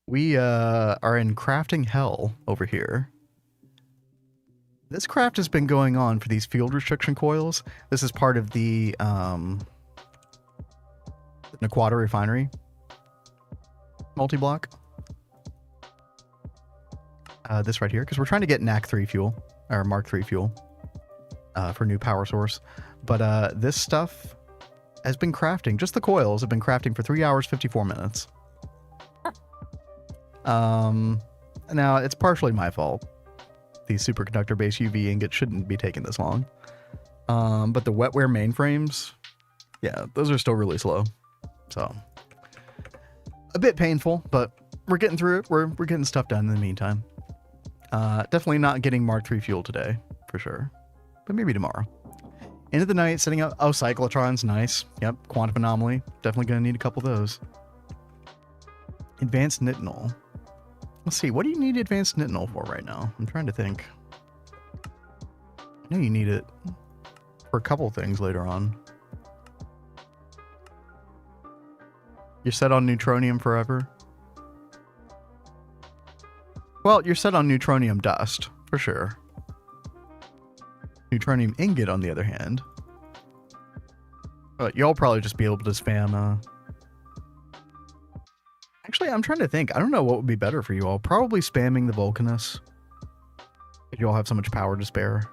We are in crafting hell over here. This craft has been going on for these field restriction coils. This is part of the Naquadah refinery multi-block. This right here, because we're trying to get Mk3 fuel, or Mark 3 fuel, for new power source. But this stuff has been crafting, just the coils have been crafting for 3 hours, 54 minutes. Now, it's partially my fault. These superconductor-based UV ingots shouldn't be taking this long. But the wetware mainframes, yeah, those are still really slow. So, a bit painful, but we're getting through it. We're getting stuff done in the meantime. Definitely not getting Mark 3 fuel today, for sure. But maybe tomorrow. End of the night, setting up... Oh, cyclotrons, nice. Yep, quantum anomaly. Definitely going to need a couple of those. Advanced nitinol. Let's see, what do you need advanced nitinol for right now? I'm trying to think. I know you need it for a couple things later on. You're set on neutronium forever? Well, you're set on neutronium dust, for sure. Neutronium ingot, on the other hand. But y'all probably just be able to spam... Actually, I'm trying to think. I don't know what would be better for you all. Probably spamming the Vulcanus. If you all have so much power to spare.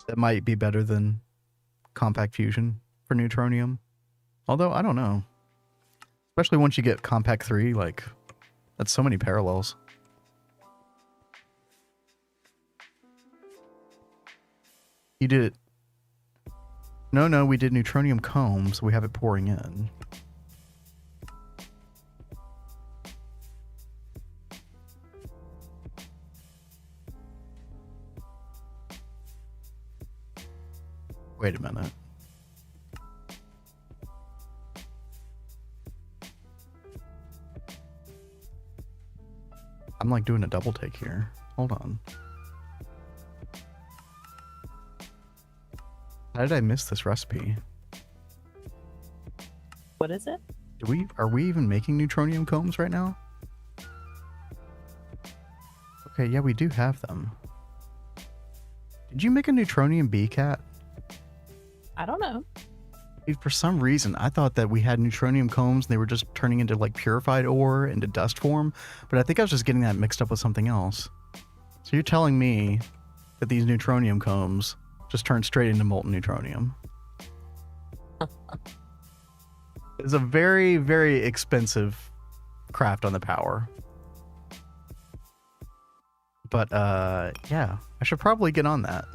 That might be better than compact fusion for neutronium. Although, I don't know. Especially once you get compact 3, like, that's so many parallels. You did it. No, we did neutronium comb, so we have it pouring in. Wait a minute. I'm like doing a double take here. Hold on. How did I miss this recipe? What is it? Are we even making neutronium combs right now? Okay, yeah, we do have them. Did you make a neutronium bee cat? I don't know. Dude, for some reason, I thought that we had neutronium combs and they were just turning into like purified ore into dust form, but I think I was just getting that mixed up with something else. So you're telling me that these neutronium combs just turn straight into molten neutronium? It's a very, very expensive craft on the power. But yeah, I should probably get on that.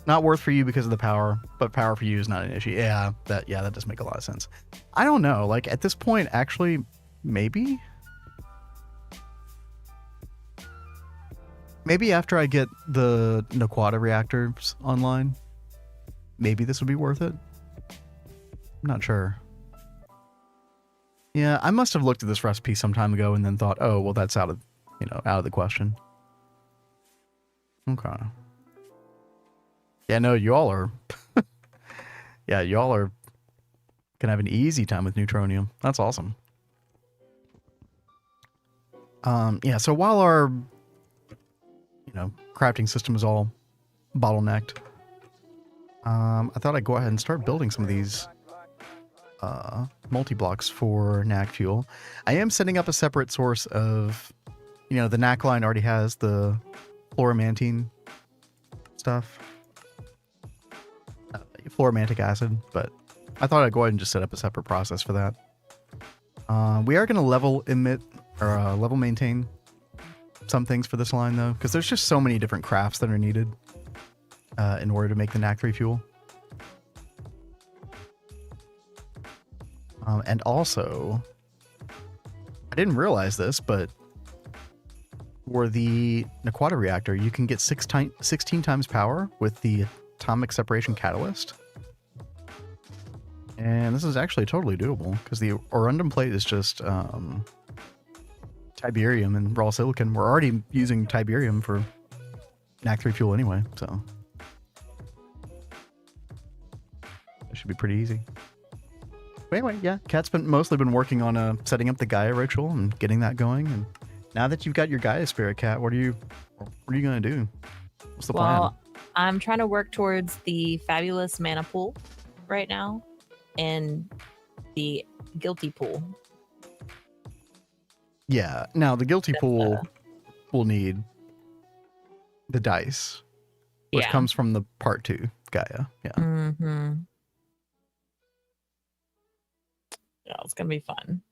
Not worth for you because of the power, but power for you is not an issue. Yeah, that does make a lot of sense. I don't know. Like at this point, actually, maybe after I get the Naquadah reactors online, maybe this would be worth it. I'm not sure. Yeah, I must have looked at this recipe some time ago and then thought, oh, well, that's out of the question. Okay. Yeah, no, y'all are... yeah, y'all are gonna have an easy time with neutronium. That's awesome. Yeah, so while our, crafting system is all bottlenecked, I thought I'd go ahead and start building some of these multi-blocks for NAC fuel. I am setting up a separate source of, the NAC line already has the fluoromantine stuff. Fluoromantic acid, but I thought I'd go ahead and just set up a separate process for that. We are going to level maintain some things for this line though, because there's just so many different crafts that are needed in order to make the Mk3 fuel. And also, I didn't realize this, but for the Naquadah reactor, you can get 16 times power with the atomic separation catalyst. And this is actually totally doable because the orundum plate is just tiberium and raw silicon. We're already using tiberium for Mk3 fuel anyway, so it should be pretty easy. But anyway, yeah, Kat's mostly been working on setting up the Gaia ritual and getting that going. And now that you've got your Gaia spirit, Kat, what are you gonna do? What's the plan? I'm trying to work towards the fabulous mana pool right now and the guilty pool. Yeah. Now the guilty pool will need the dice, which comes from the part 2 Gaia. Yeah. Mm-hmm. Yeah, it's gonna be fun.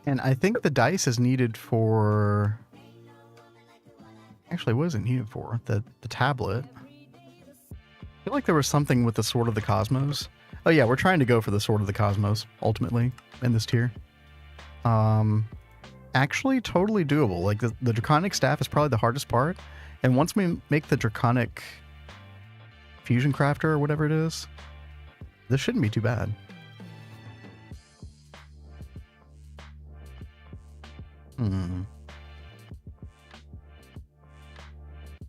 And I think the dice is needed for... Actually, what is it needed for? The tablet. I feel like there was something with the Sword of the Cosmos. Oh yeah, we're trying to go for the Sword of the Cosmos, ultimately, in this tier. Actually, totally doable. Like, the Draconic Staff is probably the hardest part. And once we make the Draconic Fusion Crafter, or whatever it is, this shouldn't be too bad.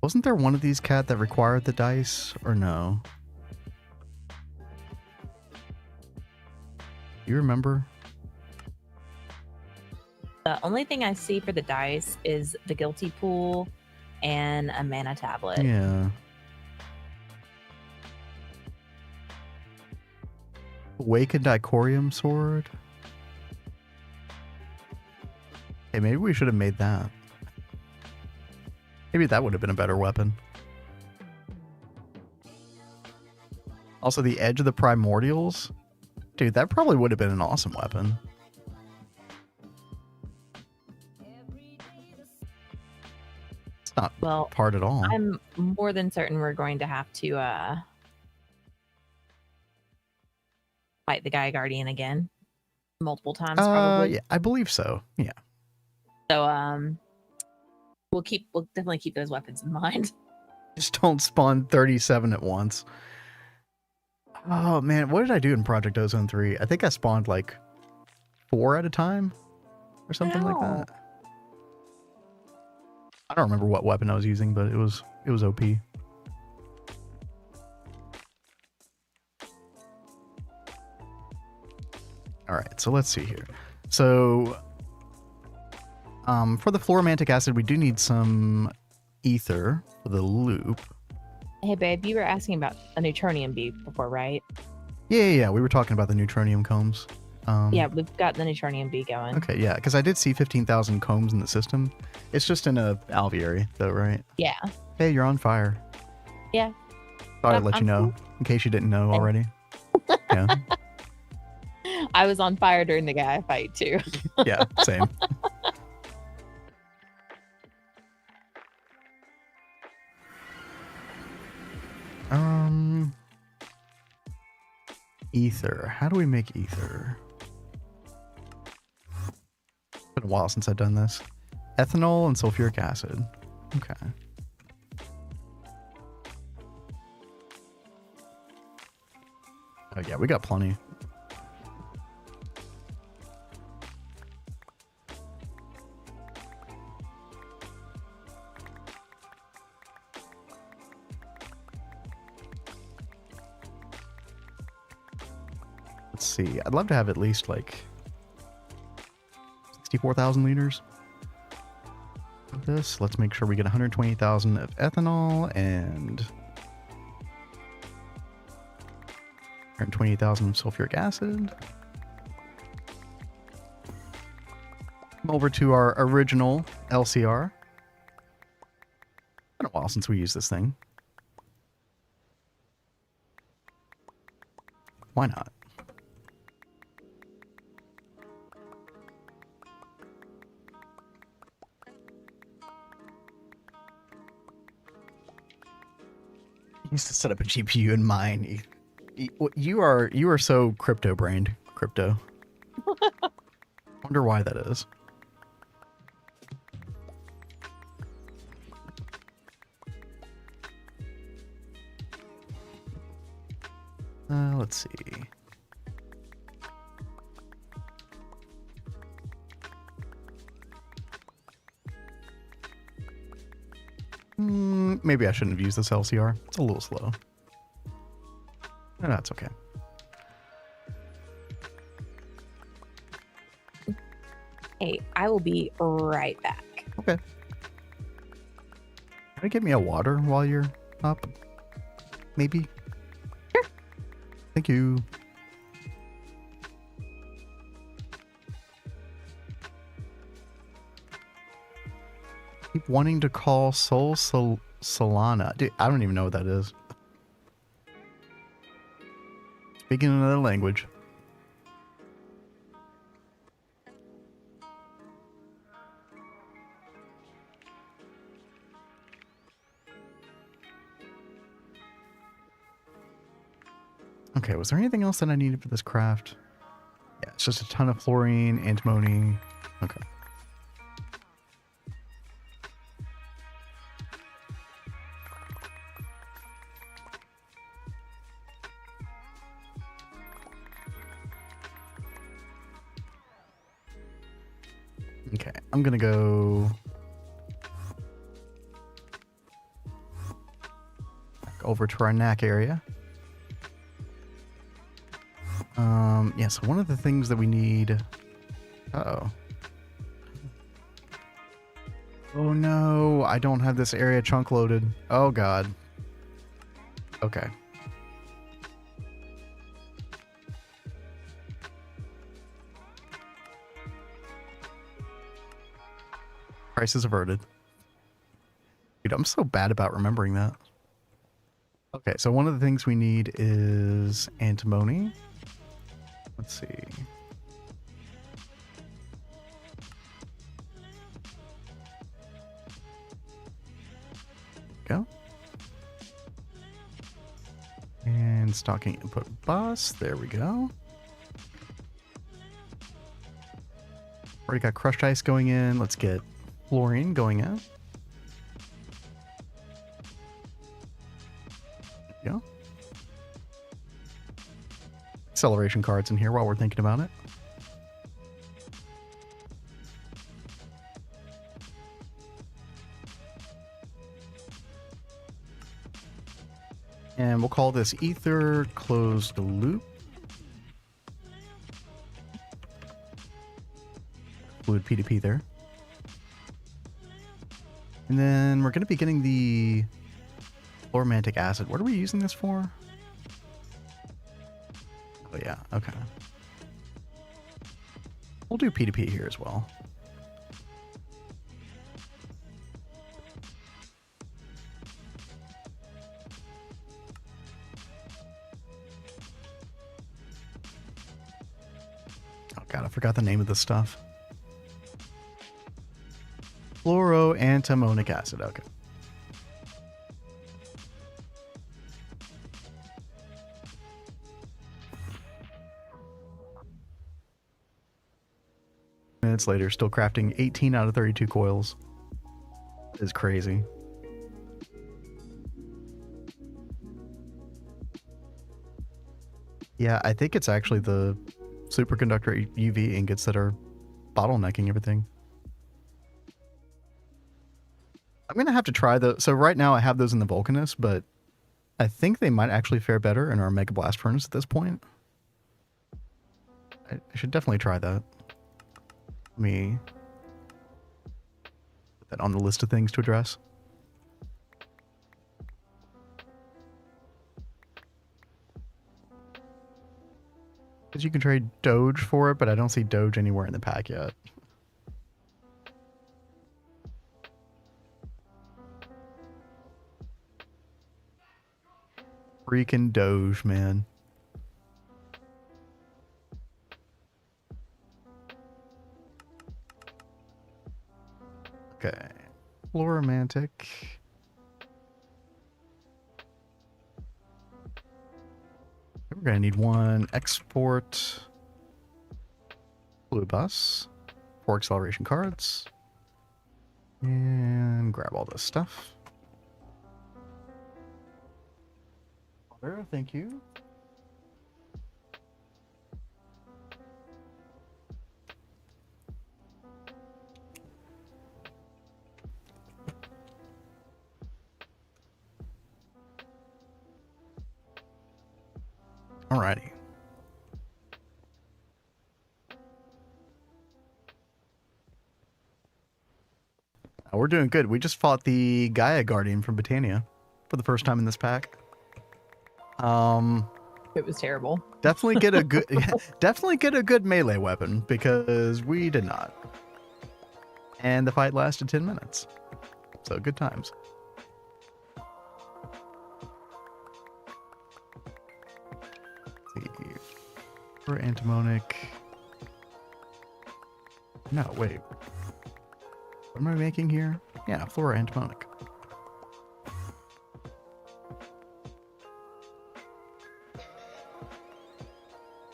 Wasn't there one of these, Cat, that required the dice, or no? You remember? The only thing I see for the dice is the guilty pool and a mana tablet. Yeah. Awakened Icorium Sword? Hey, maybe we should have made that. Maybe that would have been a better weapon. Also, the Edge of the Primordials? Dude, that probably would have been an awesome weapon. It's not hard at all. I'm more than certain we're going to have to fight the Gaia Guardian again. Multiple times, probably. Yeah, I believe so. Yeah. So, we'll definitely keep those weapons in mind. Just don't spawn 37 at once. Oh man, what did I do in Project Ozone 3? I think I spawned like 4 at a time or something like that. I don't remember what weapon I was using, but it was OP. All right, so let's see here. So for the fluoromantic acid, we do need some ether for the loop. Hey, babe, you were asking about a neutronium bead before, right? Yeah. We were talking about the neutronium combs. Yeah, we've got the neutronium bead going. Okay, yeah, because I did see 15,000 combs in the system. It's just in a alveary, though, right? Yeah. Hey, you're on fire. Yeah. Thought I'd let you know, in case you didn't know already. Yeah. I was on fire during the Gaia fight, too. Yeah, same. ether. How do we make ether? It's been a while since I've done this. Ethanol and sulfuric acid. Okay. Oh yeah, we got plenty. Let's see. I'd love to have at least like 64,000 liters of this. Let's make sure we get 120,000 of ethanol and 128,000 of sulfuric acid. Over to our original LCR. Been a while since we used this thing. Why not? Used to set up a GPU in mine. You are so crypto brained. Crypto. Wonder why that is. Let's see. Maybe I shouldn't have used this LCR. It's a little slow. No, that's okay. Hey, I will be right back. Okay. Can you get me a water while you're up? Maybe? Sure. Thank you. Keep wanting to call Solana. Dude, I don't even know what that is. Speaking another language. Okay, was there anything else that I needed for this craft? Yeah, it's just a ton of fluorine, antimony. Okay. Okay, I'm gonna go back over to our knack area. Yeah, so one of the things that we need... Uh-oh. Oh no, I don't have this area chunk loaded. Oh god. Okay. Crisis averted. Dude, I'm so bad about remembering that. Okay, so one of the things we need is antimony. Let's see. Go. And stocking input bus. There we go. Already got crushed ice going in. Let's get fluorine going in. There we go. Acceleration cards in here while we're thinking about it. And we'll call this ether closed loop. Fluid P2P there. And then we're going to be getting the fluoromantic acid. What are we using this for? Oh yeah, okay. We'll do P2P here as well. Oh god, I forgot the name of this stuff. Fluoroantimonic acid, okay. Minutes later, still crafting 18 out of 32 coils. Is crazy. Yeah, I think it's actually the superconductor UV ingots that are bottlenecking everything. I'm going to have to try the... So right now I have those in the Vulcanus, but I think they might actually fare better in our Mega Blast Furnace at this point. I should definitely try that. Let me put that on the list of things to address. Because you can trade Doge for it, but I don't see Doge anywhere in the pack yet. Freaking Doge, man. Okay. Floromantic. We're going to need one export blue bus, 4 acceleration cards, and grab all this stuff. Water, thank you. Alrighty. Oh, we're doing good. We just fought the Gaia Guardian from Britannia for the first time in this pack. It was terrible. Definitely get a good definitely get a good melee weapon because we did not. And the fight lasted 10 minutes. So good times. For antimonic. No, wait. What am I making here? Yeah, flora antimonic.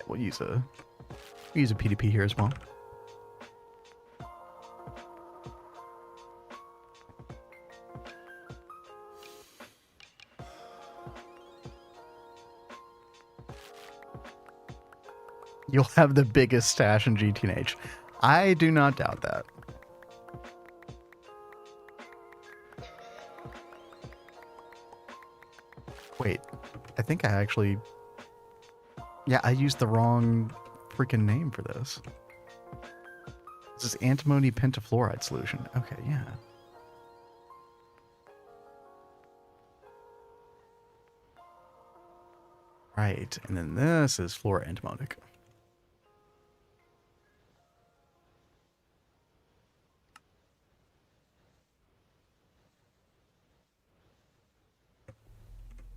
We'll use a PDP here as well. You'll have the biggest stash in GTNH. I do not doubt that. Wait, I think I actually... Yeah, I used the wrong freaking name for this. This is antimony pentafluoride solution. Okay, yeah. Right, and then this is flora antimonic.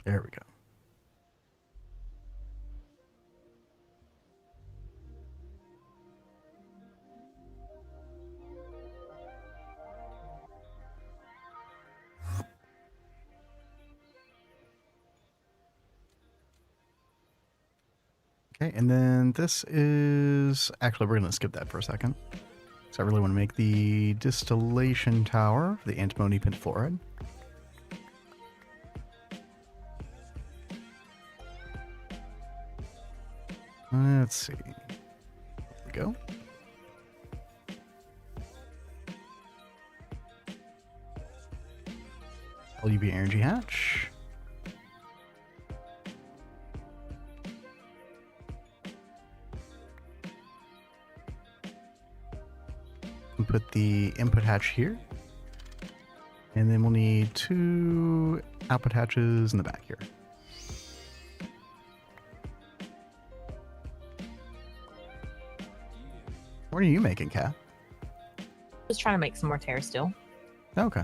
There we go. Okay, and then this is... Actually, we're going to skip that for a second. So I really want to make the distillation tower for the antimony pentafluoride. Let's see. There we go. UHV energy hatch. And put the input hatch here. And then we'll need 2 output hatches in the back here. What are you making, Kat? Just trying to make some more tear steel. Okay.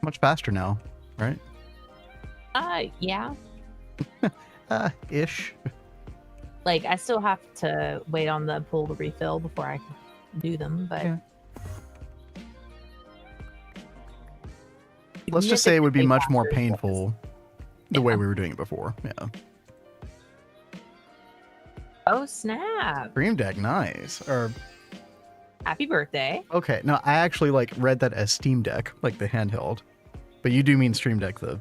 Much faster now, right? Yeah. Ish. Like, I still have to wait on the pool to refill before I can do them, but... Yeah. Let's just say it would be much more painful the way we were doing it before. Yeah. Oh, snap. Stream Deck, nice. Or Happy birthday. okay, no, I actually like read that as Steam Deck, like the handheld. But you do mean Stream Deck, the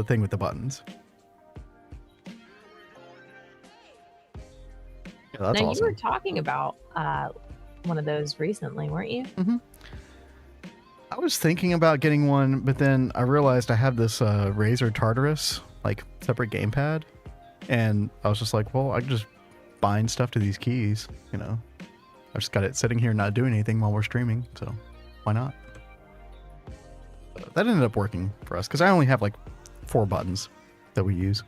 thing with the buttons. Yeah, that's now, awesome. you were talking about one of those recently, weren't you? Mm-hmm. I was thinking about getting one, but then I realized I have this Razer Tartarus, like separate gamepad, and I was just like, well, I can just bind stuff to these keys, you know. I just got it sitting here not doing anything while we're streaming, so why not? That ended up working for us because I only have like 4 buttons that we use.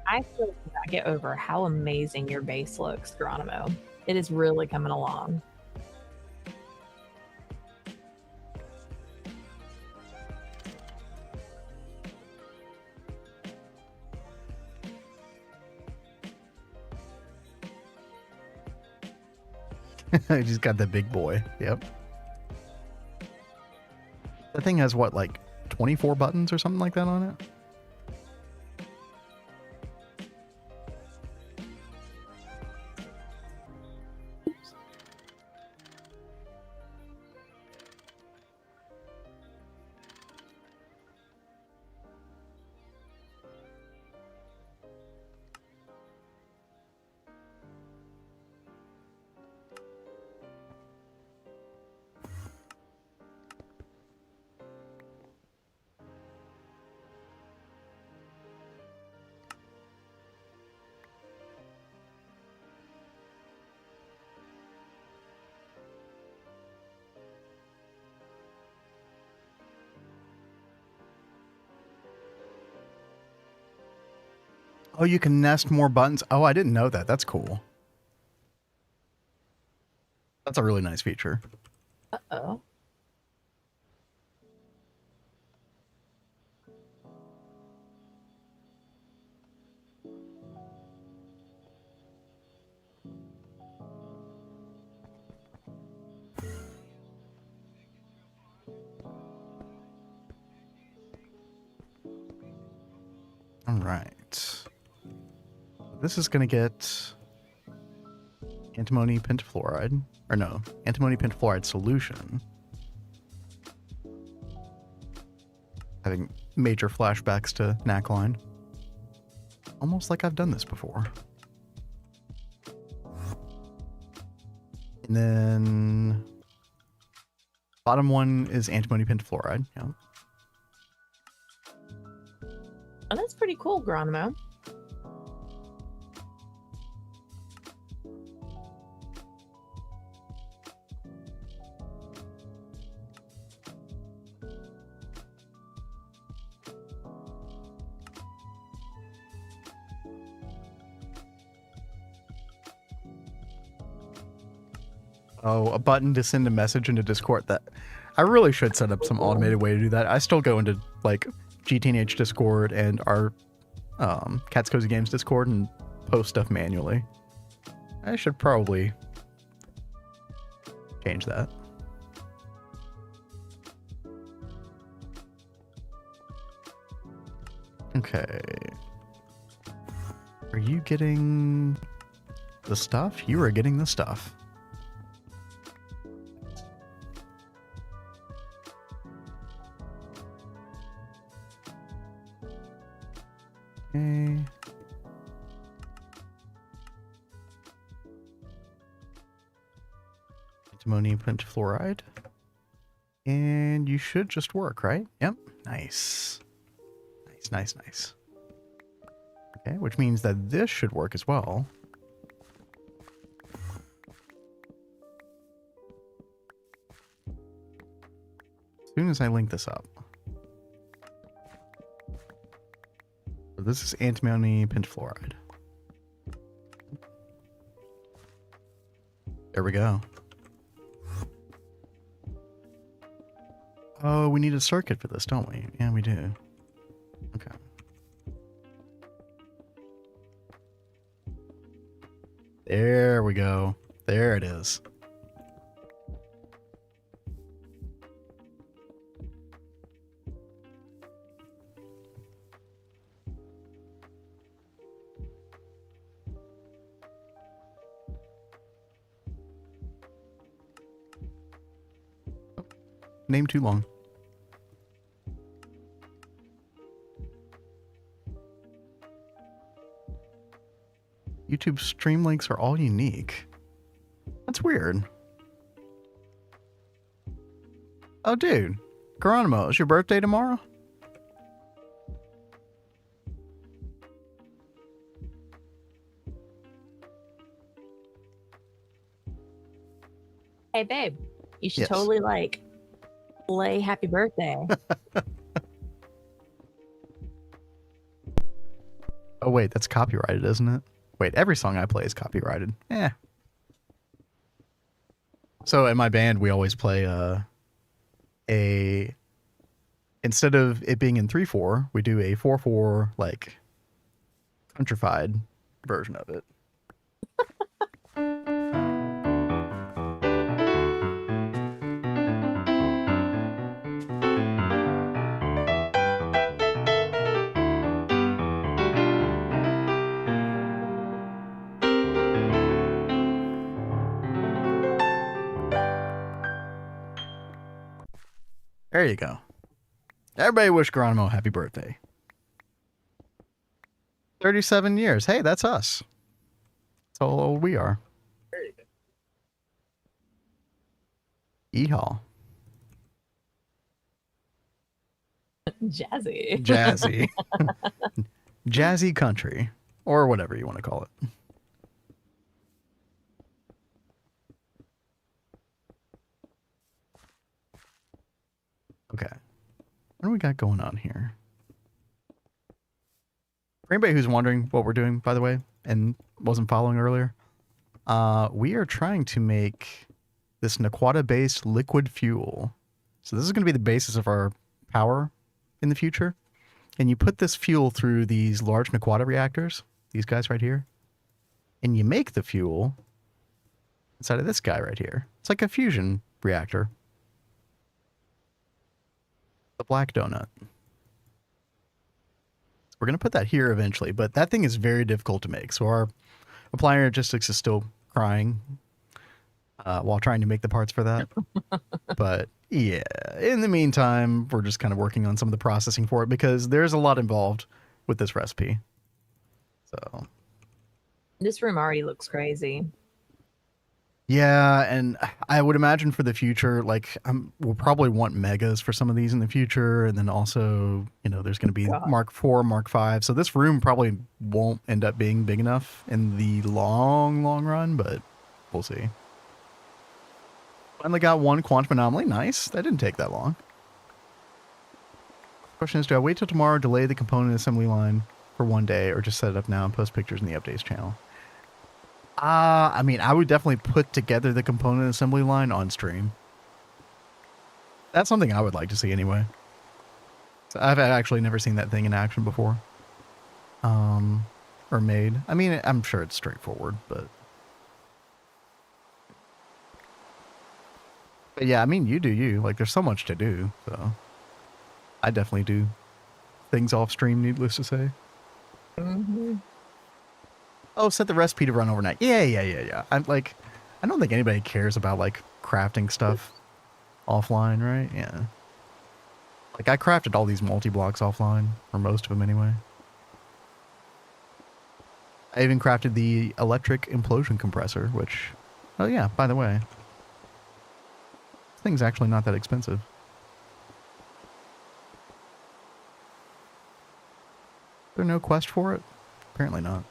I still cannot get over how amazing your base looks, Geronimo. It is really coming along. I just got the big boy. Yep. That thing has what, like 24 buttons or something like that on it? Oh, you can nest more buttons. Oh, I didn't know that. That's cool. That's a really nice feature. Uh-oh. All right. This is going to get antimony pentafluoride. Or no, antimony pentafluoride solution. Having major flashbacks to Naquadah. Almost like I've done this before. And then bottom one is antimony pentafluoride. Yeah. Oh, that's pretty cool, Geronimo. Oh, a button to send a message into Discord. That I really should set up some automated way to do that. I still go into like GTNH Discord and our Cat's Cozy Games Discord and post stuff manually. I should probably change that. Okay. Are you getting the stuff? You are getting the stuff. Okay. Antimony pentafluoride. And you should just work, right? Yep. Nice. Nice, nice, nice. Okay, which means that this should work as well. As soon as I link this up. So this is antimony pentafluoride. There we go. Oh, we need a circuit for this, don't we? Yeah, we do. Okay. There we go. There it is. Name too long. YouTube stream links are all unique. That's weird. Oh, dude. Geronimo, is your birthday tomorrow? Hey, babe, you should Yes. totally like play happy birthday. Oh, wait, that's copyrighted, isn't it? Wait, every song I play is copyrighted. Eh. So in my band, we always play instead of it being in 3/4, we do a 4/4 like countrified version of it. There you go. Everybody wish Geronimo happy birthday. 37 years. Hey, that's us. That's how old we are. Yeehaw. Jazzy. Jazzy. Jazzy country. Or whatever you want to call it. Okay. What do we got going on here? For anybody who's wondering what we're doing, by the way, and wasn't following earlier, we are trying to make this Naquadah-based liquid fuel. So this is going to be the basis of our power in the future. And you put this fuel through these large Naquadah reactors, these guys right here, and you make the fuel inside of this guy right here. It's like a fusion reactor. The black donut. We're going to put that here eventually, but that thing is very difficult to make. So our applier logistics is still crying while trying to make the parts for that. But yeah, in the meantime, we're just kind of working on some of the processing for it because there's a lot involved with this recipe. So This room already looks crazy. yeah, and I would imagine for the future, like we'll probably want megas for some of these in the future, and then also, you know, there's going to be God. Mark IV, Mark V. So this room probably won't end up being big enough in the long run, but we'll see. Finally got one quantum anomaly. Nice. That didn't take that long. Question is, do I wait till tomorrow, delay the component assembly line for one day, or just set it up now and post pictures in the updates channel? I mean, I would definitely put together the component assembly line on stream. That's something I would like to see anyway. So I've actually never seen that thing in action before. Or made. I mean, I'm sure it's straightforward, but yeah, I mean, you do you. Like, there's so much to do, so I definitely do things off stream, needless to say. Mm-hmm. Oh, set the recipe to run overnight. Yeah. I don't think anybody cares about, like, crafting stuff offline, right? Yeah. Like, I crafted all these multi-blocks offline, or most of them anyway. I even crafted the electric implosion compressor, which, oh yeah, by the way, this thing's actually not that expensive. Is there no quest for it? Apparently not.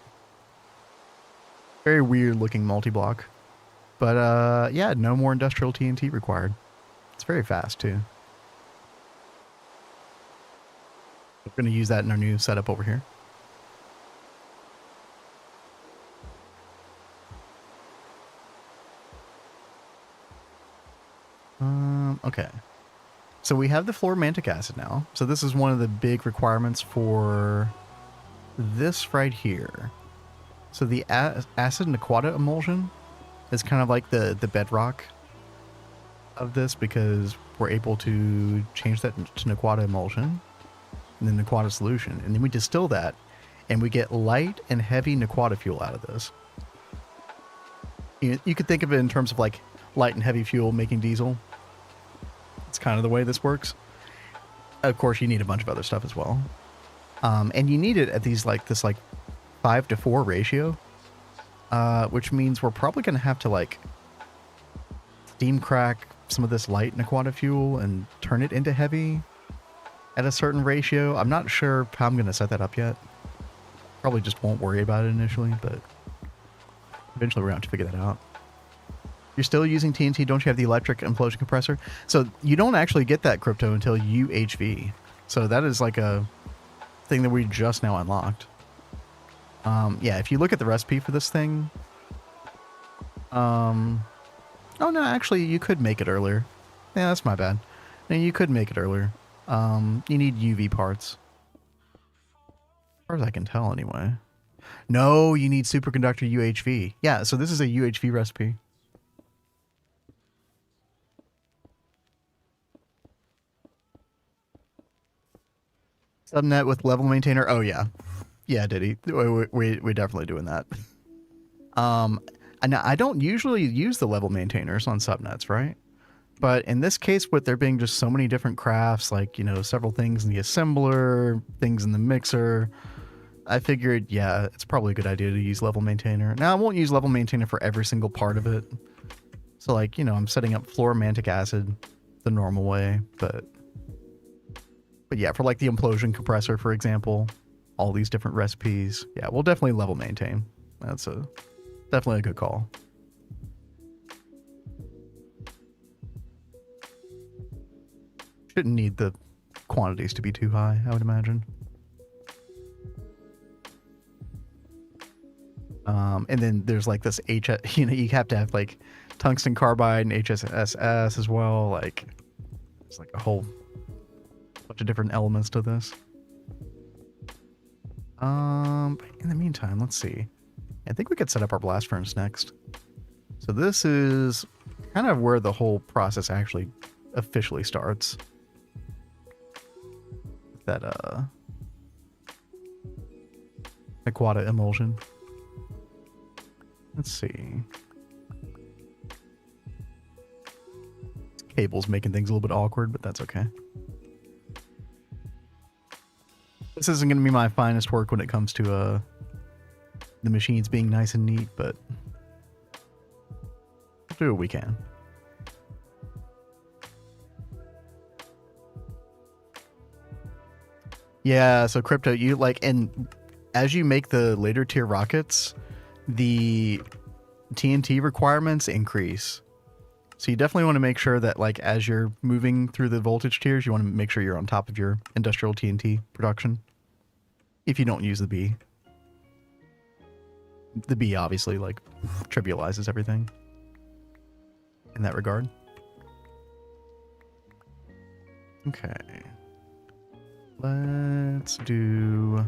Very weird looking multi-block. But yeah, no more industrial TNT required. It's very fast too. We're going to use that in our new setup over here. Okay. So we have the fluoromantic acid now. So this is one of the big requirements for this right here. So the acid Naquadah emulsion is kind of like the bedrock of this, because we're able to change that to Naquadah emulsion and then Naquadah solution. And then we distill that and we get light and heavy Naquadah fuel out of this. You could think of it in terms of like light and heavy fuel making diesel. That's kind of the way this works. Of course, you need a bunch of other stuff as well. And you need it at these like this like 5-to-4 ratio, which means we're probably going to have to like steam crack some of this light Naquadah fuel and turn it into heavy at a certain ratio. I'm not sure how I'm going to set that up yet. Probably just won't worry about it initially, but eventually we're going to have to figure that out. You're still using TNT, don't you have the electric implosion compressor? So you don't actually get that crypto until UHV. So that is like a thing that we just now unlocked. Yeah, if you look at the recipe for this thing... oh no, actually you could make it earlier. Yeah, that's my bad. No, you could make it earlier. You need UV parts. As far as I can tell anyway. No, you need superconductor UHV. Yeah, so this is a UHV recipe. Subnet with level maintainer. Oh yeah, yeah, Diddy. We definitely doing that. And I don't usually use the level maintainers on subnets, right? But in this case, with there being just so many different crafts, like, you know, several things in the assembler, things in the mixer, I figured, yeah, it's probably a good idea to use level maintainer. Now, I won't use level maintainer for every single part of it. So, like, you know, I'm setting up fluoromantic acid the normal way, but yeah, for like the implosion compressor, for example, all these different recipes, yeah, we'll definitely level maintain. That's definitely a good call. Shouldn't need the quantities to be too high, I would imagine. And then there's like this you know, you have to have like tungsten carbide and HSSS as well. Like, it's like a whole bunch of different elements to this. In the meantime, let's see. I think we could set up our blast furnace next. So this is kind of where the whole process actually officially starts. That Naquadah emulsion. Let's see. This cable's making things a little bit awkward, but that's okay. This isn't going to be my finest work when it comes to the machines being nice and neat, but we'll do what we can. Yeah, so crypto, you like, and as you make the later tier rockets, the TNT requirements increase. So you definitely want to make sure that, like, as you're moving through the voltage tiers, you want to make sure you're on top of your industrial TNT production. If you don't use the B. The B obviously, like, trivializes everything in that regard. Okay. Let's do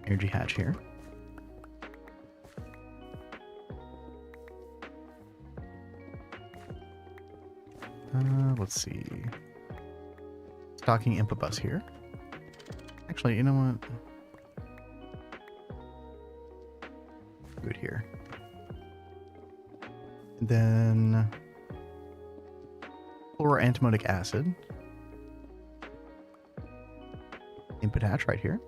energy hatch here. Let's see. Stocking input bus here. Actually, you know what? Do it here. And then fluoroantimonic acid. Input hatch right here.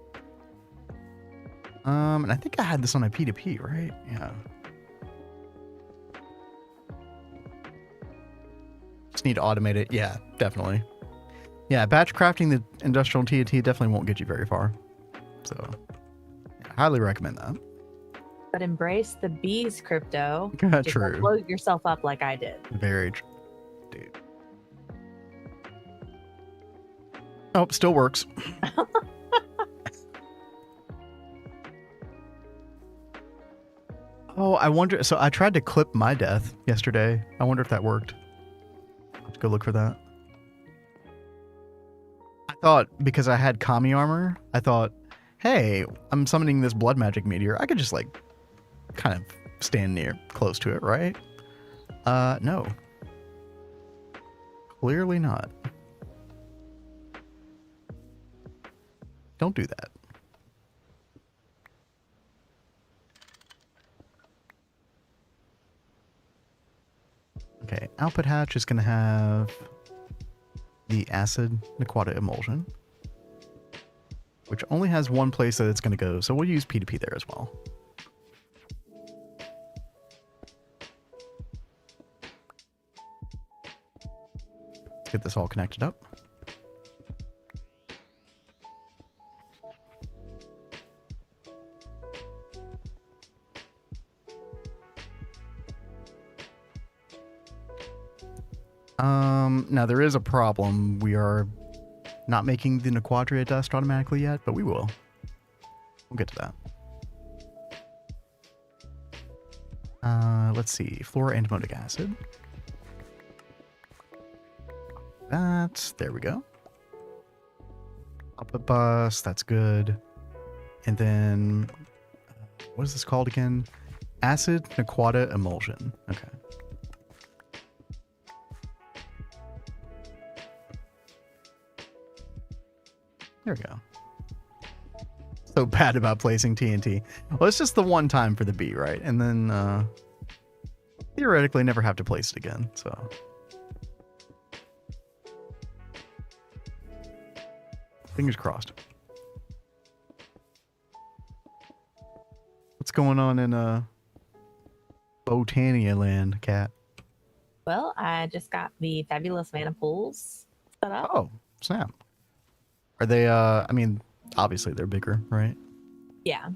And I think I had this on my P2P, right? Yeah. Just need to automate it. Yeah, definitely. Yeah, batch crafting the industrial TNT definitely won't get you very far. So, yeah, highly recommend that. But embrace the bees, crypto. True. Just blow yourself up like I did. Very true. Dude. Oh, still works. Oh, I wonder. So I tried to clip my death yesterday. I wonder if that worked. Let's go look for that. I thought, because I had Kami armor, I thought, hey, I'm summoning this blood magic meteor. I could just, like, kind of stand close to it, right? No. Clearly not. Don't do that. Okay, output hatch is going to have the acid Naquadah emulsion, which only has one place that it's going to go, so we'll use P2P there as well. Let's get this all connected up. Now there is a problem. We are not making the Naquadah dust automatically yet, but we will. We'll get to that. Let's see. Fluoroantimonic acid. There we go. Output bus, that's good. And then, what is this called again? Acid Naquadah emulsion. Okay. There we go. So bad about placing TNT. Well, it's just the one time for the B, right? And then theoretically never have to place it again, so. Fingers crossed. What's going on in Botania land, Cat? Well, I just got the fabulous maniples set up. Oh, snap. Are they, I mean, obviously they're bigger, right? Yeah.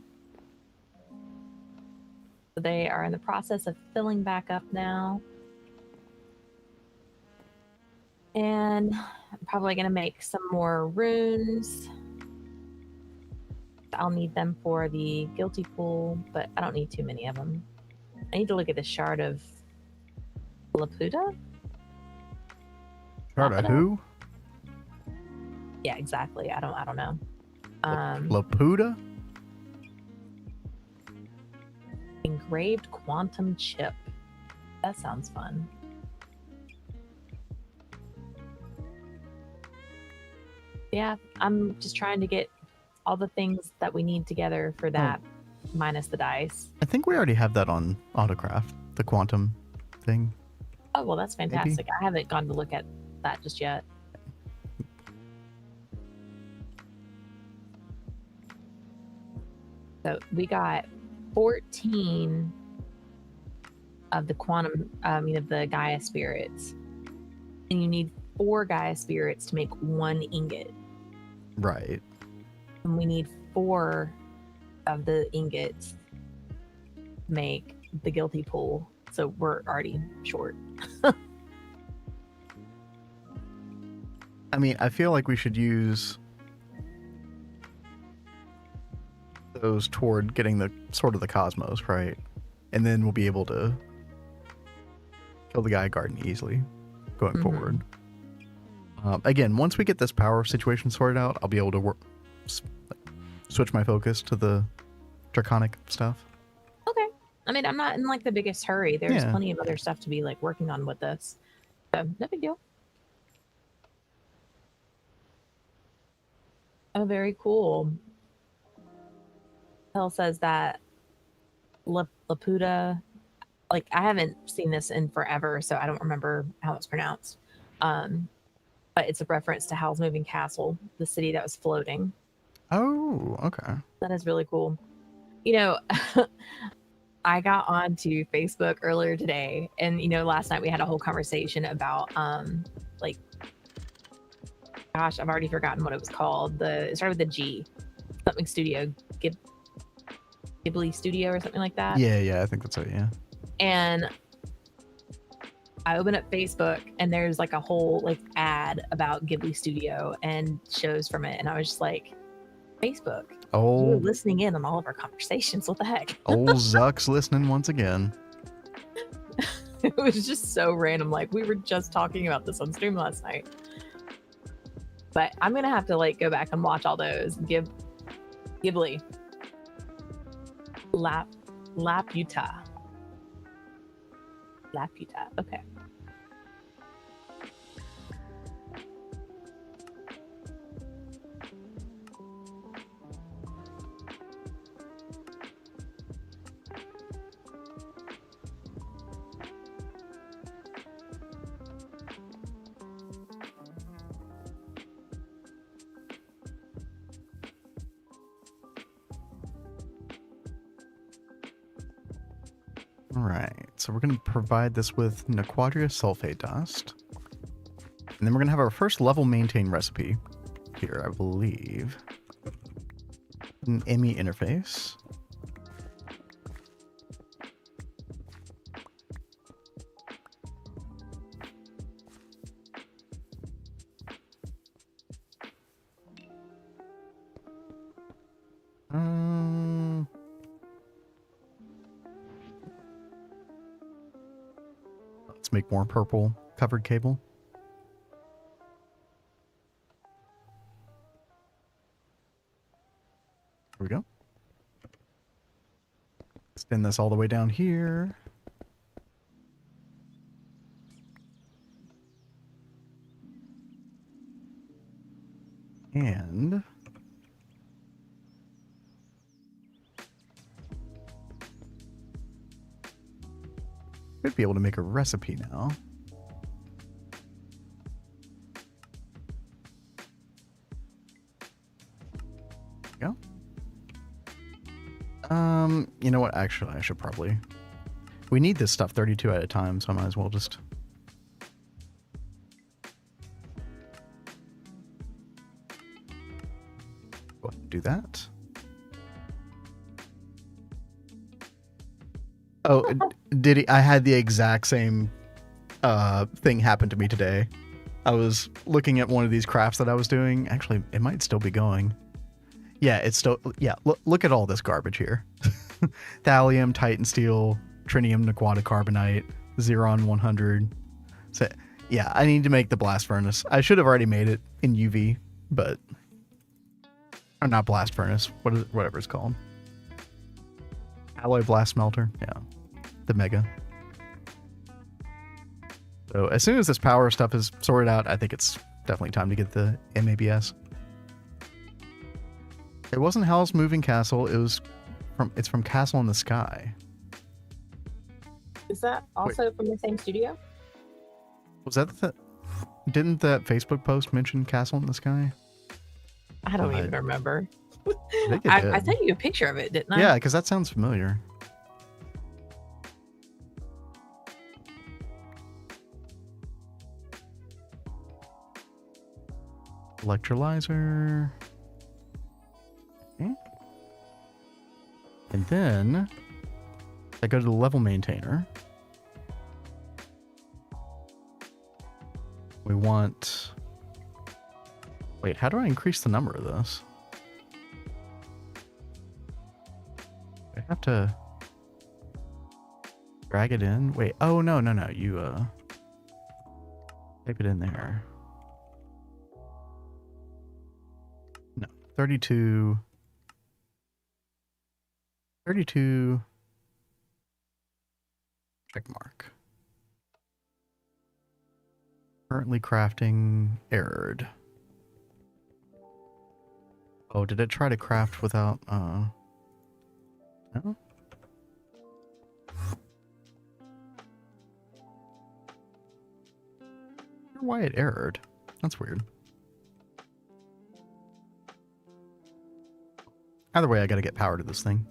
So they are in the process of filling back up now. And I'm probably going to make some more runes. I'll need them for the guilty pool, but I don't need too many of them. I need to look at the shard of Laputa. Shard of who? Yeah, exactly. I don't know. Laputa? Engraved quantum chip. That sounds fun. Yeah, I'm just trying to get all the things that we need together for that, minus the dice. I think we already have that on Autocraft, the quantum thing. Oh, well, that's fantastic. Maybe. I haven't gone to look at that just yet. So we got 14 of the quantum, of the Gaia spirits. And you need 4 Gaia spirits to make 1 ingot. Right. And we need 4 of the ingots to make the guilty pool. So we're already short. I mean, I feel like we should use those toward getting the sort of the cosmos, right? And then we'll be able to kill the Gaia garden easily going forward. Again, once we get this power situation sorted out, I'll be able to switch my focus to the draconic stuff. Okay. I mean, I'm not in like the biggest hurry. There's plenty of other stuff to be like working on with this. So no big deal. Oh, very cool. Hell says that Laputa, like I haven't seen this in forever, so I don't remember how it's pronounced. But it's a reference to Howl's Moving Castle, the city that was floating. Oh, okay. That is really cool. You know, I got onto Facebook earlier today, and last night we had a whole conversation about like, gosh, I've already forgotten what it was called. It started with the G, something studio, Ghibli Studio or something like that. Yeah, I think that's it. Yeah. And I open up Facebook, and there's like a whole like ad about Ghibli Studio and shows from it, and I was just like, Facebook. Oh, you were listening in on all of our conversations. What the heck? Old Zuck's listening once again. It was just so random. Like we were just talking about this on stream last night. But I'm gonna have to like go back and watch all those. Ghibli. Laputa. Okay. All right, so we're going to provide this with Naquadah sulfate dust. And then we're going to have our first level maintain recipe here, I believe. An ME interface. Let's make more purple covered cable. Here we go. Extend this all the way down here. And should be able to make a recipe now. There we go. You know what? Actually, I should probably. We need this stuff 32 at a time, so I might as well just. Go ahead and do that. Oh, did he? I had the exact same thing happen to me today. I was looking at one of these crafts that I was doing. Actually, it might still be going. Yeah, it's still. Yeah, look at all this garbage here. Thallium, Titan steel, trinium, Naquadah carbonite, Xeron 100. So, yeah, I need to make the blast furnace. I should have already made it in UV, but or not blast furnace. Whatever it's called. Alloy blast smelter. Yeah, the mega. So as soon as this power stuff is sorted out, I think it's definitely time to get the MABS. It wasn't Hell's Moving Castle. It's from Castle in the Sky. Is that also from the same studio? Was that didn't that Facebook post mention Castle in the Sky? I don't even remember. I sent you a picture of it, didn't I? Yeah, because that sounds familiar. Electrolyzer. Okay. And then I go to the level maintainer. We want... Wait, how do I increase the number of this? I have to drag it in. Wait, oh no, you type it in there. No, 32 check mark. Currently crafting errored. Oh, did it try to craft without no? I wonder why it errored. That's weird. Either way, I gotta get power to this thing.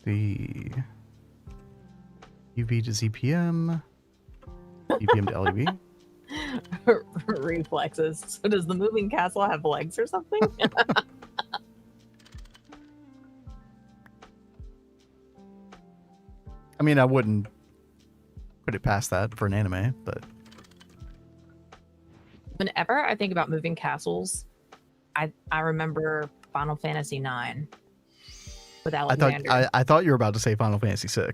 The UV to ZPM, ZPM to LEV. Reflexes. So does the moving castle have legs or something? I mean, I wouldn't put it past that for an anime, but Whenever I think about moving castles, I remember Final Fantasy IX with Alexander. I thought you were about to say Final Fantasy VI.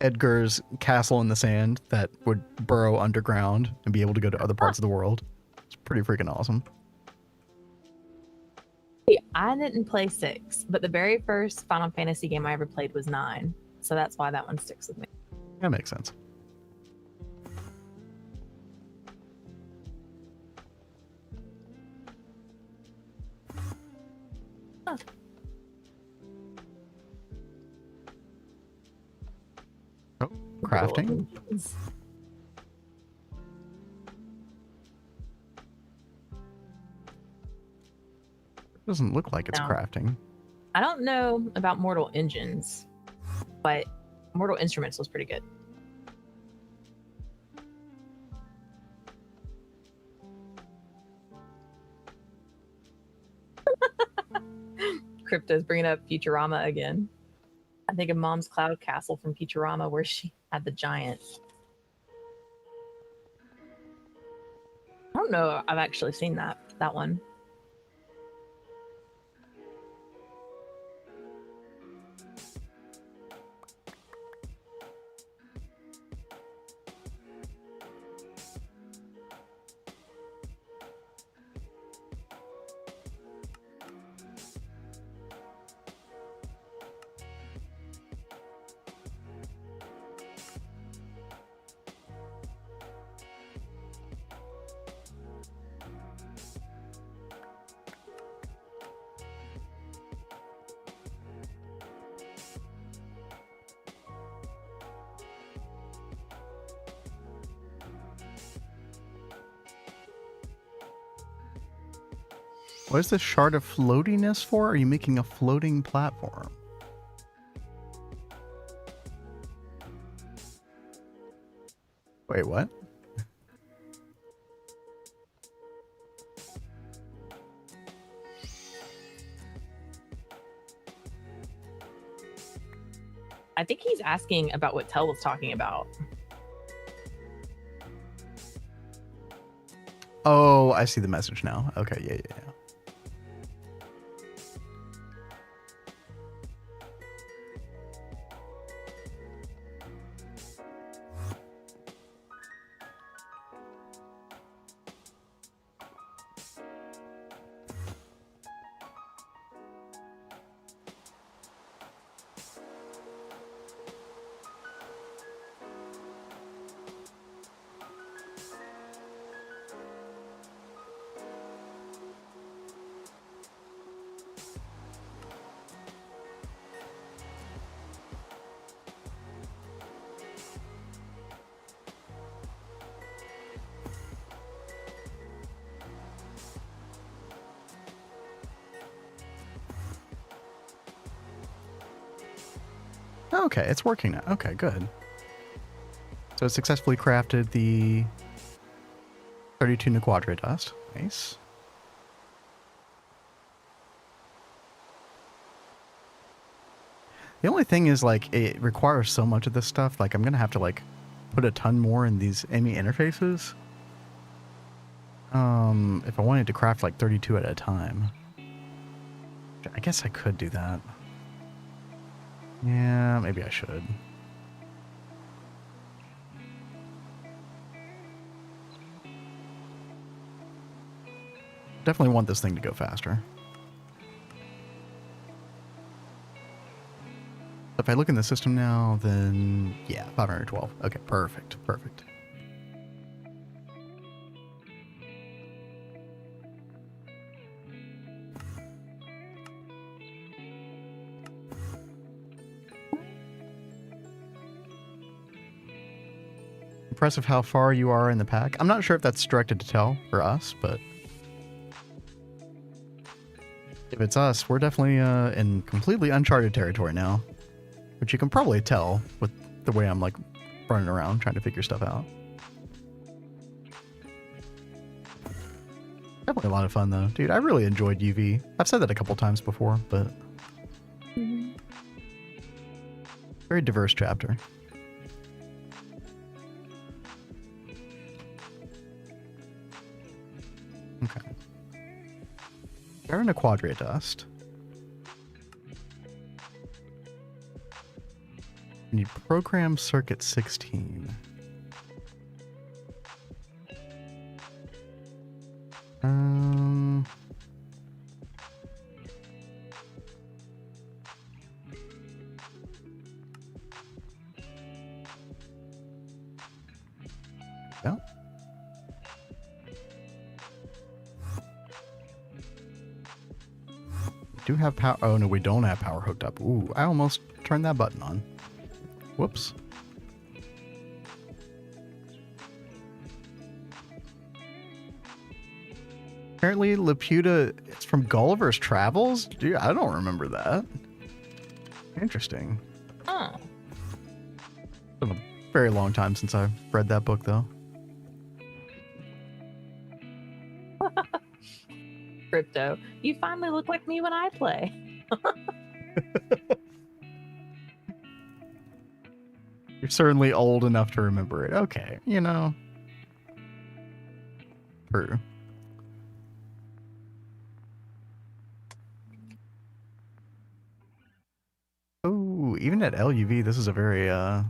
Edgar's castle in the sand that would burrow underground and be able to go to other parts of the world. It's pretty freaking awesome. I didn't play 6, but the very first Final Fantasy game I ever played was 9. So that's why that one sticks with me. That makes sense. Huh. Oh, crafting. Doesn't look like it's No. crafting. I don't know about Mortal Engines, but Mortal Instruments was pretty good. Crypto's bringing up Futurama again. I think of Mom's Cloud Castle from Futurama where she had the giant. I don't know. I've actually seen that one. What is this shard of floatiness for? Are you making a floating platform? Wait, what? I think he's asking about what Tell was talking about. Oh, I see the message now. Okay, yeah. Okay, it's working now. Okay, good. So it successfully crafted the 32 Naquadah dust. Nice. The only thing is, like, it requires so much of this stuff. Like, I'm going to have to, like, put a ton more in these ME interfaces. If I wanted to craft, like, 32 at a time. I guess I could do that. Yeah, maybe I should. Definitely want this thing to go faster. If I look in the system now, then yeah, 512. Okay, perfect. Impressive how far you are in the pack. I'm not sure if that's directed to Tell or us, but if it's us, we're definitely in completely uncharted territory now, which you can probably tell with the way I'm like running around trying to figure stuff out. Definitely a lot of fun though, dude. I really enjoyed UV. I've said that a couple times before, but very diverse chapter. Okay. They're in a Naquadah dust. You need program circuit 16. Yeah. do have power. Oh, no, we don't have power hooked up. Ooh, I almost turned that button on. Whoops. Apparently, Laputa, it's from Gulliver's Travels? Dude, I don't remember that. Interesting. Oh. It's been a very long time since I've read that book, though. Crypto, you finally look like me when I play. You're certainly old enough to remember it. Okay, you know. True. Oh, even at LUV, this is a very, yeah,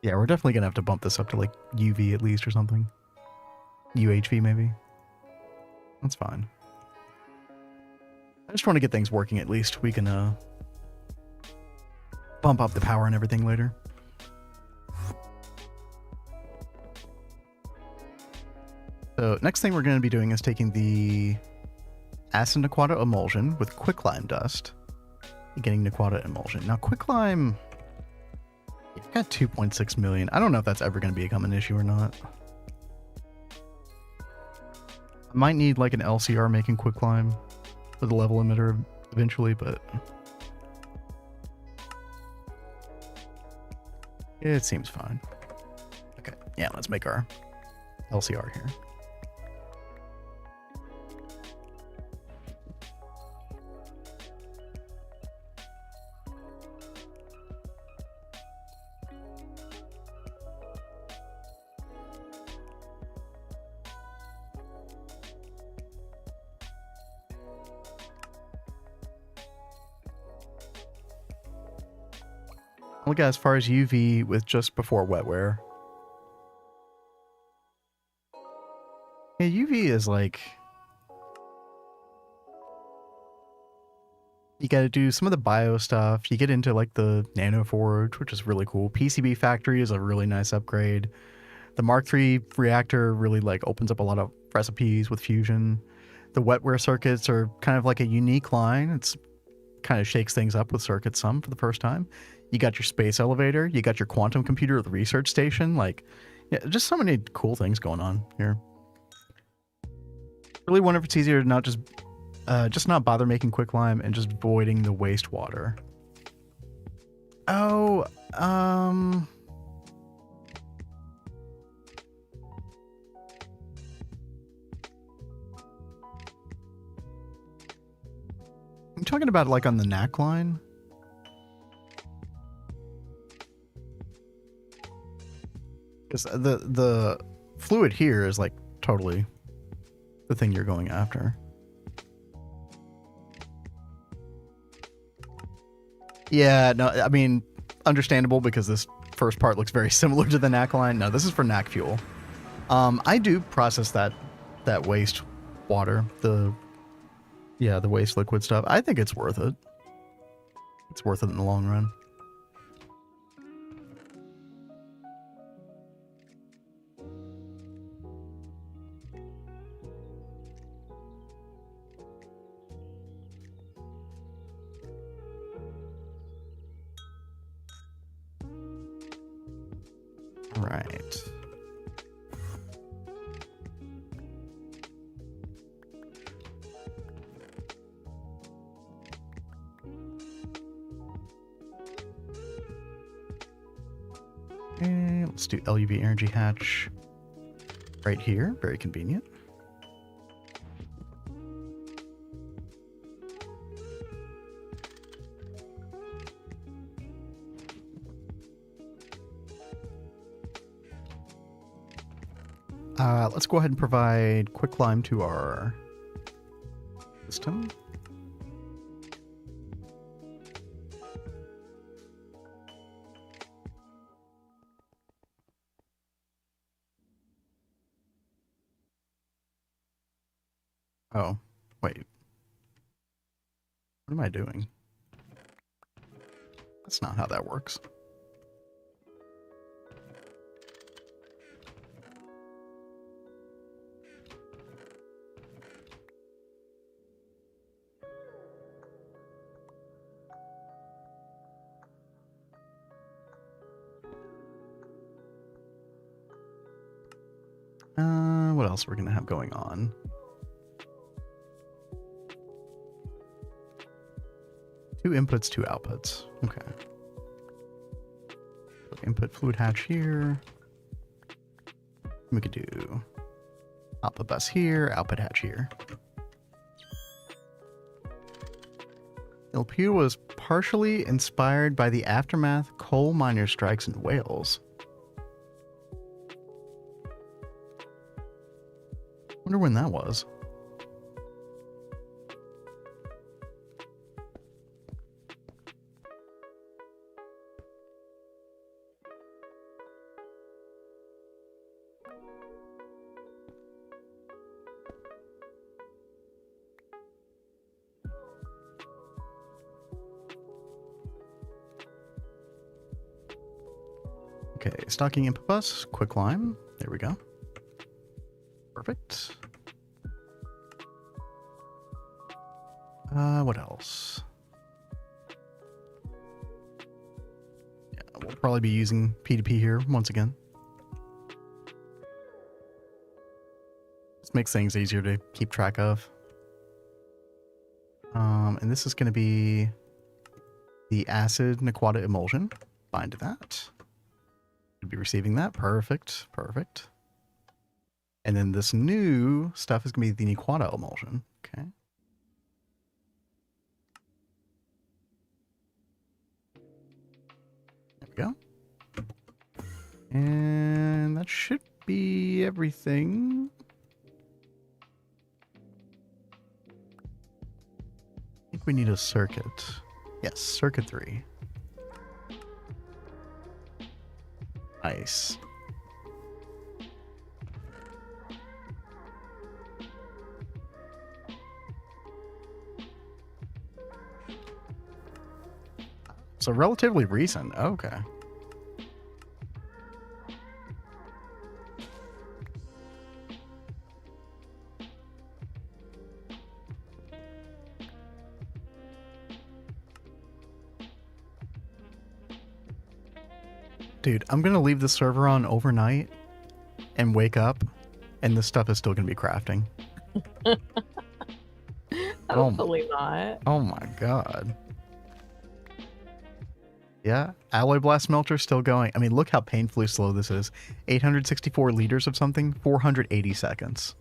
we're definitely gonna have to bump this up to, like, UV at least or something. UHV, maybe. That's fine. I just want to get things working at least. We can, bump up the power and everything later. So next thing we're going to be doing is taking the acid Naquadah emulsion with quicklime dust and getting Naquadah emulsion. Now quicklime, you've got 2.6 million. I don't know if that's ever going to become an issue or not. I might need like an LCR making quicklime with a level emitter eventually, but it seems fine. Okay, yeah, let's make our LCR here. Look at as far as UV with just before wetware. Yeah, UV is like, you got to do some of the bio stuff. You get into like the Nano Forge, which is really cool. PCB Factory is a really nice upgrade. The Mk3 reactor really like opens up a lot of recipes with fusion. The wetware circuits are kind of like a unique line. It's kind of shakes things up with circuits some for the first time. You got your space elevator, you got your quantum computer at the research station, like, yeah, just so many cool things going on here. Really wonder if it's easier to not just not bother making quicklime and just voiding the wastewater. Oh, I'm talking about like on the NAC line. Because the fluid here is like totally the thing you're going after. Yeah, no, I mean, understandable because this first part looks very similar to the NAC line. No, this is for NAC fuel. I do process that waste water, the waste liquid stuff. I think it's worth it. It's worth it in the long run. Right. Okay, let's do LUV energy hatch right here. Very convenient. Let's go ahead and provide quicklime to our system. Oh, wait. What am I doing? That's not how that works. else we're going to have going on. Two inputs, two outputs. Okay. So input fluid hatch here. We could do output bus here, output hatch here. Ilpu was partially inspired by the aftermath coal miner strikes in Wales. Wonder when that was. Okay, stocking input bus, quick line. There we go. Perfect. What else? Yeah, we'll probably be using P2P here once again. This makes things easier to keep track of. And this is going to be the acid Naquadah emulsion. Bind to that. Should be receiving that. Perfect. Perfect. And then this new stuff is going to be the Naquadah emulsion. Okay. There we go. And that should be everything. I think we need a circuit. Yes, circuit 3. Nice. So relatively recent. Okay. Dude, I'm going to leave the server on overnight and wake up, and this stuff is still going to be crafting. Hopefully not. Oh my god. Yeah, alloy blast smelter still going. I mean, look how painfully slow this is. 864 liters of something, 480 seconds.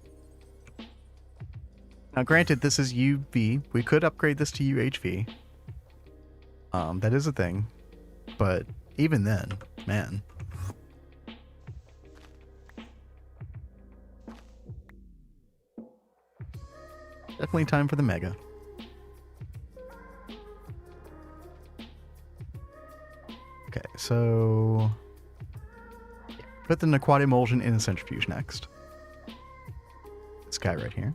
Now, granted, this is UV. We could upgrade this to UHV. That is a thing. But even then, man. Definitely time for the Mega. Okay, so put the Naquadah emulsion in a centrifuge next. This guy right here.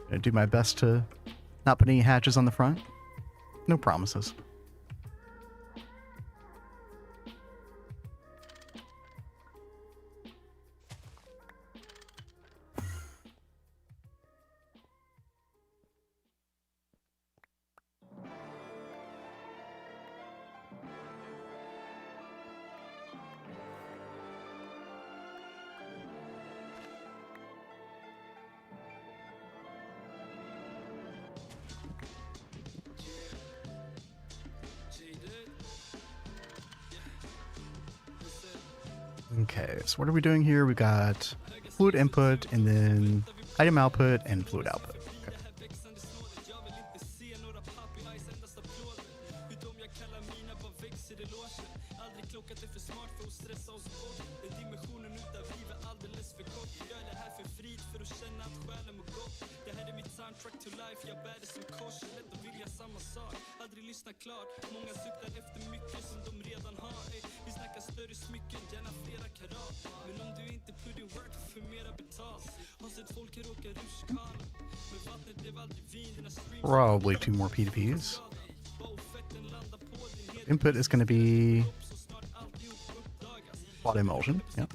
Gonna do my best to not put any hatches on the front. No promises. Okay, so what are we doing here? We got fluid input and then item output and fluid output. Okay. Probably 2 more P2Ps. Input is going to be Naquadah emulsion. Yep.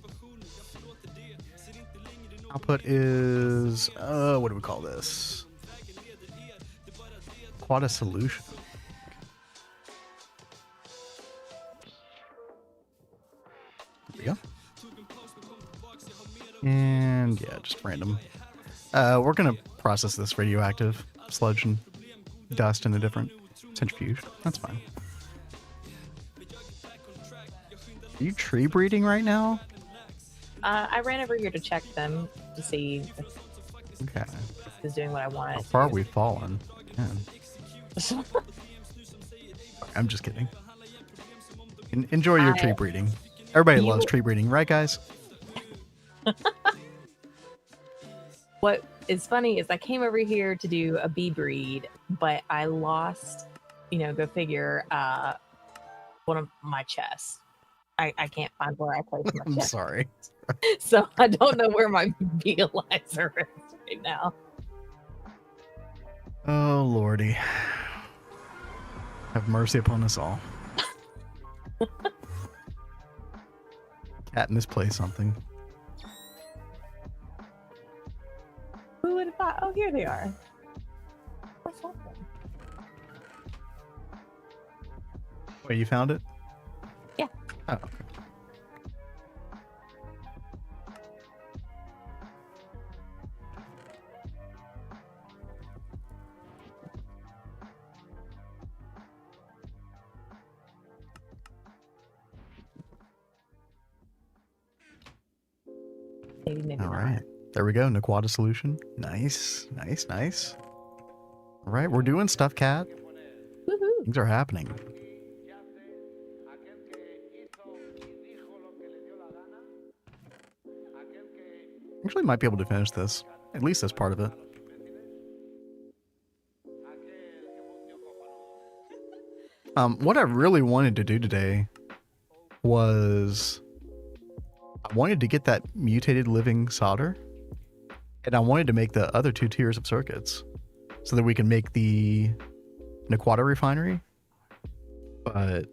Output is what do we call this? Naquadah solution. There we go. And yeah, just random. We're gonna process this radioactive sludge and dust in a different centrifuge. That's fine. Are you tree breeding right now? I ran over here to check them to see if Okay. it's doing what I wanted. How far we've fallen. Man. I'm just kidding. Enjoy your tree breeding. Everybody loves tree breeding, right, guys? What is funny is I came over here to do a bee breed, but I lost, go figure, one of my chests. I can't find where I placed my I'm chest. sorry. So I don't know where my bee elizer is right now. Oh, Lordy. Have mercy upon us all. Cat misplaced something. Who would have thought? Oh, here they are. What's happening? Wait, you found it? Yeah. Oh, okay. Maybe All not. right. There we go. Naquadah solution. Nice. Nice, nice. All right. We're doing stuff, Cat. Woohoo. Things are happening. Actually, might be able to finish this. At least this part of it. What I really wanted to do today was I wanted to get that mutated living solder, and I wanted to make the other 2 tiers of circuits so that we can make the Naquadah refinery. But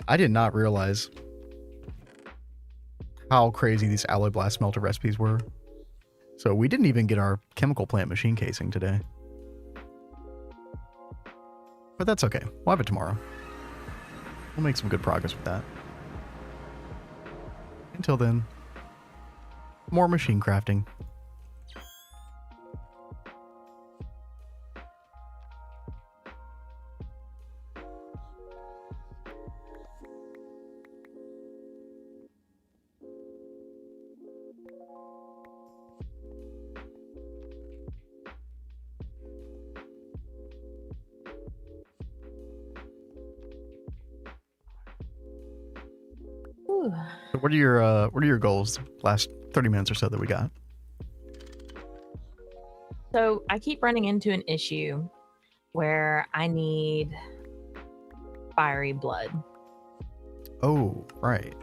I did not realize how crazy these alloy blast smelter recipes were. So we didn't even get our chemical plant machine casing today. But that's okay. We'll have it tomorrow. We'll make some good progress with that. Until then, more machine crafting. Ooh. So what are your goals last 30 minutes or so that we got? So I keep running into an issue where I need fiery blood. Oh, right.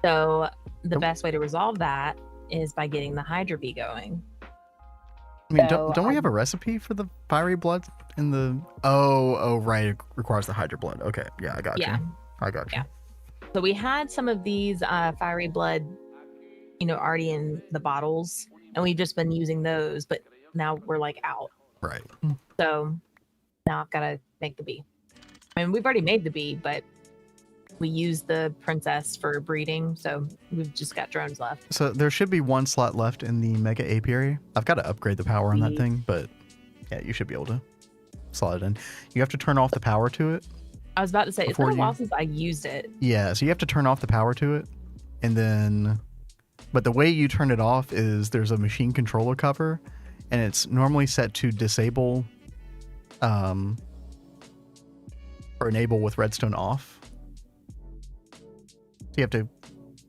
So the Nope. best way to resolve that is by getting the Hydra bee going. I mean, So don't we have a recipe for the fiery blood in the... Oh, right. It requires the Hydra blood. Okay. Yeah, I got Yeah. you. I got you. Yeah. So we had some of these fiery blood, already in the bottles, and we've just been using those, but now we're like out. Right. So now I've got to make the bee. I mean, we've already made the bee, but we used the princess for breeding, so we've just got drones left. So there should be 1 slot left in the mega apiary. I've got to upgrade the power on that thing, but yeah, you should be able to slot it in. You have to turn off the power to it. I was about to say, it's Before been a while you- since I used it. Yeah, so you have to turn off the power to it, and then, but the way you turn it off is there's a machine controller cover, and it's normally set to disable, or enable with redstone off. So you have to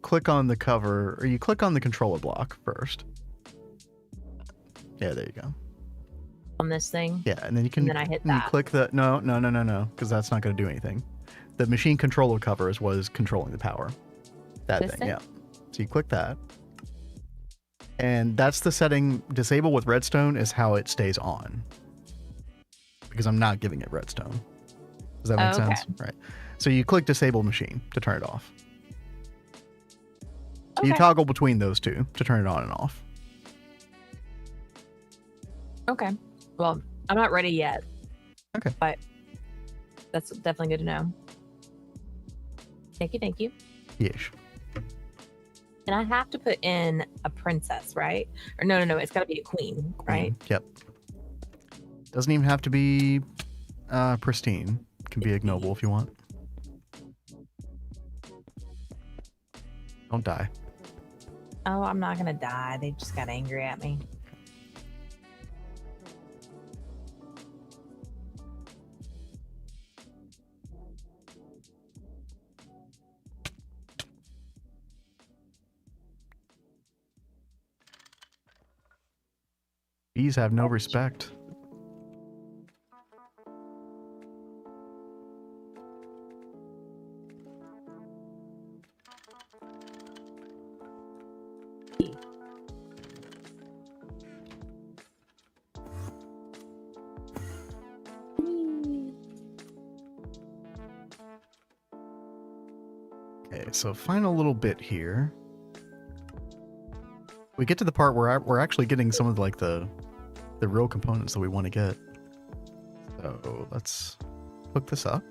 click on the cover, or you click on the controller block first. Yeah, there you go. On this thing. Yeah, and then you can And then I hit and you that. click the no, because that's not going to do anything. The machine controller cover is what is controlling the power. That This thing, thing? yeah. So you click that, and that's the setting. Disable with redstone is how it stays on, because I'm not giving it redstone. Does that make Okay. sense? Right. So you click disable machine to turn it off. So you Okay. toggle between those two to turn it on and off. Okay. Well, I'm not ready yet. Okay. But that's definitely good to know. Thank you, thank you. Yeesh. And I have to put in a princess, right? Or no, it's got to be a queen, right? Yep. Doesn't even have to be pristine. It can be ignoble if you want. Don't die. Oh, I'm not gonna die. They just got angry at me. Bees have no respect. Okay, so final little bit here. We get to the part where we're actually getting some of like the real components that we want to get. So let's hook this up.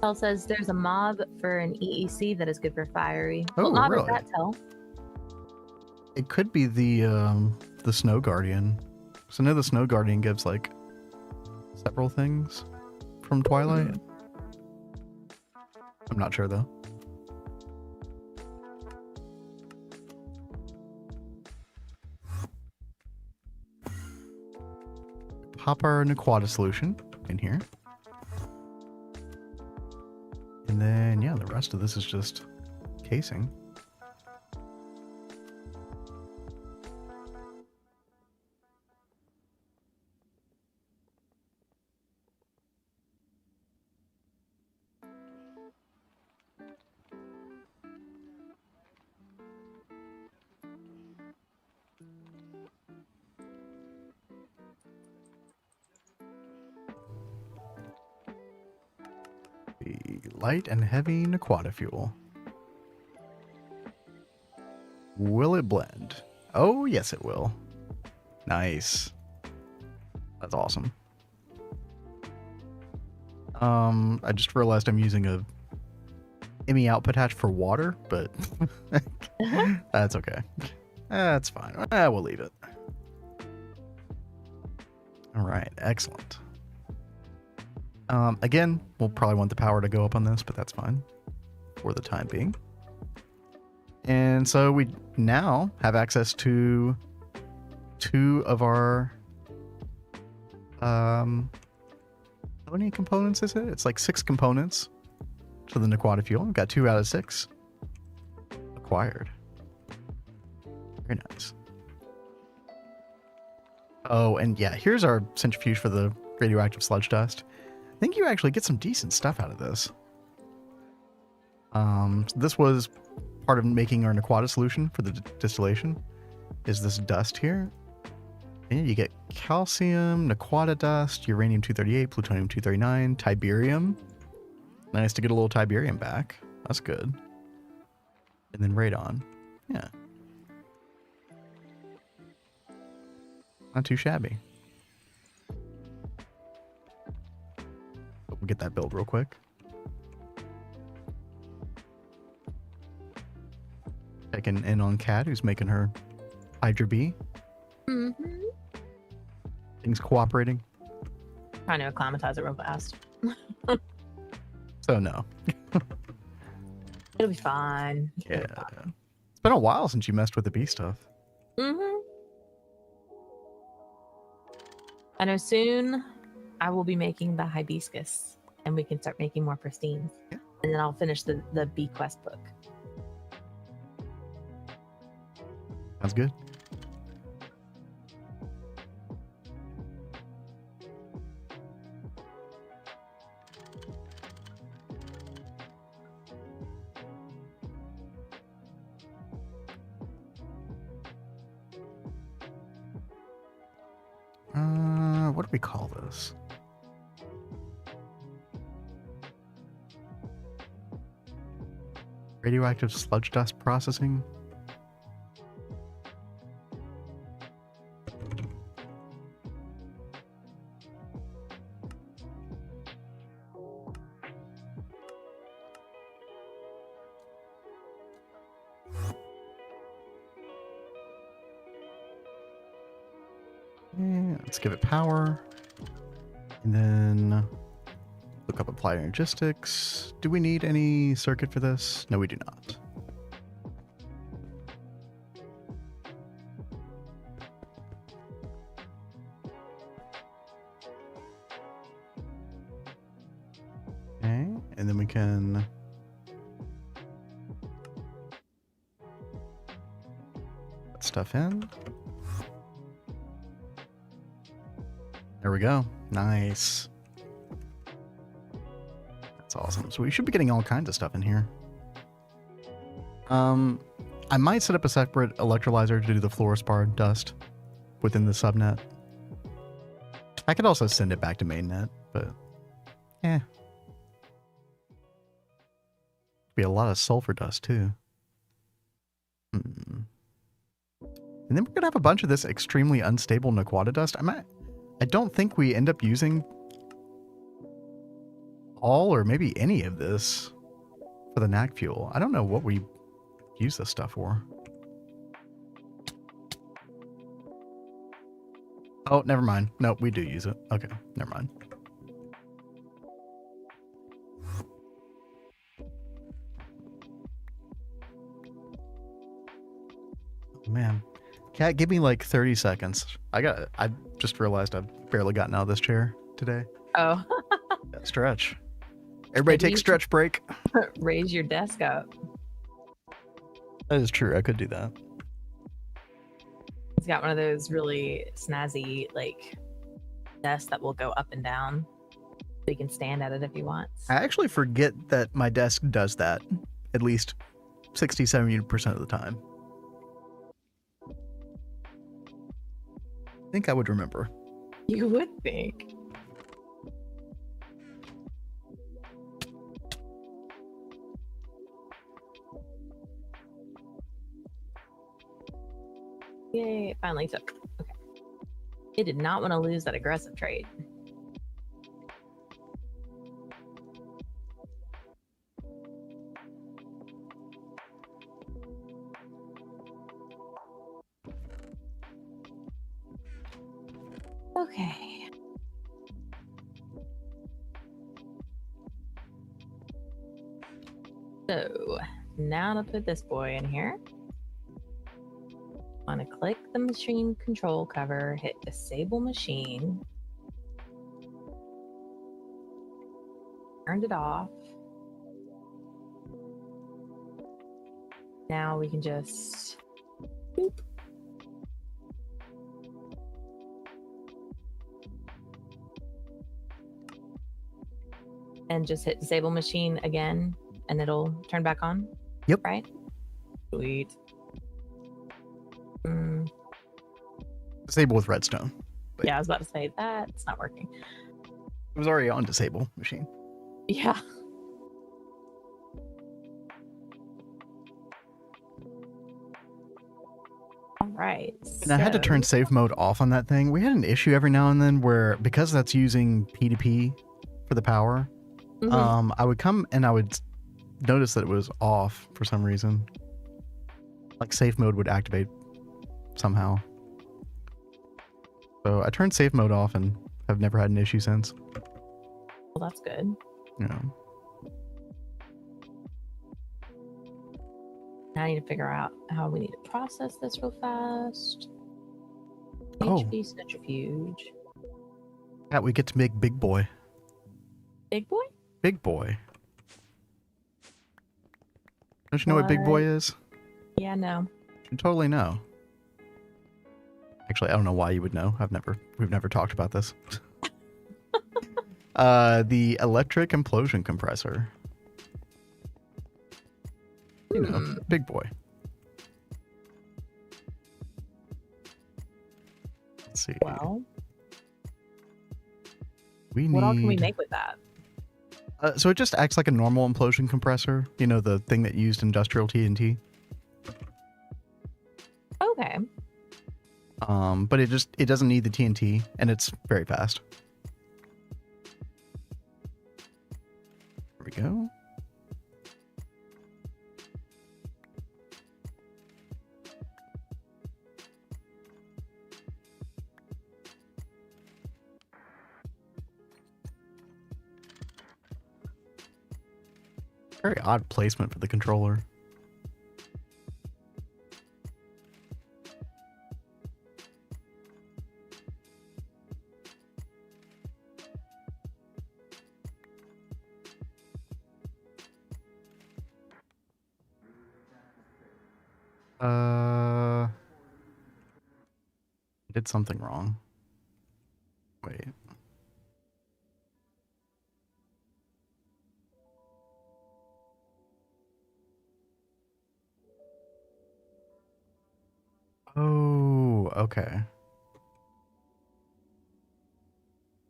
Tell says there's a mob for an EEC that is good for fiery. Oh, What mob really? is that, Tell? It could be the Snow Guardian. So I know the Snow Guardian gives like several things from Twilight. I'm not sure though. Pop our Naquadah solution in here. And then, yeah, the rest of this is just casing. The light and heavy Naquadah fuel. Will it blend? Oh, yes, it will. Nice. That's awesome. I just realized I'm using a ME output hatch for water, but that's okay. That's fine. We'll leave it. All right, excellent. Again, we'll probably want the power to go up on this, but that's fine for the time being. And so we now have access to 2 of our how many components is it? It's like 6 components to the Naquadah fuel. We've got 2 out of 6 acquired. Very nice. Oh, and yeah, here's our centrifuge for the radioactive sludge dust. I think you actually get some decent stuff out of this. This was part of making our Naquadah solution for the distillation, is this dust here. And you get calcium, Naquadah dust, uranium-238, plutonium-239, tiberium. Nice to get a little tiberium back. That's good. And then radon. Yeah. Not too shabby. But we'll get that build real quick. Checking in on Kat, who's making her Hydra B. Mm-hmm. Things cooperating. Trying to acclimatize it real fast. So no. It'll be fine. Yeah. It's been a while since you messed with the bee stuff. Mm-hmm. I know soon I will be making the hibiscus and we can start making more pristines. Yeah. And then I'll finish the bee quest book. Sounds good. What do we call this? Radioactive sludge dust processing? Let's give it power. And then look up applied energistics. Do we need any circuit for this? No, we do not. Okay, and then we can put stuff in. There we go. Nice. That's awesome. So we should be getting all kinds of stuff in here. I might set up a separate electrolyzer to do the fluorspar dust within the subnet. I could also send it back to mainnet, but yeah. Be a lot of sulfur dust too. And then we're gonna have a bunch of this extremely unstable Naquadah dust. I don't think we end up using all or maybe any of this for the NAC fuel. I don't know what we use this stuff for. Oh, never mind. No, we do use it. Okay, never mind. Man, Cat, give me like 30 seconds. I just realized I've barely gotten out of this chair today. Oh. Stretch. Everybody take a stretch break. Raise your desk up. That is true. I could do that. He's got one of those really snazzy, like, desks that will go up and down. So you can stand at it if you want. I actually forget that my desk does that at least 60-70% of the time. I think I would remember. You would think. Yay, it finally took. Okay. It did not want to lose that aggressive trait. Okay. So now to put this boy in here. Want to click the machine control cover, hit disable machine, turned it off. Now we can just boop. And just hit disable machine again and it'll turn back on. Yep. Right? Sweet. Disable with redstone. But Yeah, I was about to say that's not working. it was already on disable machine. Yeah. All right. And I had to turn save mode off on that thing. We had an issue every now and then where, because that's using P2P for the power, I would come and I would notice that it was off for some reason. Like safe mode would activate somehow. So I turned safe mode off and have never had an issue since. Well, that's good. Yeah. Now I need to figure out how we need to process this real fast. Oh. HV centrifuge. Yeah, we get to make big boy. Big boy? Big boy. Don't you know what big boy is? Yeah, no. You totally know. Actually, I don't know why you would know. We've never talked about this. The electric implosion compressor. You know, big boy. Let's see. Well, What all can we make with that? So it just acts like a normal implosion compressor. You know, the thing that used industrial TNT. Okay. But it doesn't need the TNT, and it's very fast. There we go. Very odd placement for the controller. I did something wrong. Wait. Oh, okay.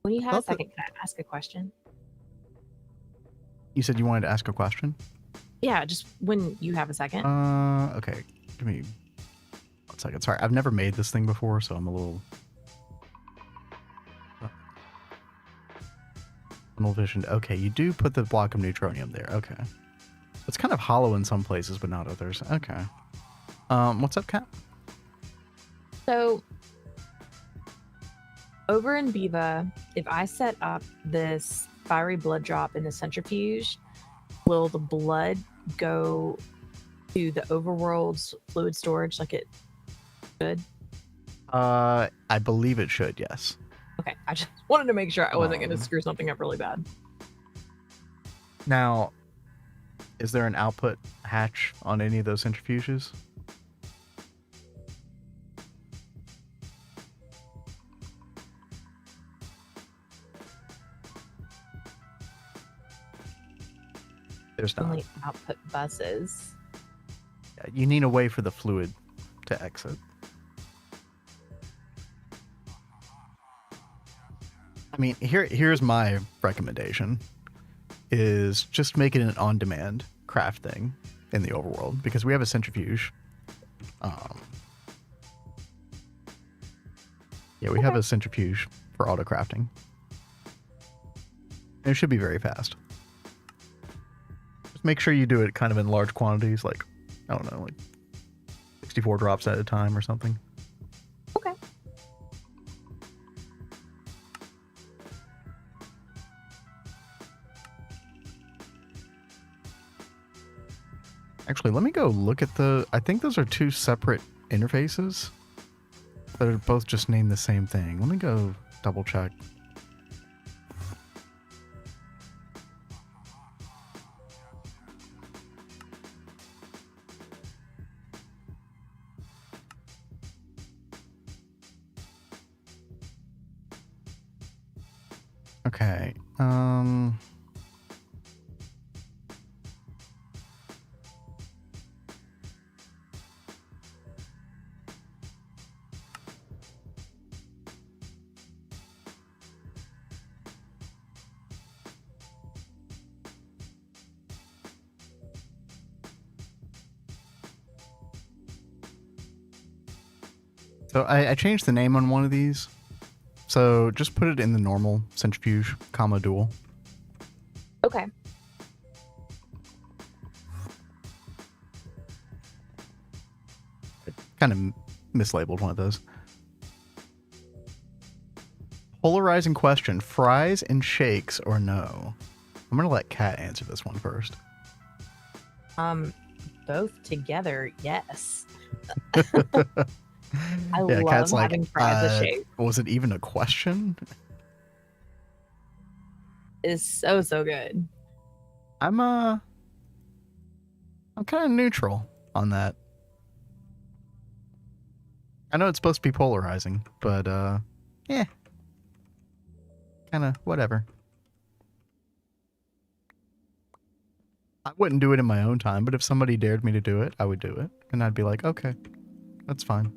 When you have a thought that- second, can I ask a question? You said you wanted to ask a question? Yeah, just when you have a second. Okay. Give me 1 second. Sorry, I've never made this thing before, so I'm a little visioned. Okay, you do put the block of neutronium there. Okay. It's kind of hollow in some places, but not others. Okay. What's up, Kat? So over in Viva, if I set up this fiery blood drop in the centrifuge, will the blood go to the overworld's fluid storage like it should? I believe it should, yes. Okay, I just wanted to make sure I wasn't going to screw something up really bad. Now, is there an output hatch on any of those centrifuges? There's not. Only output buses. Yeah, you need a way for the fluid to exit. I mean, here's my recommendation, is just make it an on-demand craft thing in the overworld, because we have a centrifuge. Yeah, we have a centrifuge for auto crafting. And it should be very fast. Just make sure you do it kind of in large quantities, like, I don't know, like 64 drops at a time or something. Okay. Actually, let me go look at I think those are two separate interfaces that are both just named the same thing. Let me go double check. Okay. So I changed the name on one of these. So just put it in the normal centrifuge, comma dual. Okay. Kind of mislabeled one of those. Polarizing question: fries and shakes or no? I'm gonna let Kat answer this one first. Both together, yes. I Yeah, love Kat's like, having fries as shake. was it even a question? It's so good. I'm kind of neutral on that. I know it's supposed to be polarizing, but yeah, kind of whatever. I wouldn't do it in my own time, but if somebody dared me to do it, I would do it, and I'd be like, okay, that's fine.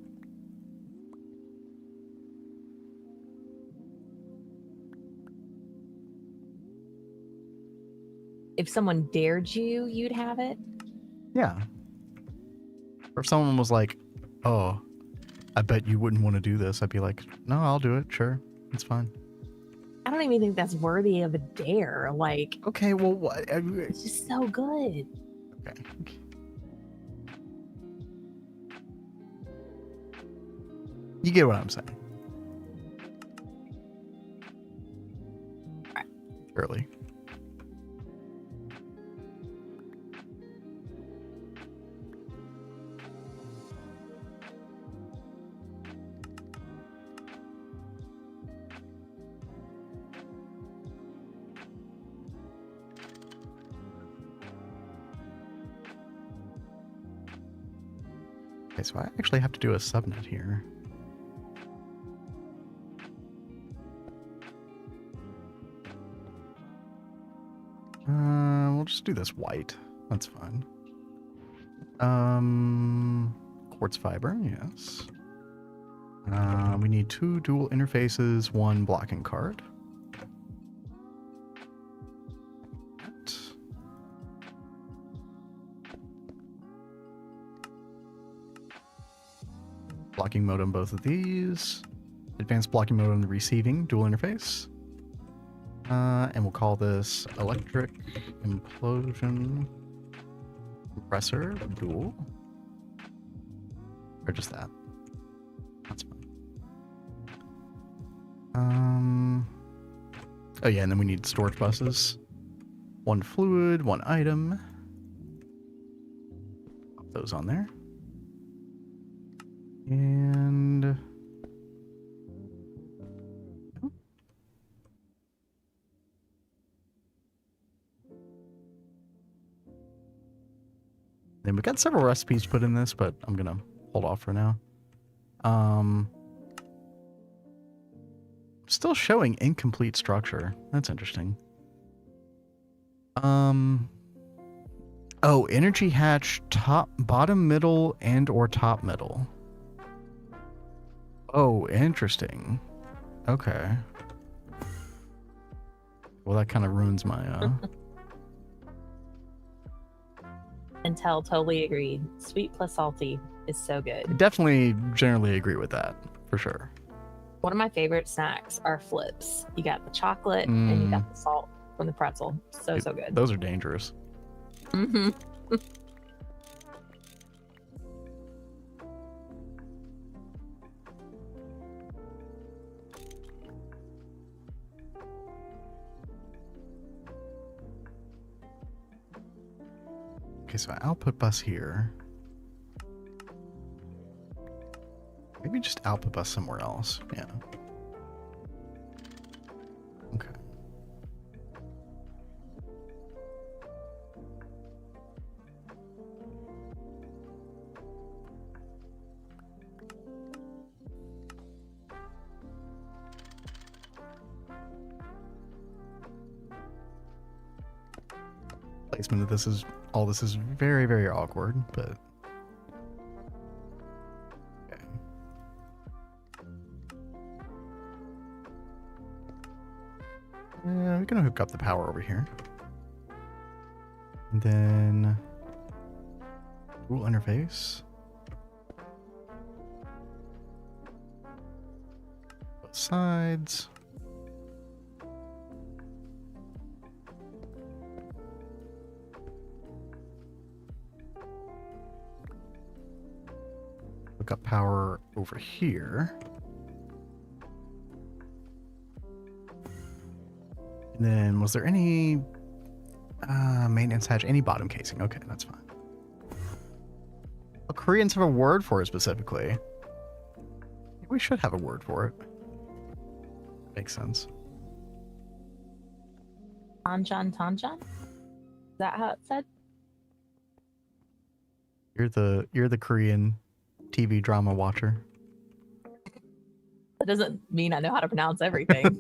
If someone dared you, you'd have it. Yeah. Or if someone was like, oh, I bet you wouldn't want to do this, I'd be like, no, I'll do it. Sure. It's fine. I don't even think that's worthy of a dare. Like, Okay, well, what? it's just so good. Okay. You get what I'm saying. Right. Early. Okay, so I actually have to do a subnet here. We'll just do this white. That's fine. Quartz fiber, yes. We need 2 dual interfaces, 1 blocking card. Blocking mode on both of these. Advanced blocking mode on the receiving dual interface. And we'll call this electric implosion compressor dual. Or just that. That's fine. Oh yeah, and then we need storage buses. 1 fluid, 1 item. Pop those on there. And then we got several recipes to put in this, but I'm gonna hold off for now. Still showing incomplete structure. That's interesting. Oh, energy hatch top, bottom, middle, and or top middle. Oh, interesting. Okay. Well, that kind of ruins my Intel totally agreed. Sweet plus salty is so good. Definitely generally agree with that, for sure. One of my favorite snacks are flips. You got the chocolate and you got the salt from the pretzel. So good. Those are dangerous. Mm-hmm. Okay, so output bus here. Maybe just output bus somewhere else. Yeah. Okay. Placement of this is very, very awkward, but okay. We're gonna hook up the power over here. And then dual interface. Both sides. Hook up power over here. And then was there any maintenance hatch, any bottom casing? Okay, that's fine. Well, Koreans have a word for it specifically. We should have a word for it. Makes sense. Tanjan Tanjan? Is that how it's said? You're the Korean TV drama watcher. That doesn't mean I know how to pronounce everything.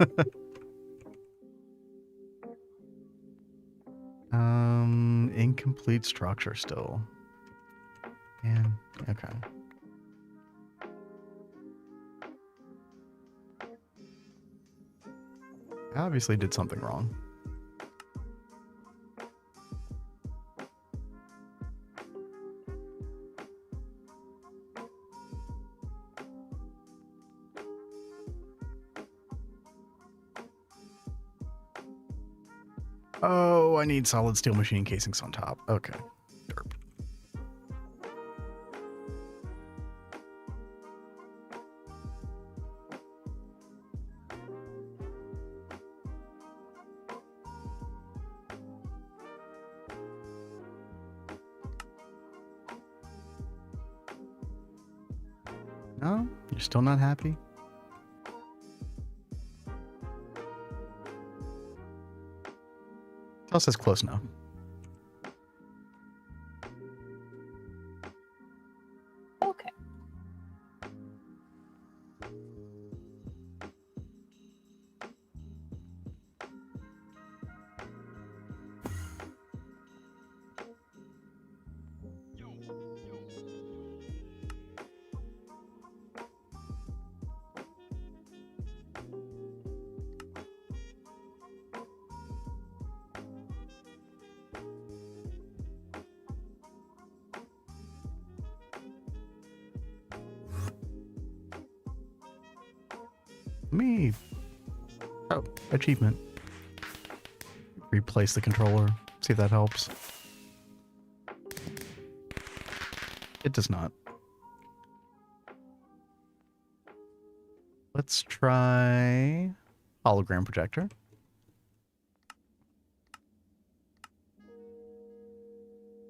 Incomplete structure still. Man, okay. I obviously did something wrong. Oh, I need solid steel machine casings on top. Okay. Derp. No? You're still not happy? Tell us that's close enough. Okay. Me. Oh, achievement. Replace the controller. See if that helps. It does not. Let's try hologram projector.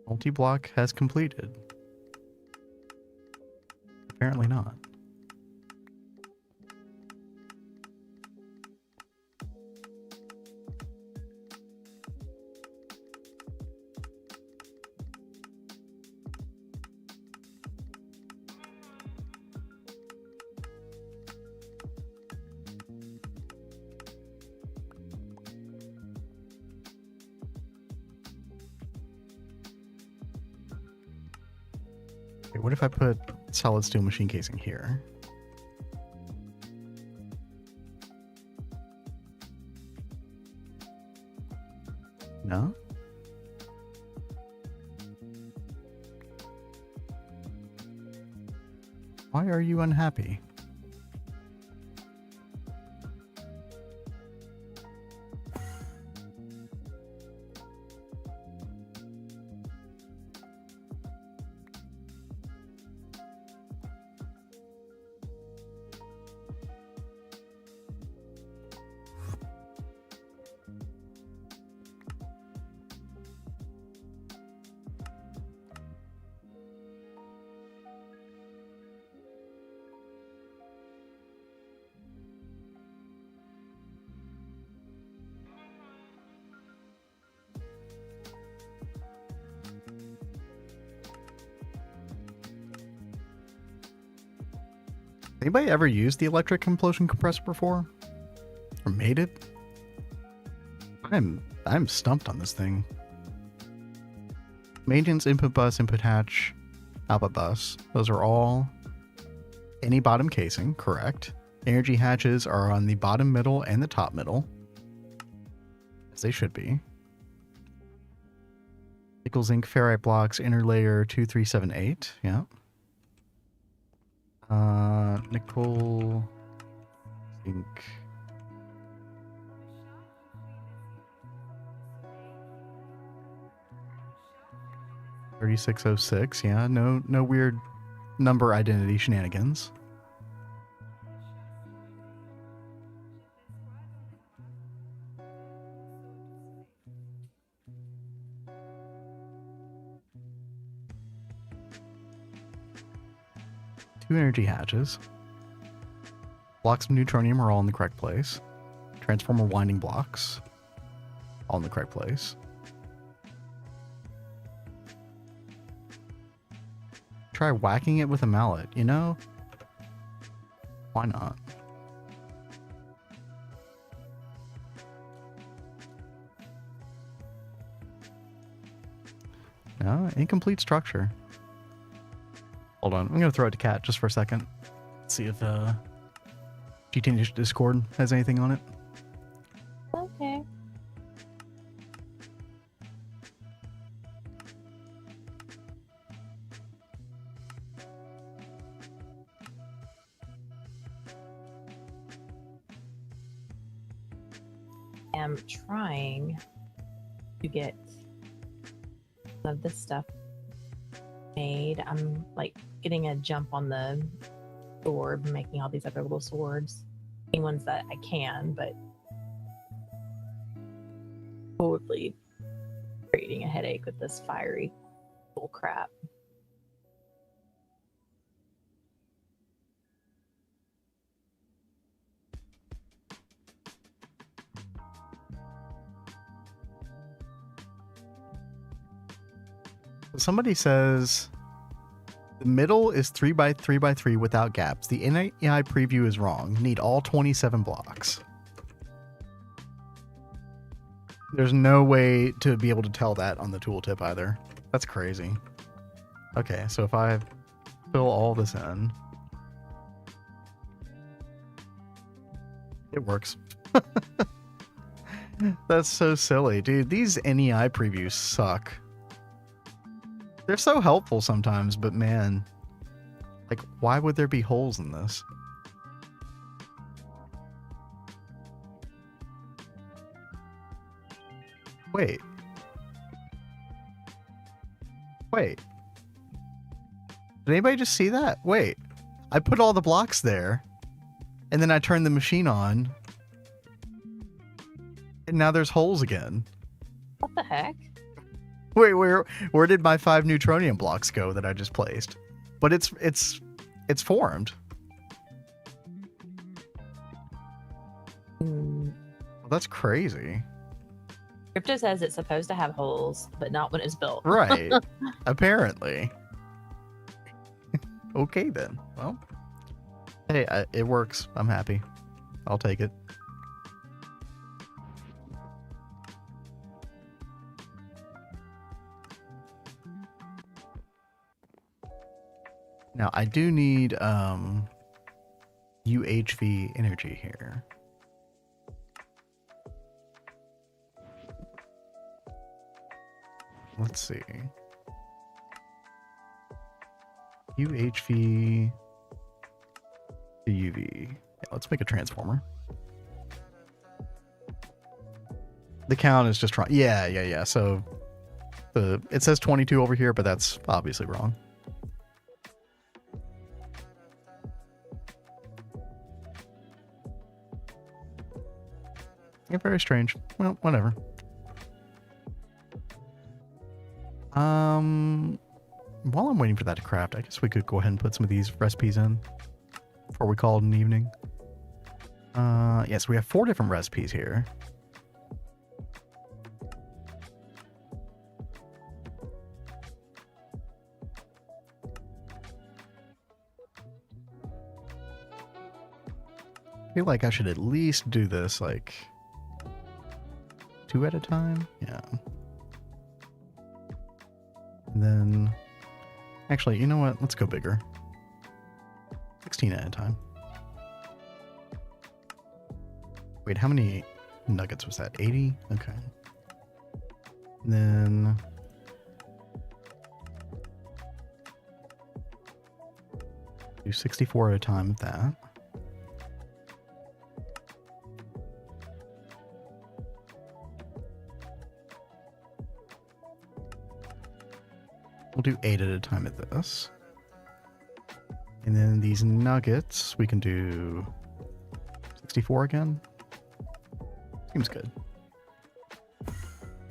Multi-block has completed. Apparently not. Okay, what if I put solid steel machine casing here? No? Why are you unhappy? Anybody ever used the electric implosion compressor before? Or made it? I'm stumped on this thing. Maintenance input bus, input hatch, output bus. Those are all any bottom casing, correct. Energy hatches are on the bottom middle and the top middle. As they should be. Nickel zinc ferrite blocks, inner layer 2378. Yeah. Nickel zinc. $36.06. Yeah, no weird number identity shenanigans. Two energy hatches. Blocks of neutronium are all in the correct place. Transformer winding blocks, all in the correct place. Try whacking it with a mallet, you know? Why not? No, incomplete structure. Hold on, I'm gonna throw it to Cat just for a second. Let's see if GTNH Discord has anything on it. Okay. I'm trying to get some of this stuff made. I'm like getting a jump on the sword, making all these other little swords. Any ones that I can, but totally creating a headache with this fiery bull crap. Somebody says the middle is 3x3x3 without gaps. The NAI preview is wrong. Need all 27 blocks. There's no way to be able to tell that on the tooltip either. That's crazy. Okay, so if I fill all this in, it works. That's so silly, dude. These NEI previews suck. They're so helpful sometimes, but man, like, why would there be holes in this? Wait. Wait. Did anybody just see that? Wait. I put all the blocks there, and then I turned the machine on, and now there's holes again. What the heck? Wait, where did my 5 neutronium blocks go that I just placed? But it's formed. Well, that's crazy. Crypto says it's supposed to have holes, but not when it's built. Right. Apparently. Okay then. Well, hey, it works. I'm happy. I'll take it. Now I do need UHV energy here. Let's see. UHV to UV. Yeah, let's make a transformer. The count is just wrong. Yeah. So it says 22 over here, but that's obviously wrong. Yeah, very strange. Well, whatever. While I'm waiting for that to craft, I guess we could go ahead and put some of these recipes in before we call it an evening. Yes, we have 4 different recipes here. I feel like I should at least do this like 2 at a time. Yeah. And then, actually, you know what? Let's go bigger. 16 at a time. Wait, how many nuggets was that? 80? Okay. And then do 64 at a time of that. We'll do 8 at a time of this. And then these nuggets, we can do 64 again. Seems good.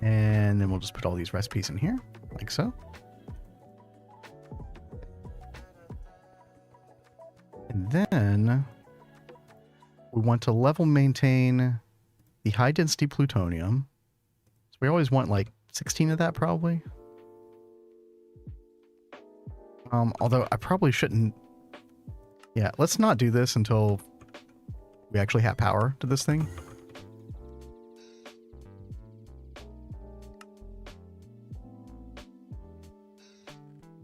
And then we'll just put all these recipes in here, like so. And then we want to level maintain the high density plutonium. So we always want like 16 of that probably. Although I probably shouldn't. Yeah, let's not do this until we actually have power to this thing.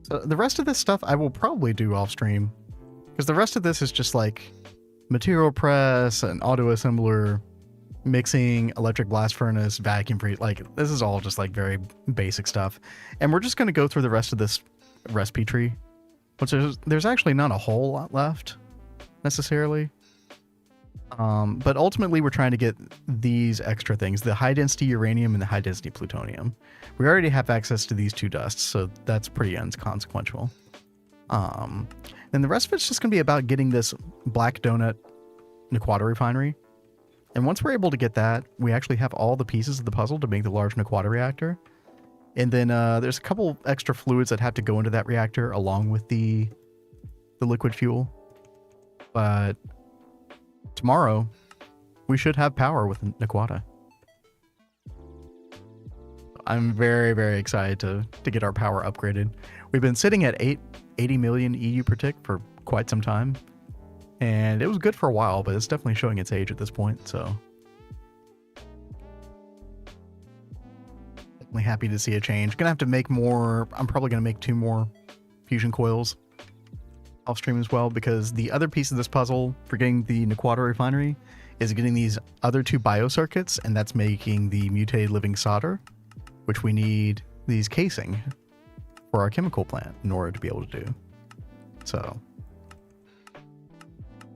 So the rest of this stuff I will probably do off stream, because the rest of this is just like material press and auto assembler, mixing, electric blast furnace, vacuum free. Like this is all just like very basic stuff, and we're just going to go through the rest of this recipe tree, which there's actually not a whole lot left necessarily, but ultimately we're trying to get these extra things, the high density uranium and the high density plutonium. We already have access to these 2 dusts, so that's pretty inconsequential. Then the rest of it's just going to be about getting this black donut Naquadah refinery, and once we're able to get that, we actually have all the pieces of the puzzle to make the large Naquadah reactor. And then there's a couple extra fluids that have to go into that reactor along with the liquid fuel. But tomorrow, we should have power with Naquadah. I'm very, very excited to get our power upgraded. We've been sitting at 80 million EU per tick for quite some time. And it was good for a while, but it's definitely showing its age at this point, so... happy to see a change. Gonna have to make more. I'm probably gonna make 2 more fusion coils off stream as well, because the other piece of this puzzle for getting the Naquadah refinery is getting these other 2 biocircuits, and that's making the mutated living solder, which we need these casing for our chemical plant in order to be able to do. So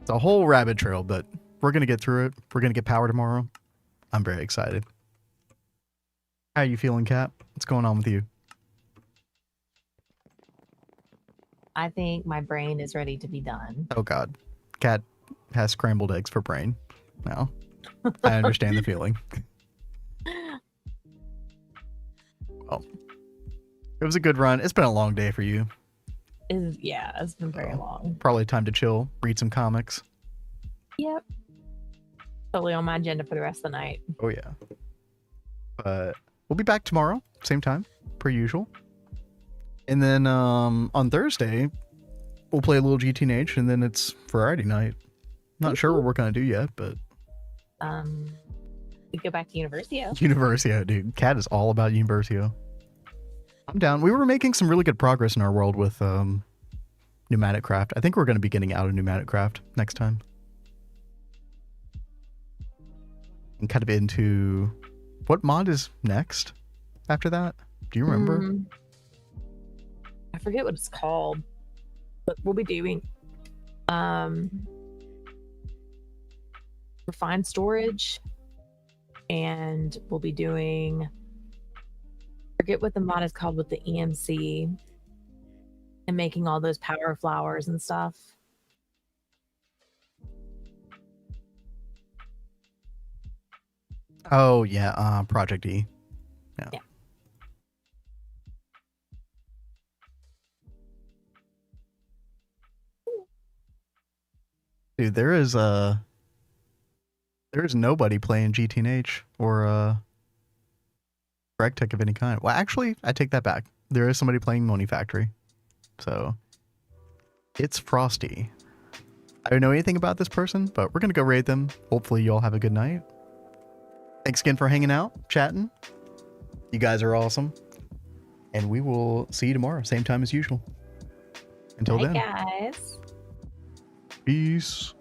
it's a whole rabbit trail, but we're gonna get through it. We're gonna get power tomorrow. I'm very excited. How you feeling, Kat? What's going on with you? I think my brain is ready to be done. Oh God, Kat has scrambled eggs for brain now. I understand the feeling. Well, it was a good run. It's been a long day for you. Yeah, it's been very long. Probably time to chill, read some comics. Yep. Totally on my agenda for the rest of the night. Oh yeah. But we'll be back tomorrow, same time, per usual. And then on Thursday, we'll play a little GTNH, and then it's Friday night. Not sure what we're gonna do yet, but we go back to Universio. Universio, dude. Kat is all about Universio. I'm down. We were making some really good progress in our world with pneumatic craft. I think we're going to be getting out of pneumatic craft next time. And kind of into what mod is next after that? Do you remember? I forget what it's called, but we'll be doing refined storage, and we'll be doing, forget what the mod is called with the EMC, and making all those power flowers and stuff. Oh yeah, Project E. Yeah. Dude, there is nobody playing GTNH or Gregtech of any kind. Well, actually, I take that back. There is somebody playing Money Factory. So it's Frosty. I don't know anything about this person, but we're gonna go raid them. Hopefully you all have a good night. Thanks again for hanging out, chatting. You guys are awesome. And we will see you tomorrow, same time as usual. Until then. Bye, guys. Peace.